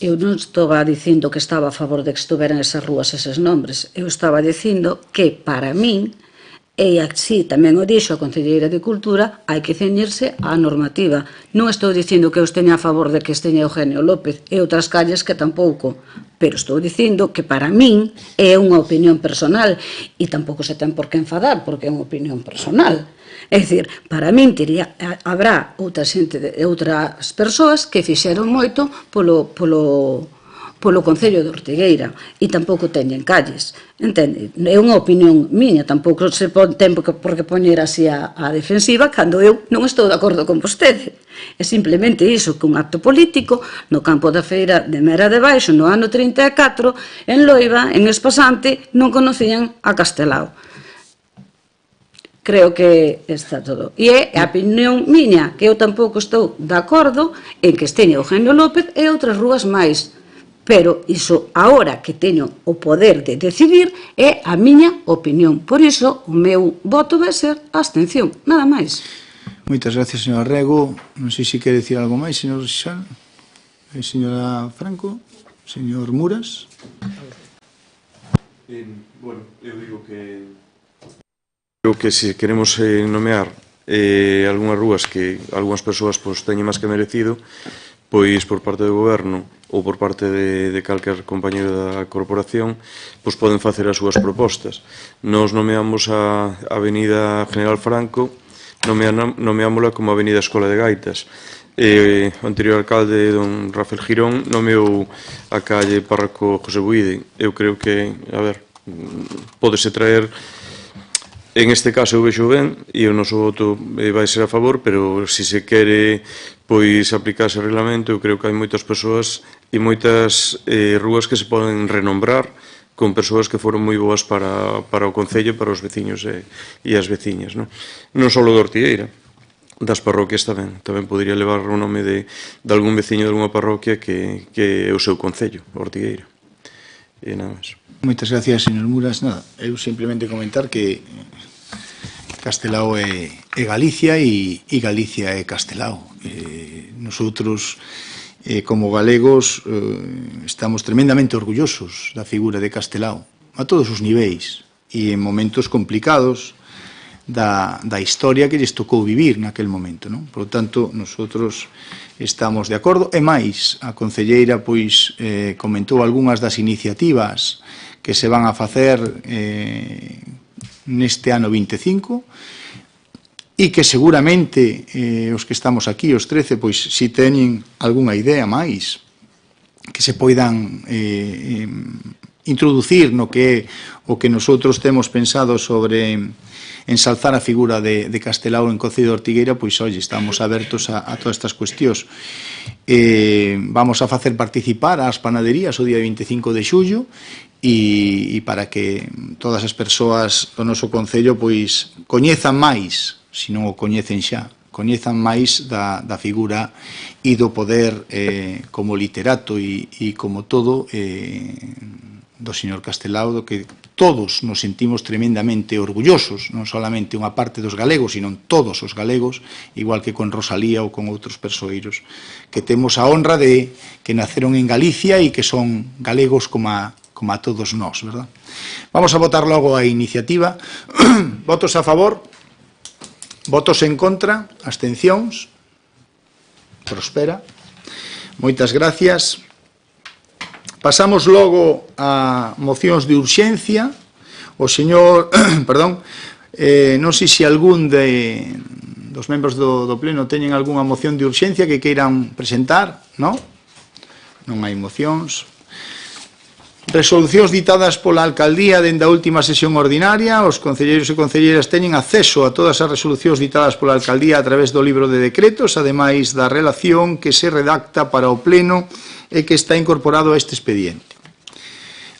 Eu non estaba dicindo que estaba a favor de que estuveran esas rúas, eses nombres. Eu estaba dicindo que, para min, E así tamén o dixo a Concelleira de Cultura, hai que ceñirse á normativa. Non estou dicindo que eu esteña a favor de que esteña Eugenio López e outras calles que tampouco, pero estou dicindo que para min é unha opinión personal e tampouco se ten por que enfadar porque é unha opinión personal. É dicir, para min habrá outra xente, outras persoas que fixeron moito polo Concello de Ortigueira e tampouco teñen calles, entende? É unha opinión miña, tampouco se ten por que poñer así a defensiva cando eu non estou de acordo con vostede. É simplemente iso, que un acto político no campo da feira de Mera de Baixo no ano 34, en Loiva, en Espasante, non conocían a Castelao. Creo que está todo. E é a opinión miña, que eu tampouco estou de acordo en que esteña Eugenio López e outras rúas máis. Pero iso, agora que teño o poder de decidir, é a miña opinión. Por iso, o meu voto vai ser a abstención, nada máis. Moitas gracias, señora Rego. Non sei se quere decir algo máis, señor Xal. Señora Franco. Señor Muras. Bueno, eu digo que se queremos nomear algunhas rúas que algunhas persoas teñen máis que merecido, pois por parte do goberno ou por parte de calquer compañeiro da corporación, pois poden facer as súas propostas. Nos nomeamos a Avenida General Franco, nomeámola como Avenida Escola de Gaitas. O anterior alcalde, don Rafael Girón, nomeou a calle Párroco José Buide. Eu creo que, pódese traer. En este caso eu vexo ben e o noso voto vai ser a favor, pero se se quere pois aplicarse o reglamento, eu creo que hai moitas persoas e moitas rúas que se poden renombrar con persoas que foron moi boas para o Concello, para os veciños e as veciñas. Non só de Ortigueira, das parroquias tamén podría levar o nome de algún veciño de alguna parroquia que é o seu Concello, Ortigueira. E nada máis. Moitas gracias, señor Muras. Nada, eu simplemente comentar que Castelao é Galicia e Galicia é Castelao. Nosotros, como galegos, estamos tremendamente orgullosos da figura de Castelao, a todos os niveis, e en momentos complicados da historia que lles tocou vivir naquel momento, non? Por lo tanto, nosotros estamos de acordo, e máis, a concelleira pois comentou algunhas das iniciativas que se van a facer neste ano 25 e que seguramente os que estamos aquí, os 13, pois si teñen algunha idea máis que se poidan introducir no que é o que nosotros temos pensado sobre ensalzar a figura de Castelao en Concello de Ortigueira, pois, oye, estamos abertos a todas estas cuestións. Vamos a facer participar ás panaderías o día 25 de xullo e para que todas as persoas do noso Concello pois coñezan máis, se non o coñecen xa, coñezan máis da figura e do poder como literato e como todo do señor Castelao, do que todos nos sentimos tremendamente orgullosos, non solamente unha parte dos galegos, sino todos os galegos, igual que con Rosalía ou con outros persoeiros, que temos a honra de que naceron en Galicia e que son galegos como a todos nós, verdad? Vamos a votar logo a iniciativa. Votos a favor? Votos en contra? Abstencións? Prospera. Moitas gracias. Pasamos logo a mocións de urxencia. O señor, perdón, non sei se algún dos membros do Pleno teñen algunha moción de urxencia que queiran presentar, non? Non hai mocións. Resolucións ditadas pola Alcaldía dende a última sesión ordinaria. Os concelleiros e concelleiras teñen acceso a todas as resolucións ditadas pola Alcaldía a través do libro de decretos, ademais da relación que se redacta para o Pleno e que está incorporado a este expediente.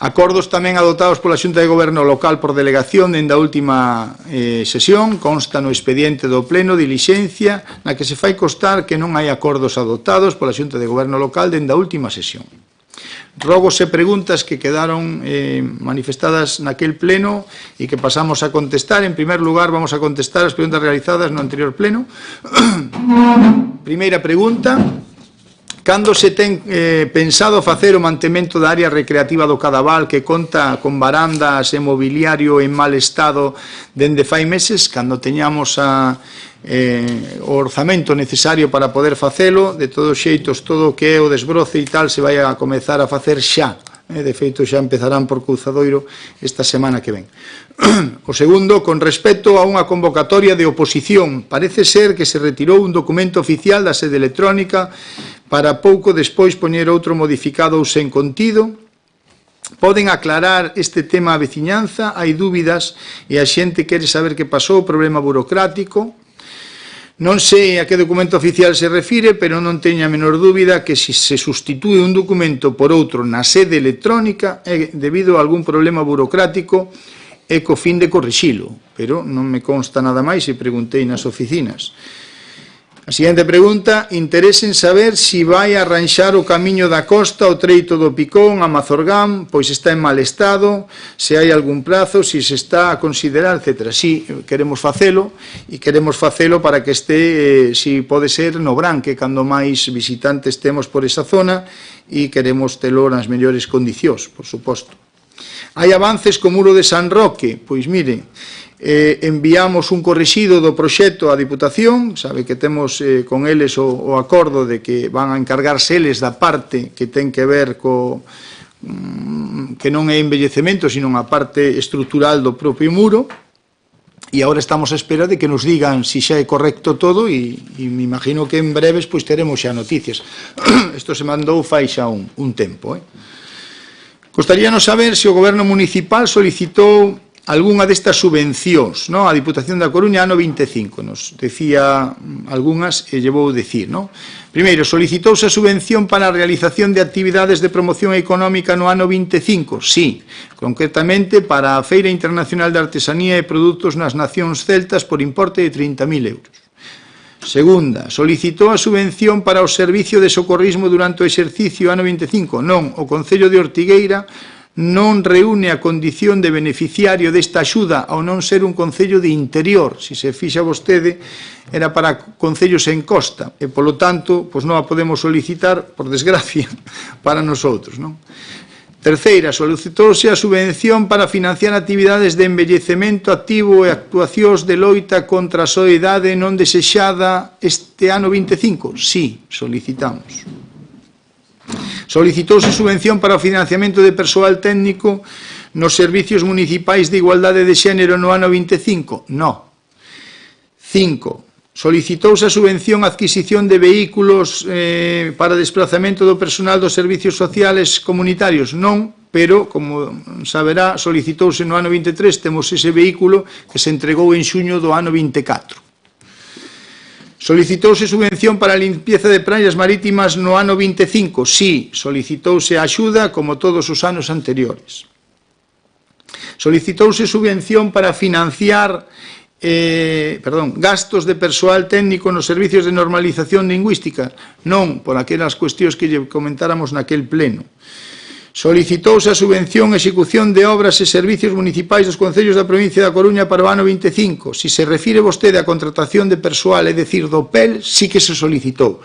Acordos tamén adoptados pola Xunta de Goberno Local por delegación dende a última sesión, consta no expediente do Pleno dilixencia na que se fai constar que non hai acordos adoptados pola Xunta de Goberno Local dende a última sesión. Rogos e preguntas que quedaron manifestadas naquel pleno e que pasamos a contestar. En primer lugar, vamos a contestar as preguntas realizadas no anterior pleno. Primeira pregunta: Cando se ten pensado facer o mantemento da área recreativa do Cadaval, que conta con barandas e mobiliario en mal estado dende fai meses, cando teñamos o orzamento necesario para poder facelo, de todos xeitos, todo o que é o desbroce e tal, se vai a comezar a facer xa. De feito, xa empezarán por Couzadoiro esta semana que ven. O segundo, con respecto a unha convocatoria de oposición, parece ser que se retirou un documento oficial da sede electrónica para pouco despois poñer outro modificado ou sen contido. Poden aclarar este tema a veciñanza? Hai dúbidas e a xente quere saber que pasou, problema burocrático. Non sei a que documento oficial se refire, pero non teño a menor dúbida que se sustitúe un documento por outro na sede electrónica é debido a algún problema burocrático e co fin de corrixilo, pero non me consta nada máis e preguntei nas oficinas. A seguinte pregunta, interesa en saber se vai arranxar o camiño da costa, o treito do Picón a Mazorgán, pois está en mal estado, se hai algún prazo, se se está a considerar, etc. Si, queremos facelo, e queremos facelo para que este, si pode ser, no Brán, que cando máis visitantes temos por esa zona, e queremos telo nas mellores condicións, por suposto. Hai avances co muro de San Roque? Pois mire, enviamos un correxido do proxecto á Diputación, sabe que temos con eles o acordo de que van a encargarse eles da parte que ten que ver co que non é embellecemento, sino a parte estrutural do propio muro, e agora estamos a espera de que nos digan se xa é correcto todo e me imagino que en breves pois teremos xa noticias. Isto se mandou fai xa un tempo. Gostaríanos saber se o Goberno Municipal solicitou algunha destas subvencións, a Diputación da Coruña ano 25, nos decía algunhas e lle vou decir. Primeiro, solicitouse a subvención para a realización de actividades de promoción económica no ano 25, sí, concretamente para a Feira Internacional de Artesanía e Produtos nas Nacións Celtas por importe de 30.000 euros. Segunda, solicitou a subvención para o servicio de socorrismo durante o exercicio ano 25, non, o Concello de Ortigueira non reúne a condición de beneficiario desta axuda ao non ser un concello de interior. Se se fixa vostede, era para concellos en costa e, polo tanto, non a podemos solicitar, por desgracia, para nosotros. Terceira, solicitouse a subvención para financiar actividades de embellecemento activo e actuacións de loita contra a soidade non desexada este ano 25. Sí, solicitamos. Solicitouse subvención para o financiamento de persoal técnico nos servicios municipais de igualdade de xénero no ano 25? No. 5. Solicitouse a subvención a adquisición de vehículos para desplazamento do personal dos servicios sociales comunitarios? Non, pero, como saberá, solicitouse no ano 23, temos ese vehículo que se entregou en xuño do ano 24. Solicitouse subvención para a limpieza de praias marítimas no ano 25? Sí, solicitouse a axuda como todos os anos anteriores. Solicitouse subvención para financiar gastos de persoal técnico nos servicios de normalización lingüística? Non, por aquelas cuestións que lle comentáramos naquel pleno. Solicitouse a subvención e execución de obras e servicios municipais dos concellos da provincia da Coruña para o ano 25. Si se refire vostede a contratación de persoal, é dicir, do PEL, sí que se solicitou.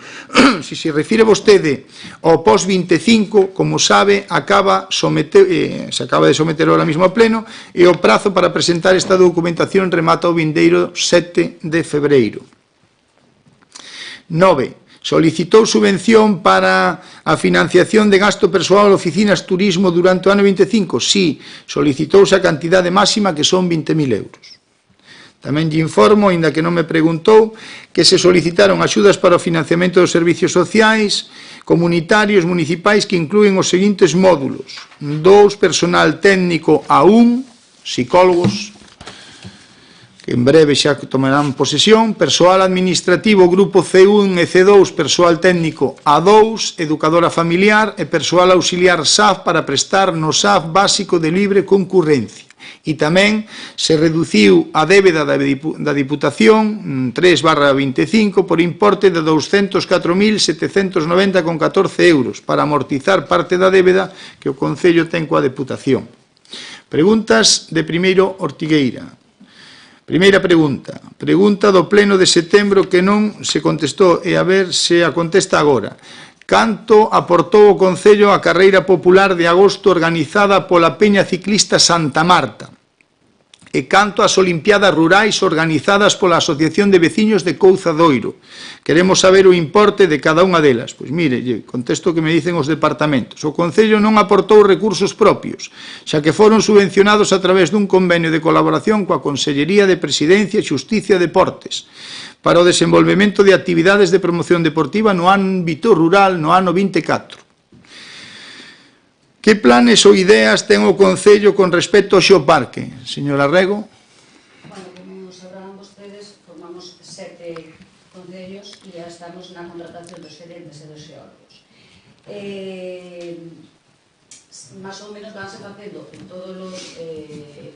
Si se refire vostede ao pos-25, como sabe, se acaba de someter ahora mismo a pleno e o prazo para presentar esta documentación remata o vindeiro 7 de febreiro. 9. Solicitou subvención para a financiación de gasto persoal oficinas turismo durante o ano 25? Sí, solicitouse a cantidade máxima que son 20.000 euros. Tamén lle informo, aínda que non me preguntou, que se solicitaron axudas para o financiamento dos servicios sociais comunitarios municipais que inclúen os seguintes módulos: 2, personal técnico a 1, psicólogos, que en breve xa tomarán posesión, persoal administrativo grupo C1 e C2, persoal técnico A2, educadora familiar e persoal auxiliar SAF para prestar no SAF básico de libre concurrencia. E tamén se reduciu a débeda da Diputación 3/25 por importe de 204.790,14 euros para amortizar parte da débeda que o Concello ten coa Deputación. Preguntas de primeiro Ortigueira. Primeira pregunta. Pregunta do pleno de setembro que non se contestou e a ver se a contesta agora. Canto aportou o Concello a carreira popular de agosto organizada pola Peña Ciclista Santa Marta e canto as Olimpiadas Rurais organizadas pola Asociación de Veciños de Couzadoiro. Queremos saber o importe de cada unha delas. Pois mire, contesto que me dicen os departamentos. O Concello non aportou recursos propios, xa que foron subvencionados a través dun convenio de colaboración coa Consellería de Presidencia, Xusticia e Deportes para o desenvolvemento de actividades de promoción deportiva no ámbito rural no ano 24. Que planes ou ideas ten o Concello con respecto ao xeoparque? Señora Rego. Bueno, como sabrán vostedes, formamos 7 concellos e ya estamos na contratación dos xerentes e dos xeólogos. Más ou menos vanse facendo en todos os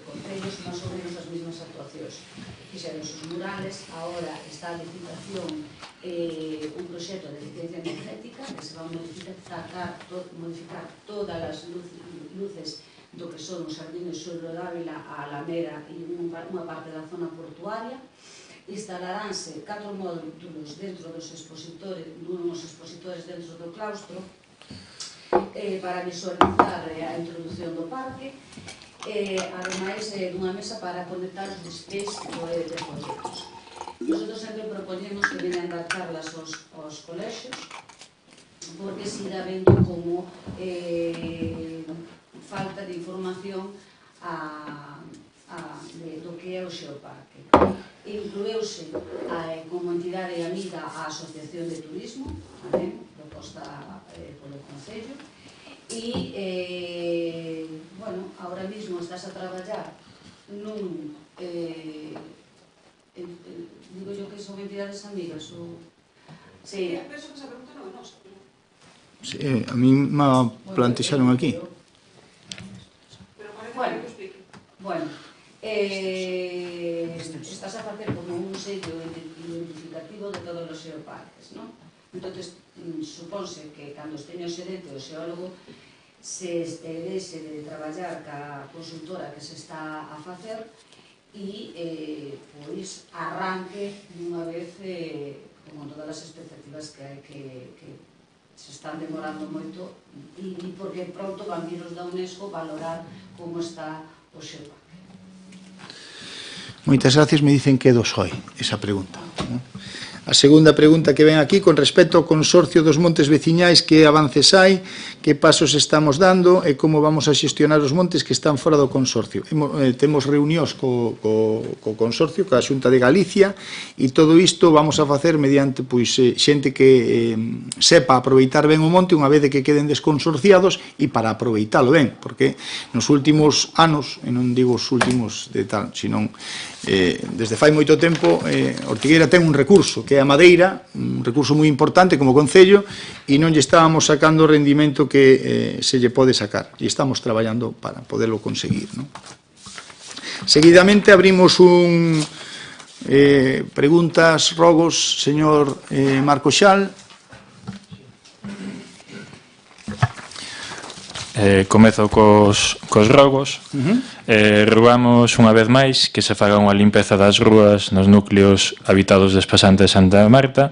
concellos más ou menos as mesmas actuacións. Fixeron os murales, agora está a licitación un proxecto de eficiencia energética que se va a modificar todas as luces do que son os xardines sobre o Dávila, a Alameda e unha parte da zona portuaria. Instalaránse 4 módulos dentro dos expositores dentro do claustro para visualizar a introducción do parque, ademais dunha mesa para conectar os displays de folletos. Nosotros sempre proponemos que veñan dar charlas aos colexios, porque se irá vendo como falta de información do que é o xeoparque. Inclueuse como entidade amiga a Asociación de Turismo, tamén proposta polo Concello, e, bueno, ahora mismo estás a traballar nun, digo yo que son entidades amigas, ou... Sí. Penso que esa pregunta non é nosa. Sí, a mí me plantexaron aquí. Bueno, estás a facer como un sello identificativo de todos os xeoparques, non? Entón, supónse que cando esteño xerente o xeólogo se deixe de traballar ca consultora que se está a facer e pois arranque dunha vez con todas as expectativas que hai que se están demorando moito e porque pronto van vir os da UNESCO valorar como está o xeoparque. Moitas gracias, me dicen que é do SOE esa pregunta. A segunda pregunta que ven aquí, con respecto ao consorcio dos montes veciñais, que avances hai, que pasos estamos dando e como vamos a xestionar os montes que están fora do consorcio. Temos reunións co consorcio, coa Xunta de Galicia, e todo isto vamos a facer mediante xente que sepa aproveitar ben o monte unha vez que queden desconsorciados e para aproveitalo ben, porque nos últimos anos, e non digo os últimos de tal, senón desde fai moito tempo, Ortigueira ten un recurso, que é a madeira, un recurso moi importante como Concello, e non lle estábamos sacando o rendimento que se lle pode sacar, e estamos traballando para poderlo conseguir, non? Seguidamente abrimos un preguntas, rogos, señor Marco Xal. Comezo cos rogos. Rogamos unha vez máis que se faga unha limpeza das rúas nos núcleos habitados despasantes de Santa Marta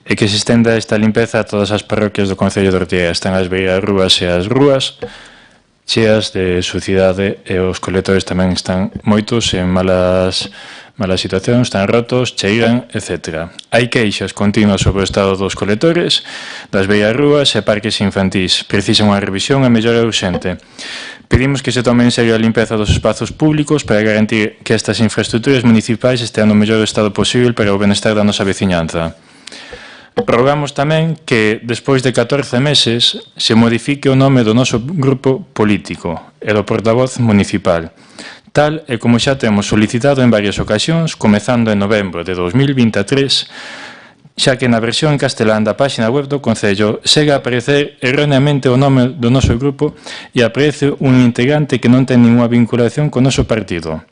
e que se estenda esta limpeza a todas as parroquias do Concello de Ortigueira. Están as beiras rúas e as rúas cheas de suciedade e os colectores tamén están moitos en malas situacións, están rotos, cheiran, etc. Hai queixas continuas sobre o estado dos colectores, das beiras rúas e parques infantís. Precisan unha revisión e mellora urxente. Pedimos que se tome en serio a limpeza dos espazos públicos para garantir que estas infraestructuras municipais estean no mellor estado posible para o benestar da nosa veciñanza. Rogamos tamén que, despois de 14 meses, se modifique o nome do noso grupo político e do portavoz municipal, tal e como xa temos solicitado en varias ocasións, comezando en novembro de 2023, xa que na versión en castelán da páxina web do Concello segue a aparecer erróneamente o nome do noso grupo e aparece un integrante que non ten ninguna vinculación co noso partido.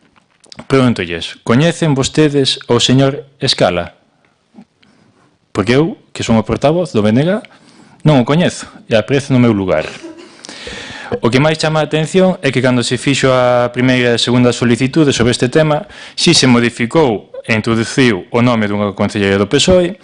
Pregúntolles, coñecen vostedes o señor Escala? Porque eu, que son o portavoz do BNG, non o coñezo e aparece no meu lugar. O que máis chama a atención é que cando se fixo a primeira e segunda solicitude sobre este tema, si se modificou e introduciu o nome dunha concelleira do PSOE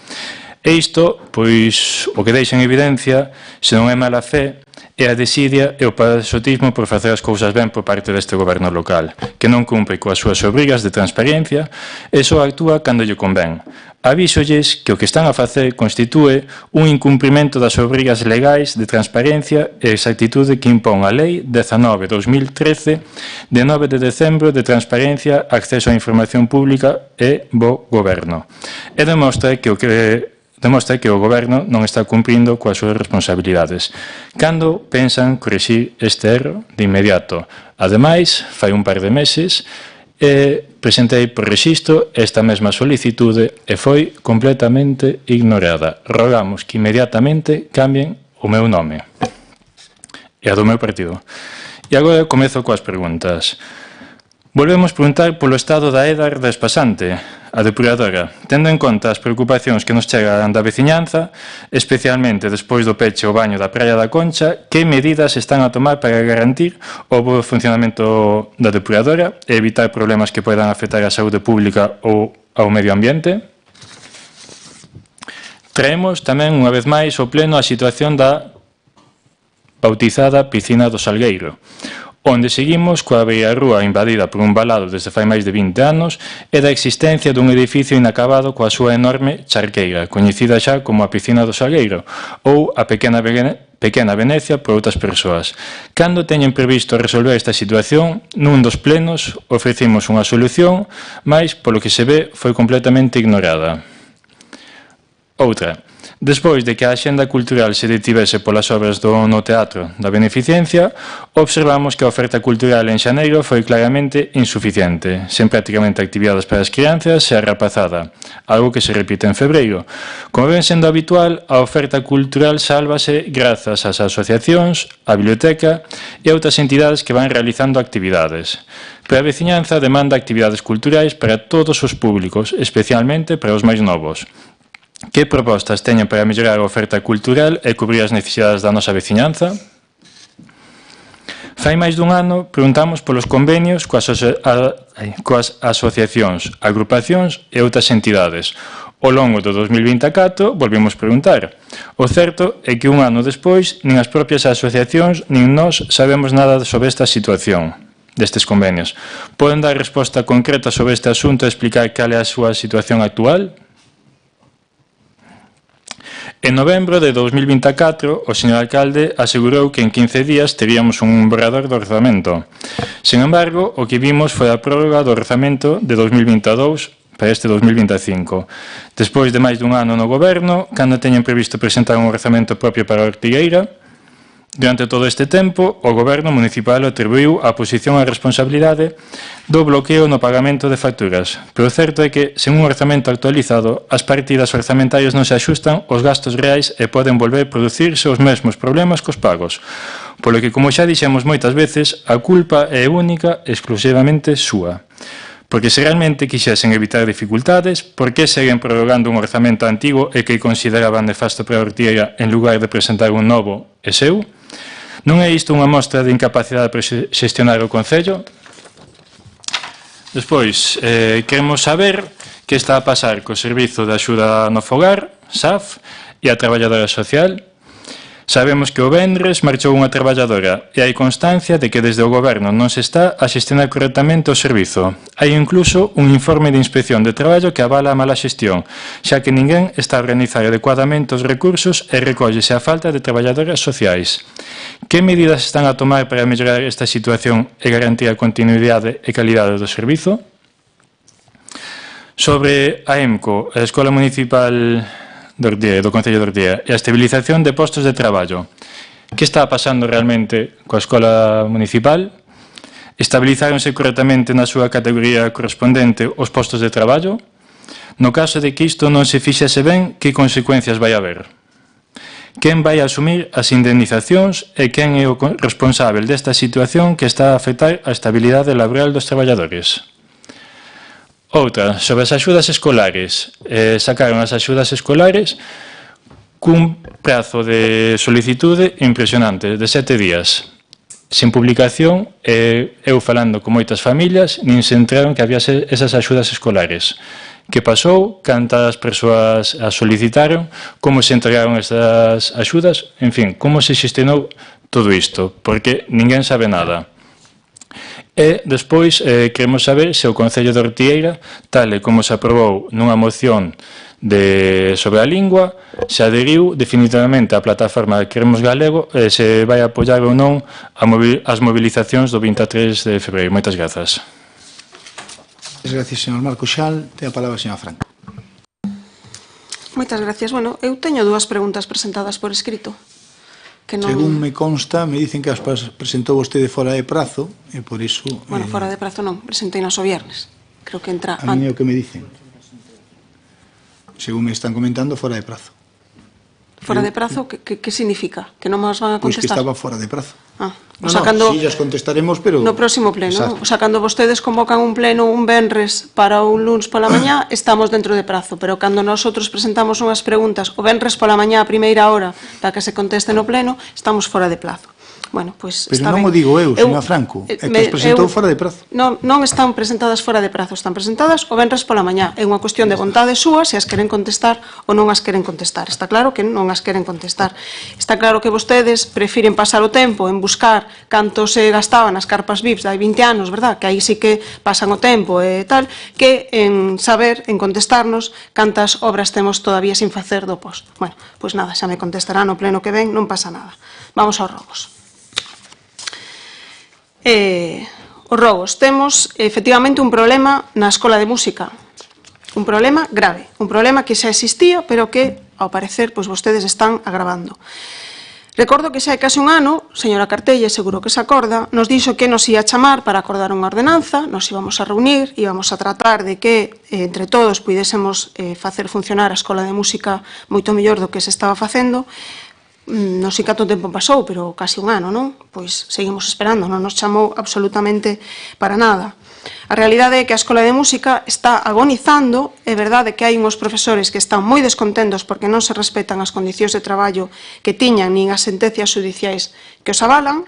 E isto, pois, o que deixa en evidencia, se non é mala fe, é a desidia e o pasotismo por facer as cousas ben por parte deste goberno local, que non cumpre coas súas obrigas de transparencia e só actúa cando lle convén. Avísolles que o que están a facer constitúe un incumprimento das obrigas legais de transparencia e exactitude que impón a Lei 19/2013 de 9 de decembro de transparencia, acceso á información pública e bo goberno. E demostra que o goberno non está cumprindo coas súas responsabilidades. Cando pensan corrixir este erro de inmediato? Ademais, fai un par de meses, presentei por rexistro esta mesma solicitude e foi completamente ignorada. Rogamos que inmediatamente cambien o meu nome e a do meu partido. E agora comezo coas preguntas. Volvemos preguntar polo estado da EDAR da Espasante, a depuradora, tendo en conta as preocupacións que nos chegan da veciñanza, especialmente despois do peche ao baño da Praia da Concha, que medidas están a tomar para garantir o bo funcionamento da depuradora e evitar problemas que poidan afectar a saúde pública ou ao medio ambiente? Traemos tamén unha vez máis ao pleno a situación da bautizada Piscina do Salgueiro, onde seguimos coa beirarrúa invadida por un valado desde fai máis de 20 anos e da existencia dun edificio inacabado coa súa enorme charqueira, coñecida xa como a Piscina do Salgueiro ou a Pequena Venecia por outras persoas. Cando teñen previsto resolver esta situación, nun dos plenos ofrecimos unha solución, mas polo que se ve foi completamente ignorada. Outra. Despois de que a axenda cultural se detivese polas obras do No Teatro da Beneficencia, observamos que a oferta cultural en xaneiro foi claramente insuficiente, sen prácticamente actividades para as crianzas e a rapazada, algo que se repite en febreiro. Como ven sendo habitual, a oferta cultural sálvase grazas ás asociacións, á biblioteca e a outras entidades que van realizando actividades. Pero a veciñanza demanda actividades culturais para todos os públicos, especialmente para os máis novos. Que propostas teñen para mellorar a oferta cultural e cubrir as necesidades da nosa veciñanza? Fai máis dun ano preguntamos polos convenios coas asociacións, agrupacións e outras entidades. Ao longo do 2024 volvemos preguntar. O certo é que un ano despois nin as propias asociacións nin nós sabemos nada sobre esta situación destes convenios. Poden dar resposta concreta sobre este asunto e explicar cal é a súa situación actual? En novembro de 2024, o señor alcalde asegurou que en 15 días teríamos un borrador do orzamento. Sin embargo, o que vimos foi a prórroga do orzamento de 2022 para este 2025. Despois de máis dun ano no goberno, cando teñen previsto presentar un orzamento propio para a Ortigueira, durante todo este tempo, o goberno municipal atribuiu a posición a responsabilidade do bloqueo no pagamento de facturas. Pero o certo é que, sen un orzamento actualizado, as partidas orzamentarias non se axustan aos gastos reais e poden volver a producirse os mesmos problemas cos pagos. Polo que, como xa dixemos moitas veces, a culpa é única e exclusivamente súa. Porque se realmente quixesen evitar dificultades, por que seguen prorrogando un orzamento antigo e que consideraban nefasto para a Ortigueira en lugar de presentar un novo e seu? Non é isto unha mostra de incapacidade para xestionar o Concello? Despois, queremos saber que está a pasar co Servizo de Axuda no Fogar, SAF, e a traballadora social. Sabemos que o vendres marchou unha traballadora e hai constancia de que desde o goberno non se está a xestionar correctamente o servizo. Hai incluso un informe de inspección de traballo que avala a mala xestión, xa que ninguén está a organizar adecuadamente os recursos e recóllese a falta de traballadoras sociais. Que medidas están a tomar para mellorar esta situación e garantir a continuidade e calidade do servizo? Sobre a EMCO, a Escola Municipal do Concello de Ortigueira, e a estabilización de postos de traballo. Que está pasando realmente coa Escola Municipal? Estabilizáronse correctamente na súa categoría correspondente os postos de traballo? No caso de que isto non se fixese ben, que consecuencias vai haber? Quen vai asumir as indemnizacións e quen é o responsável desta situación que está a afectar a estabilidade laboral dos traballadores? Outra, sobre as axudas escolares. Sacaron as axudas escolares cun prazo de solicitude impresionante, de 7 días. Sin publicación, eu falando con moitas familias, nin se enteraron que había esas axudas escolares. que pasou, cantas persoas as solicitaron, como se entregaron estas axudas, en fin, como se xestionou todo isto, porque ninguén sabe nada. E, despois, queremos saber se o Concello de Ortigueira, tal e como se aprobou nunha moción sobre a lingua, se adheriu definitivamente á plataforma de Queremos Galego e se vai apoiar ou non as movilizacións do 23 de febreiro. Moitas grazas. Gracias, señor Marco Xal. Ten a palabra a señora Franco. Moitas gracias. Bueno, eu teño dúas preguntas presentadas por escrito. Según me consta, me dicen que as presentou vostede fora de prazo e por iso... Bueno, fora de prazo non, presentei nos o viernes. Creo que entra... A mí é o que me dicen. Según me están comentando, fora de prazo. Fora de prazo, que significa? Que non nos van a contestar? Pois que estaba fora de prazo. Sí, as contestaremos, pero... No próximo pleno. O sea, cando vostedes convocan un pleno un venres para un luns pola mañá, estamos dentro de prazo, pero cando nosotros presentamos unhas preguntas o venres pola mañá a primeira hora para que se conteste no pleno, estamos fora de plazo. Bueno, pois pero non o digo eu, señora Franco, é que as presentou fora de prazo. Non están presentadas fora de prazo, están presentadas o venres pola mañá. É unha cuestión de vontade súa se as queren contestar ou non as queren contestar. Está claro que non as queren contestar. Está claro que vostedes prefiren pasar o tempo en buscar canto se gastaba nas carpas VIPs de hai 20 anos, verdad? Que aí sí que pasan o tempo e tal, que en saber, en contestarnos cantas obras temos todavía sin facer do posto. Bueno, pois nada, xa me contestarán no pleno que ven, non pasa nada. Vamos aos robos. Os robos. Temos, efectivamente, un problema na Escola de Música. Un problema grave. Un problema que xa existía, pero que, ao parecer, pois vostedes están agravando. Recordo que xa hai case un ano, señora Cartelle, seguro que se acorda, nos dixo que nos ia chamar para acordar unha ordenanza, nos íbamos a reunir, íbamos a tratar de que, entre todos, puidésemos facer funcionar a Escola de Música moito mellor do que se estaba facendo. Non sei canto tempo pasou, pero casi un ano, non? Pois seguimos esperando, non nos chamou absolutamente para nada. A realidade é que a Escola de Música está agonizando, é verdade que hai unhos profesores que están moi descontentos porque non se respetan as condicións de traballo que tiñan nin as sentencias judiciais que os avalan,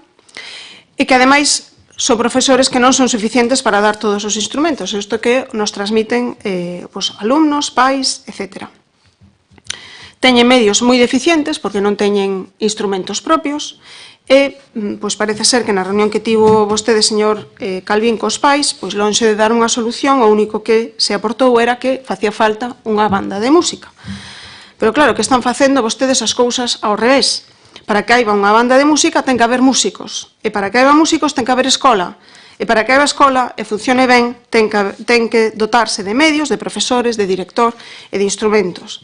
e que ademais son profesores que non son suficientes para dar todos os instrumentos, isto que nos transmiten alumnos, pais, etcétera. Teñen medios moi deficientes porque non teñen instrumentos propios e pois parece ser que na reunión que tivo vostede, señor Calvín, cos pais, pois lonxe de dar unha solución, o único que se aportou era que facía falta unha banda de música. Pero claro, que están facendo vostedes as cousas ao revés. Para que haiba unha banda de música ten que haber músicos, e para que haiba músicos ten que haber escola, e para que haiba escola e funcione ben ten que dotarse de medios, de profesores, de director e de instrumentos.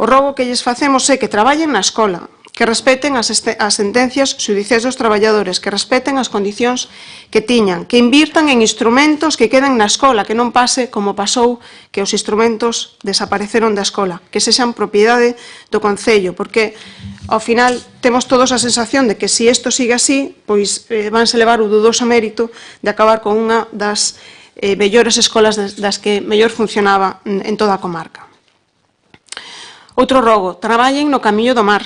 O robo que lles facemos é que traballen na escola, que respeten as sentencias xudiciais dos traballadores, que respeten as condicións que tiñan, que invirtan en instrumentos que queden na escola, que non pase como pasou que os instrumentos desapareceron da escola, que sexan propiedade do Concello, porque ao final temos todos a sensación de que se isto sigue así, pois vanse levar o dudoso mérito de acabar con unha das mellores escolas das que mellor funcionaba en toda a comarca. Outro rogo, traballen no Camiño do Mar,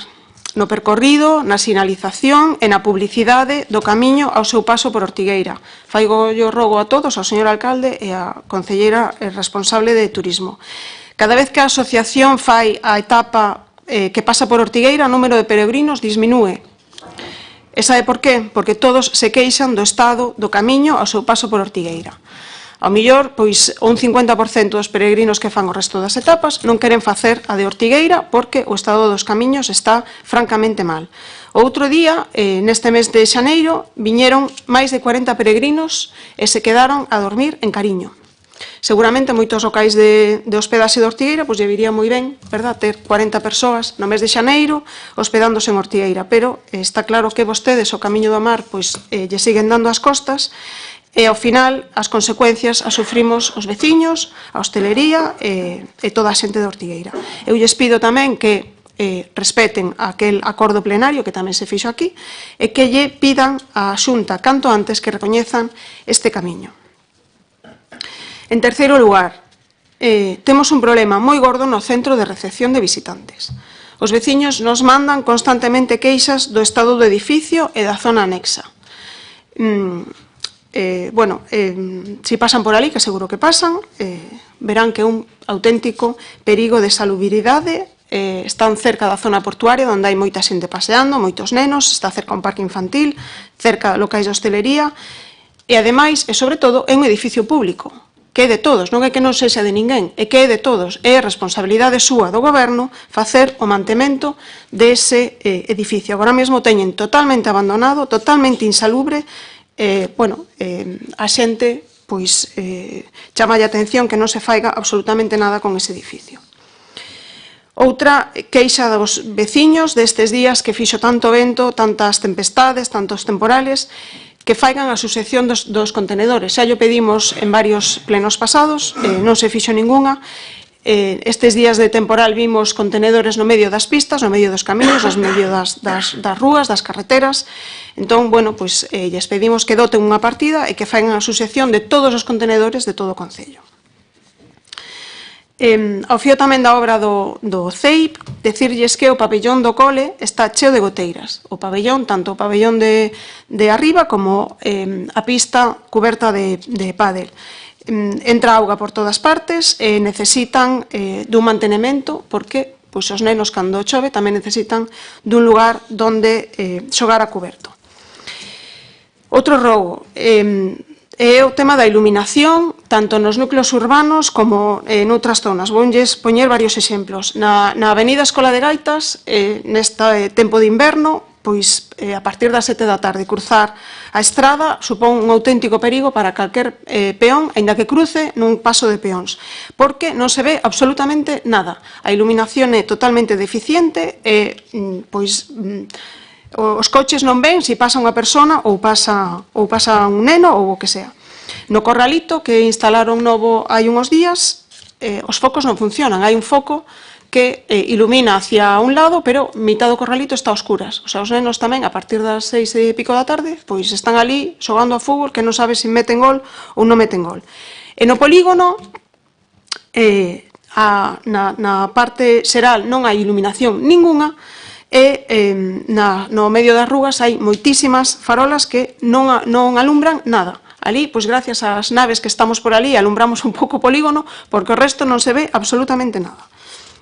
no percorrido, na sinalización e na publicidade do camiño ao seu paso por Ortigueira. Faigo yo rogo a todos, ao señor alcalde e á concelleira responsable de turismo. Cada vez que a asociación fai a etapa que pasa por Ortigueira, o número de peregrinos disminúe. E sabe por qué? Porque todos se queixan do estado do camiño ao seu paso por Ortigueira. Ao millor, pois, un 50% dos peregrinos que fan o resto das etapas non queren facer a de Ortigueira porque o estado dos camiños está francamente mal. Outro día, neste mes de xaneiro, viñeron máis de 40 peregrinos e se quedaron a dormir en Cariño. Seguramente moitos locais de hospedaxe de Ortigueira pois lle viría moi ben, verdad, ter 40 persoas no mes de xaneiro hospedándose en Ortigueira, pero está claro que vostedes o Camiño do Mar pois lle siguen dando as costas. E, ao final, as consecuencias as sufrimos os veciños, a hostelería e toda a xente de Ortigueira. Eu lles pido tamén que respeten aquel acordo plenario que tamén se fixo aquí e que lle pidan á Xunta canto antes que recoñezan este camiño. En terceiro lugar, temos un problema moi gordo no centro de recepción de visitantes. Os veciños nos mandan constantemente queixas do estado do edificio e da zona anexa. Si pasan por ali, que seguro que pasan, verán que é un auténtico perigo de salubridade. Están cerca da zona portuaria, onde hai moita xente paseando, moitos nenos, está cerca un parque infantil, cerca locais de hostelería, e ademais, e sobre todo, é un edificio público, que é de todos, non é que non sexa de ninguén, é que é de todos, é responsabilidade súa do goberno facer o mantemento dese edificio. Agora mesmo teñen totalmente abandonado, totalmente insalubre, a xente pois chama a atención que non se faiga absolutamente nada con ese edificio. Outra queixa dos veciños destes días que fixo tanto vento, tantas tempestades, tantos temporales, que faigan a sucesión dos contenedores. Xa llo pedimos en varios plenos pasados, non se fixo ninguna. Estes días de temporal vimos contenedores no medio das pistas, no medio dos camiños, no medio das rúas, das carreteras. Entón, pois, lles pedimos que doten unha partida e que faigan a sucesión de todos os contenedores de todo o Concello. Ao fío tamén da obra do CEIP, decirlles que o pabellón do cole está cheo de goteiras. O pabellón, tanto o pabellón de arriba como a pista cuberta de pádel. Entra auga por todas partes e necesitan dun mantenimento porque pois, os nenos cando chove tamén necesitan dun lugar onde xogar a cuberto. Outro rogo é o tema da iluminación, tanto nos núcleos urbanos como noutras zonas. Voulles poñer varios exemplos. Na avenida Escola de Gaitas, neste tempo de inverno, pois a partir das 7 da tarde cruzar a estrada supón un auténtico perigo para calquer peón, aínda que cruce nun paso de peóns, porque non se ve absolutamente nada. A iluminación é totalmente deficiente e pois os coches non ven se pasa unha persona ou pasa un neno ou o que sea. No corralito que instalaron novo hai unhos días, os focos non funcionan. Hai un foco que ilumina hacia un lado, pero mitad do corralito está a oscuras. O sea, os nenos tamén, a partir das 6 e pico da tarde, pois están ali xogando a fútbol que non sabe se meten gol ou non meten gol. E no polígono, na parte xeral non hai iluminación ninguna, e no medio das rúas hai moitísimas farolas que non alumbran nada. Ali, pois gracias ás naves que estamos por ali, alumbramos un pouco o polígono, porque o resto non se ve absolutamente nada.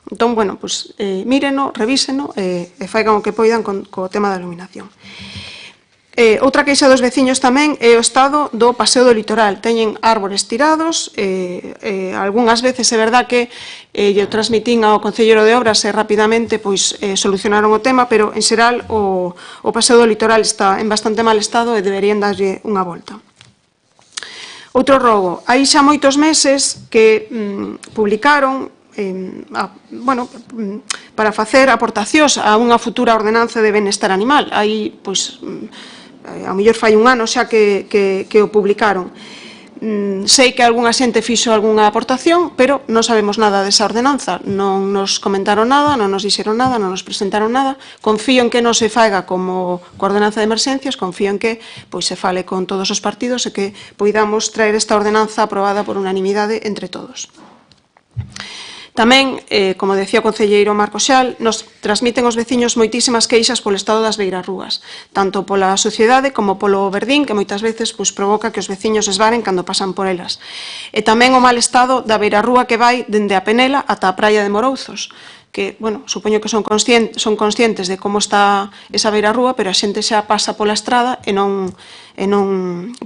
Entón, pois míreno, revíseno e faigan o que poidan co tema da iluminación. Outra queixa dos veciños tamén é o estado do paseo do litoral. Teñen árbores tirados, algunhas veces é verdad que lle transmitín ao Concelleiro de Obras e rapidamente pois solucionaron o tema, pero en xeral o paseo do litoral está en bastante mal estado e deberían darlle unha volta. Outro rogo, hai xa moitos meses que publicaron para facer aportacións a unha futura ordenanza de benestar animal. Hai, pois, ao mellor fai un ano xa que o publicaron. Sei que algunha xente fixo algunha aportación, pero non sabemos nada desa ordenanza. Non nos comentaron nada, non nos dixeron nada, non nos presentaron nada. Confío en que non se faiga como coa ordenanza de emerxencias, confío en que pois se fale con todos os partidos e que poidamos traer esta ordenanza aprobada por unanimidade entre todos. Tamén, como decía o concelleiro Marco Xal, nos transmiten os veciños moitísimas queixas polo estado das beirarrúas, tanto pola suciedade como polo verdín, que moitas veces provoca que os veciños esvaren cando pasan por elas. E tamén o mal estado da beirarrúa que vai dende a Penela ata a praia de Morouzos, que, supoño que son conscientes de como está esa beirarrúa, pero a xente xa pasa pola estrada e non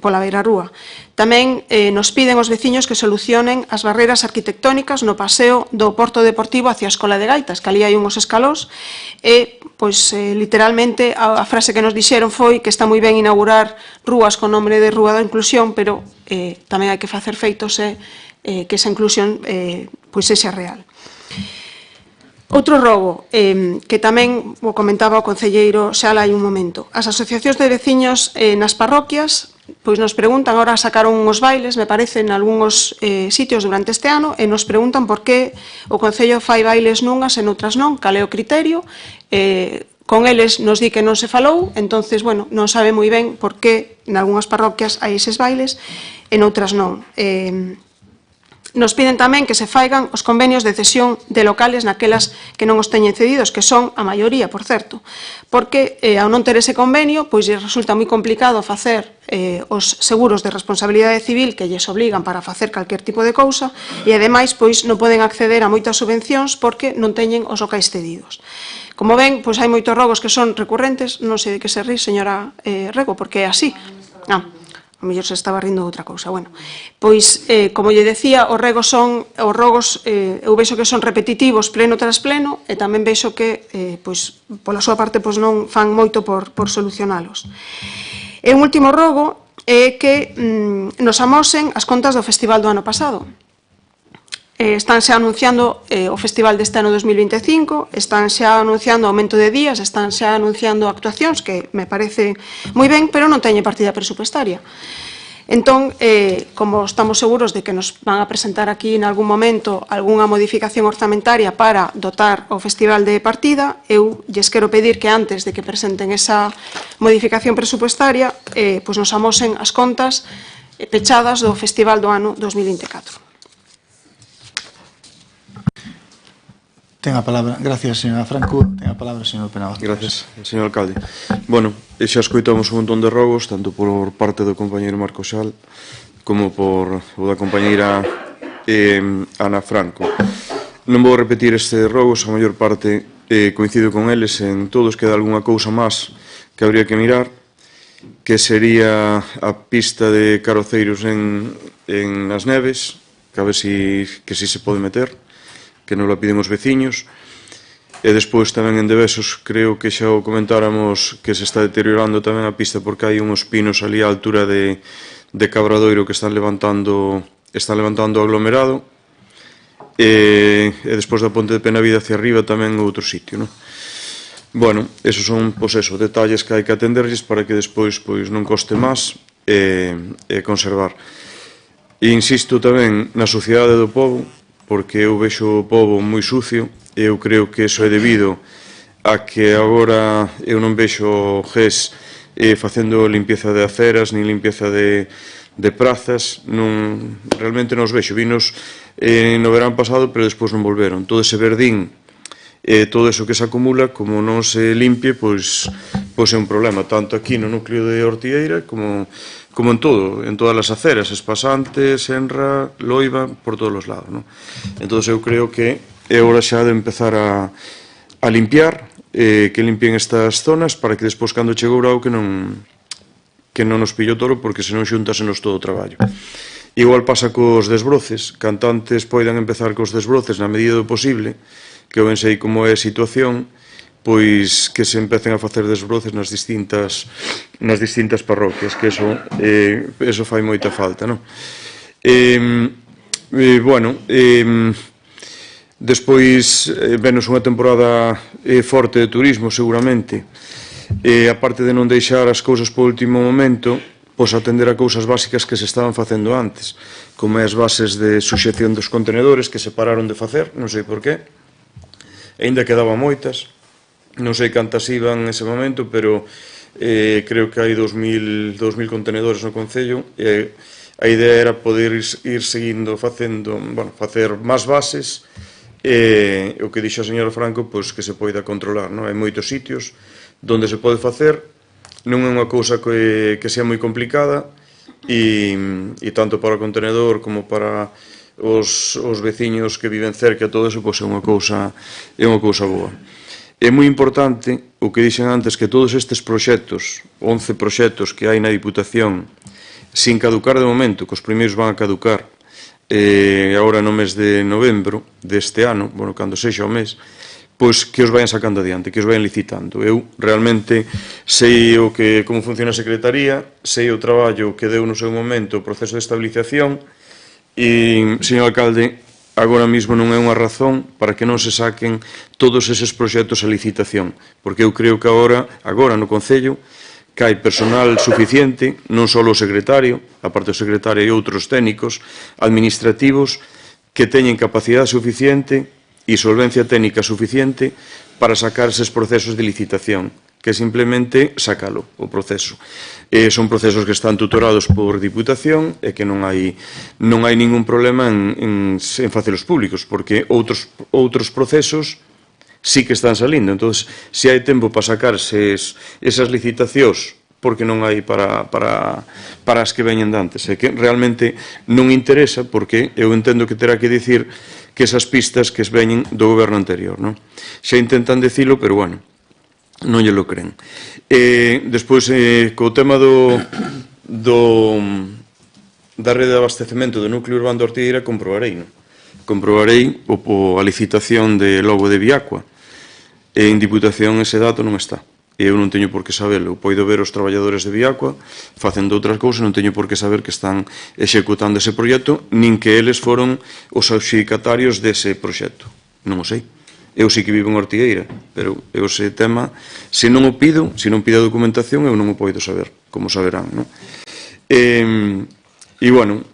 pola beirarrúa. Tamén nos piden os veciños que solucionen as barreras arquitectónicas no paseo do Porto Deportivo hacia a Escola de Gaitas, que ali hai unhos escalós, e, literalmente, a frase que nos dixeron foi que está moi ben inaugurar rúas con nombre de Rúa da Inclusión, pero tamén hai que facer feitos e que esa inclusión sexa real. Outro rogo, que tamén o comentaba o concelleiro xa hai un momento. As asociacións de veciños nas parroquias nos preguntan, ahora sacaron uns bailes, me parece, en algúns sitios durante este ano, e nos preguntan por que o Concello fai bailes nunhas e noutras non, cal é o criterio. Con eles nos di que non se falou, entonces, non sabe moi ben por que en algunhas parroquias hai eses bailes e noutras non. Nos piden tamén que se faigan os convenios de cesión de locales naquelas que non os teñen cedidos, que son a maioría, por certo, porque ao non ter ese convenio, pois resulta moi complicado facer os seguros de responsabilidade civil que lles obligan para facer calquer tipo de cousa e, ademais, pois non poden acceder a moitas subvencións porque non teñen os locais cedidos. Como ven, pois hai moitos rogos que son recurrentes, non sei de que se rí, señora Rego, porque é así. A mellor se estaba rindo outra cousa. Bueno, pois, como lle decía, os rogos, eu vexo que son repetitivos pleno tras pleno e tamén vexo que, pois, pola súa parte, pois non fan moito por solucionalos. E un último rogo é que nos amosen as contas do festival do ano pasado. Están xa anunciando o festival deste ano 2025, están xa anunciando aumento de días, están xa anunciando actuacións, que me parece moi ben, pero non teñen partida presupuestaria. Entón, como estamos seguros de que nos van a presentar aquí en algún momento algunha modificación orzamentaria para dotar o festival de partida, eu lles quero pedir que antes de que presenten esa modificación presupuestaria, pois nos amosen as contas pechadas do festival do ano 2024. Ten a palabra. Gracias, señora Franco. Ten a palabra, señor Penado. Gracias, señor alcalde. Bueno, xa escoitamos un montón de rogos, tanto por parte do compañeiro Marco Xal como por o da compañeira Ana Franco. Non vou repetir estes rogos, a maior parte coincido con eles, en todos queda algunha cousa máis que habría que mirar, que sería a pista de carroceiros en as neves, que a ver si se pode meter, que non la piden os veciños, e despois tamén en Devesos creo que xa o comentáramos que se está deteriorando tamén a pista porque hai uns pinos ali á altura de Cabradoiro que están levantando o aglomerado, e despois da Ponte de Penavida hacia arriba tamén outro sitio, non? Bueno, esos son, pois eso, detalles que hai que atenderlles para que despois pois non coste máis e conservar. E insisto tamén na suciedade do pobo, porque eu vexo o pobo moi sucio e eu creo que iso é debido a que agora eu non vexo GES facendo limpieza de aceras nin limpieza de prazas, realmente non os vexo. Vinos no verán pasado, pero despois non volveron. Todo ese verdín, todo eso que se acumula, como non se limpie, pois é un problema, tanto aquí no núcleo de Ortigueira como en todo, en todas as aceras, Espasante, Senra, Loiva, por todos os lados, non? Entón, eu creo que é hora xa de empezar a limpiar, que limpien estas zonas, para que despois, cando chegue o grau, que non nos pillo toro, porque senón xuntasenos todo o traballo. Igual pasa cos desbroces, cantantes poidan empezar cos desbroces na medida do posible, que eu ben sei como é a situación, pois que se empecen a facer desbroces nas distintas parroquias, que eso fai moita falta, non? Bueno, despois venos unha temporada forte de turismo, seguramente, e aparte de non deixar as cousas por último momento, pois atender a cousas básicas que se estaban facendo antes, como as bases de suxección dos contenedores que se pararon de facer, non sei por qué, ainda quedaban moitas, non sei cantas iban en ese momento, pero creo que hai 2.000 contenedores no Concello, e a idea era poder ir seguindo facer máis bases, e o que dixo a señora Franco, pois que se poida controlar, non? Hai moitos sitios onde se pode facer, non é unha cousa que sea moi complicada, e tanto para o contenedor como para os veciños que viven cerca, todo eso, pois é unha cousa boa. É moi importante o que dixen antes, que todos estes proxectos, 11 proxectos que hai na Diputación, sin caducar de momento, que os primeiros van a caducar agora no mes de novembro deste ano, bueno, cando sexa o mes, pois que os vayan sacando adiante, que os vayan licitando. Eu realmente sei como funciona a Secretaría, sei o traballo que deu no seu momento o proceso de estabilización, e, señor alcalde, agora mesmo non é unha razón para que non se saquen todos eses proxectos a licitación, porque eu creo que agora no Concello, que hai personal suficiente, non só o secretario, aparte do secretario e outros técnicos administrativos, que teñen capacidade suficiente e solvencia técnica suficiente para sacar eses procesos de licitación, que que simplemente sacalo, o proceso. Son procesos que están tutorados por Diputación e que non hai ningún problema en facelos públicos, porque outros procesos sí que están salindo. Entón, se hai tempo para sacarse esas licitacións, porque non hai para as que veñen dantes. É que realmente non interesa, porque eu entendo que terá que dicir que esas pistas que veñen do goberno anterior, non? Xa intentan dicilo, pero bueno, non lle lo creen. Despois, co tema da rede de abastecemento do núcleo urbano de Ortigueira, comprobarei, non? Comprobarei a licitación de Lobo de Viacua. En Diputación ese dato non está. Eu non teño por que sabelo. Poido ver os traballadores de Viacua facendo outras cousas, non teño por que saber que están executando ese proxecto, nin que eles foron os adxudicatarios dese proxecto. Non o sei. Eu sei que vivo en Ortigueira, pero eu ese tema, se non o pido, se non pido a documentación, eu non o poido saber, como saberán, non? E, bueno,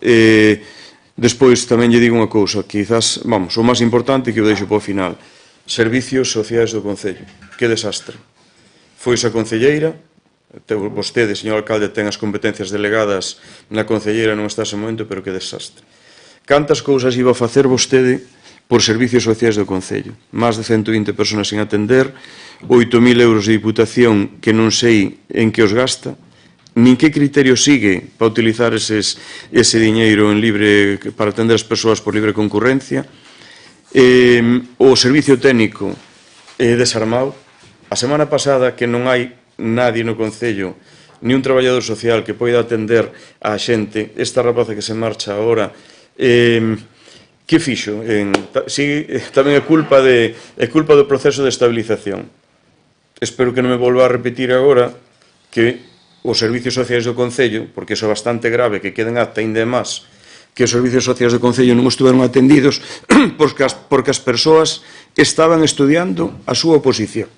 despois tamén lle digo unha cousa, quizás, vamos, o máis importante que eu deixo para o final, servicios sociais do Concello. Que desastre. Foise a concelleira, vostede, señor alcalde, ten as competencias delegadas na concelleira, non está ese momento, pero que desastre. Cantas cousas iba a facer vostede por servicios sociais do Concello? Más de 120 personas sin atender, 8.000 euros de diputación que non sei en que os gasta, nin que criterio sigue para utilizar ese diñeiro en libre para atender as persoas por libre concurrencia, o servicio técnico desarmado. A semana pasada que non hai nadie no Concello, ni un traballador social que poida atender a xente, esta rapaza que se marcha agora, que fixo? Tamén é culpa do proceso de estabilización. Espero que non me volva a repetir agora que os servicios sociais do Concello, porque iso é bastante grave, que queden acta ainda máis, que os servicios sociais do Concello non estiveron atendidos porque as persoas estaban estudiando a súa oposición.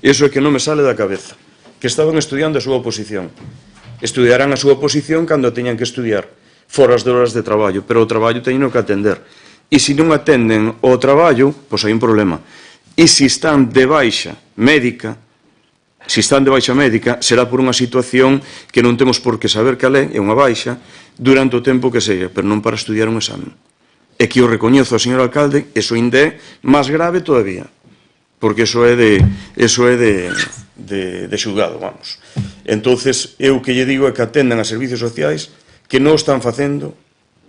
Iso é que non me sale da cabeza, que estaban estudiando a súa oposición. Estudiarán a súa oposición cando a teñan que estudiar, fora de horas de traballo, pero o traballo teñen que atender. E se non atenden o traballo, pois hai un problema. E se están de baixa médica, será por unha situación que non temos por que saber cal é unha baixa, durante o tempo que seja, pero non para estudiar un examen. E que o recoñezo ao señor alcalde, eso ainda é máis grave todavía, porque eso é de xulgado, vamos. Entonces, eu que lle digo é que atendan a servicios sociais que non están facendo,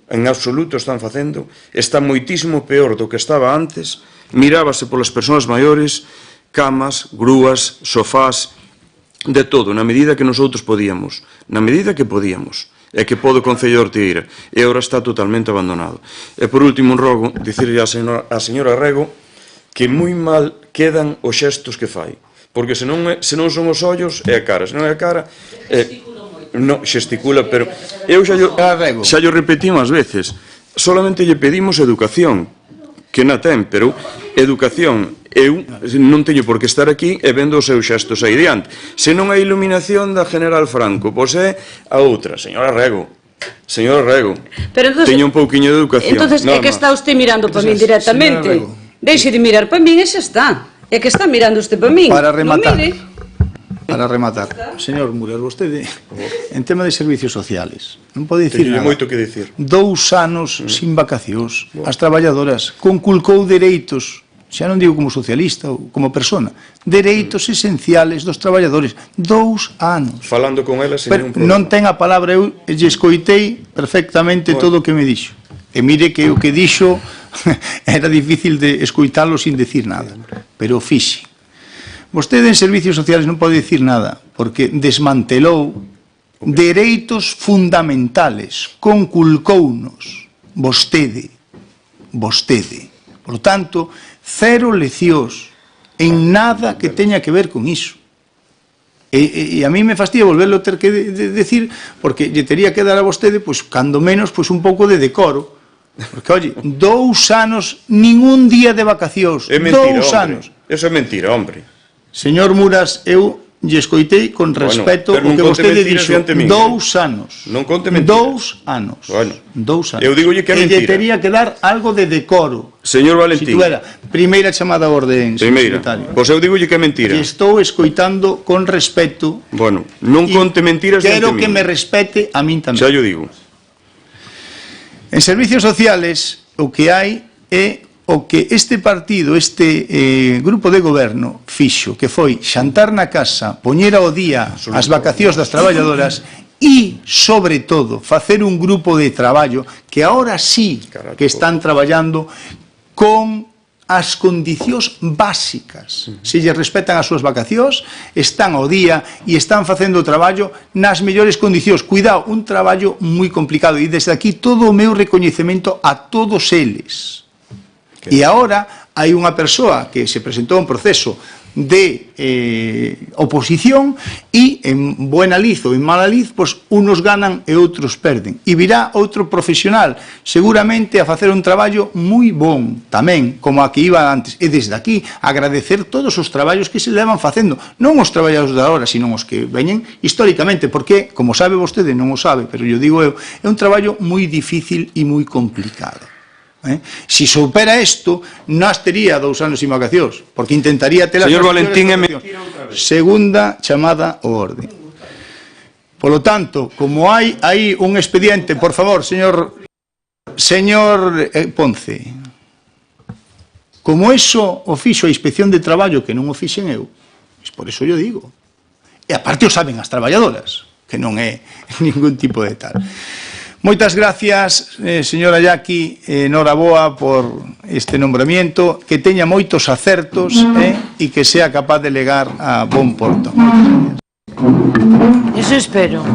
en absoluto están facendo, está moitísimo peor do que estaba antes, mirábase polas persoas maiores, camas, grúas, sofás, de todo, na medida que nosotros podíamos, na medida que podíamos, e que pode o Concello de Ortigueira, e agora está totalmente abandonado. E por último, un rogo, dicirlle a señora Rego que moi mal quedan os xestos que fai, porque se non son os ollos, é a cara, se non é a cara, non xesticula, pero eu xa llo repetí máis veces, solamente lle pedimos educación, que na ten, pero educación, eu non teño por que estar aquí e vendo os seus xestos aí diante. Se non hai iluminación da General Franco, pois é a outra, señora Rego, teño un pouquiño de educación. Entonces, é que está usted mirando para min directamente. Deixe de mirar para min e xa está. É que está mirando usted para min. Para rematar, señor Muras, vostede, en tema de servicios sociales, non pode dicir nada. Teño moito que dicir. 2 anos sin vacacións, as traballadoras conculcou dereitos, xa non digo como socialista ou como persona, dereitos esenciales dos traballadores. 2 anos. Falando con ela, sen ningún problema. Non ten a palabra, eu lle escoitei perfectamente todo o que me dixo. E mire que o que dixo era difícil de escoitalo sin decir nada, pero fixe. Vostede en servicios sociales non pode dicir nada, porque desmantelou dereitos fundamentales, conculcounos vostede. Por lo tanto, cero leccións en nada que teña que ver con iso. E a mí me fastidia volverlo ter que decir, porque lle tería que dar a vostede, pois, cando menos, pois, un pouco de decoro. Porque, oye, 2 anos, ningún día de vacacións. É mentira, hombre. Eso é mentira, hombre. Señor Muras, eu lle escoitei con respeto o que vostede dixo, 2 anos. Non conte mentiras. 2 anos. Bueno, 2 anos. eu dígolle que é mentira. E lle tería que dar algo de decoro. Señor Valentín. Si tuera primeira chamada a orde, Primeira. secretario. Pois eu dígolle que é mentira. E estou escoitando con respeto. Bueno, non conte mentiras diante Quero que min. me respete a min tamén. Xa yo digo. En servicios sociales o que hai é o que este partido, este grupo de goberno fixo, que foi xantar na casa, poñer ao día as vacacións das traballadoras e, sobre todo, facer un grupo de traballo que ahora sí que están traballando con as condicións básicas. Se lle respetan as súas vacacións, están ao día e están facendo o traballo nas mellores condicións. Cuidado, un traballo moi complicado e desde aquí todo o meu recoñecemento a todos eles. E agora hai unha persoa que se presentou un proceso de oposición e en buena liz ou en mala liz, pois unos ganan e outros perden. E virá outro profesional, seguramente a facer un traballo moi bon, tamén, como a que iba antes. E desde aquí, agradecer todos os traballos que se levan facendo, non os traballadores de agora, sino os que veñen históricamente, porque, como sabe vostede, non o sabe, pero yo digo eu, é un traballo moi difícil e moi complicado. Si soupera isto, non tería 2 anos sin vacacións, porque intentaría ter... Señor Valentín, é mentira. Segunda chamada ao orde. Polo tanto, como hai aí un expediente, por favor, señor Ponce, como eso o fixo a Inspección de Traballo, que non o fixen eu, por eso yo digo. E aparte o saben as traballadoras, que non é ningún tipo de tal. Moitas gracias, señora Yaqui, noraboa por este nombramiento, que teña moitos acertos e que sea capaz de legar a bon porto. Eso espero.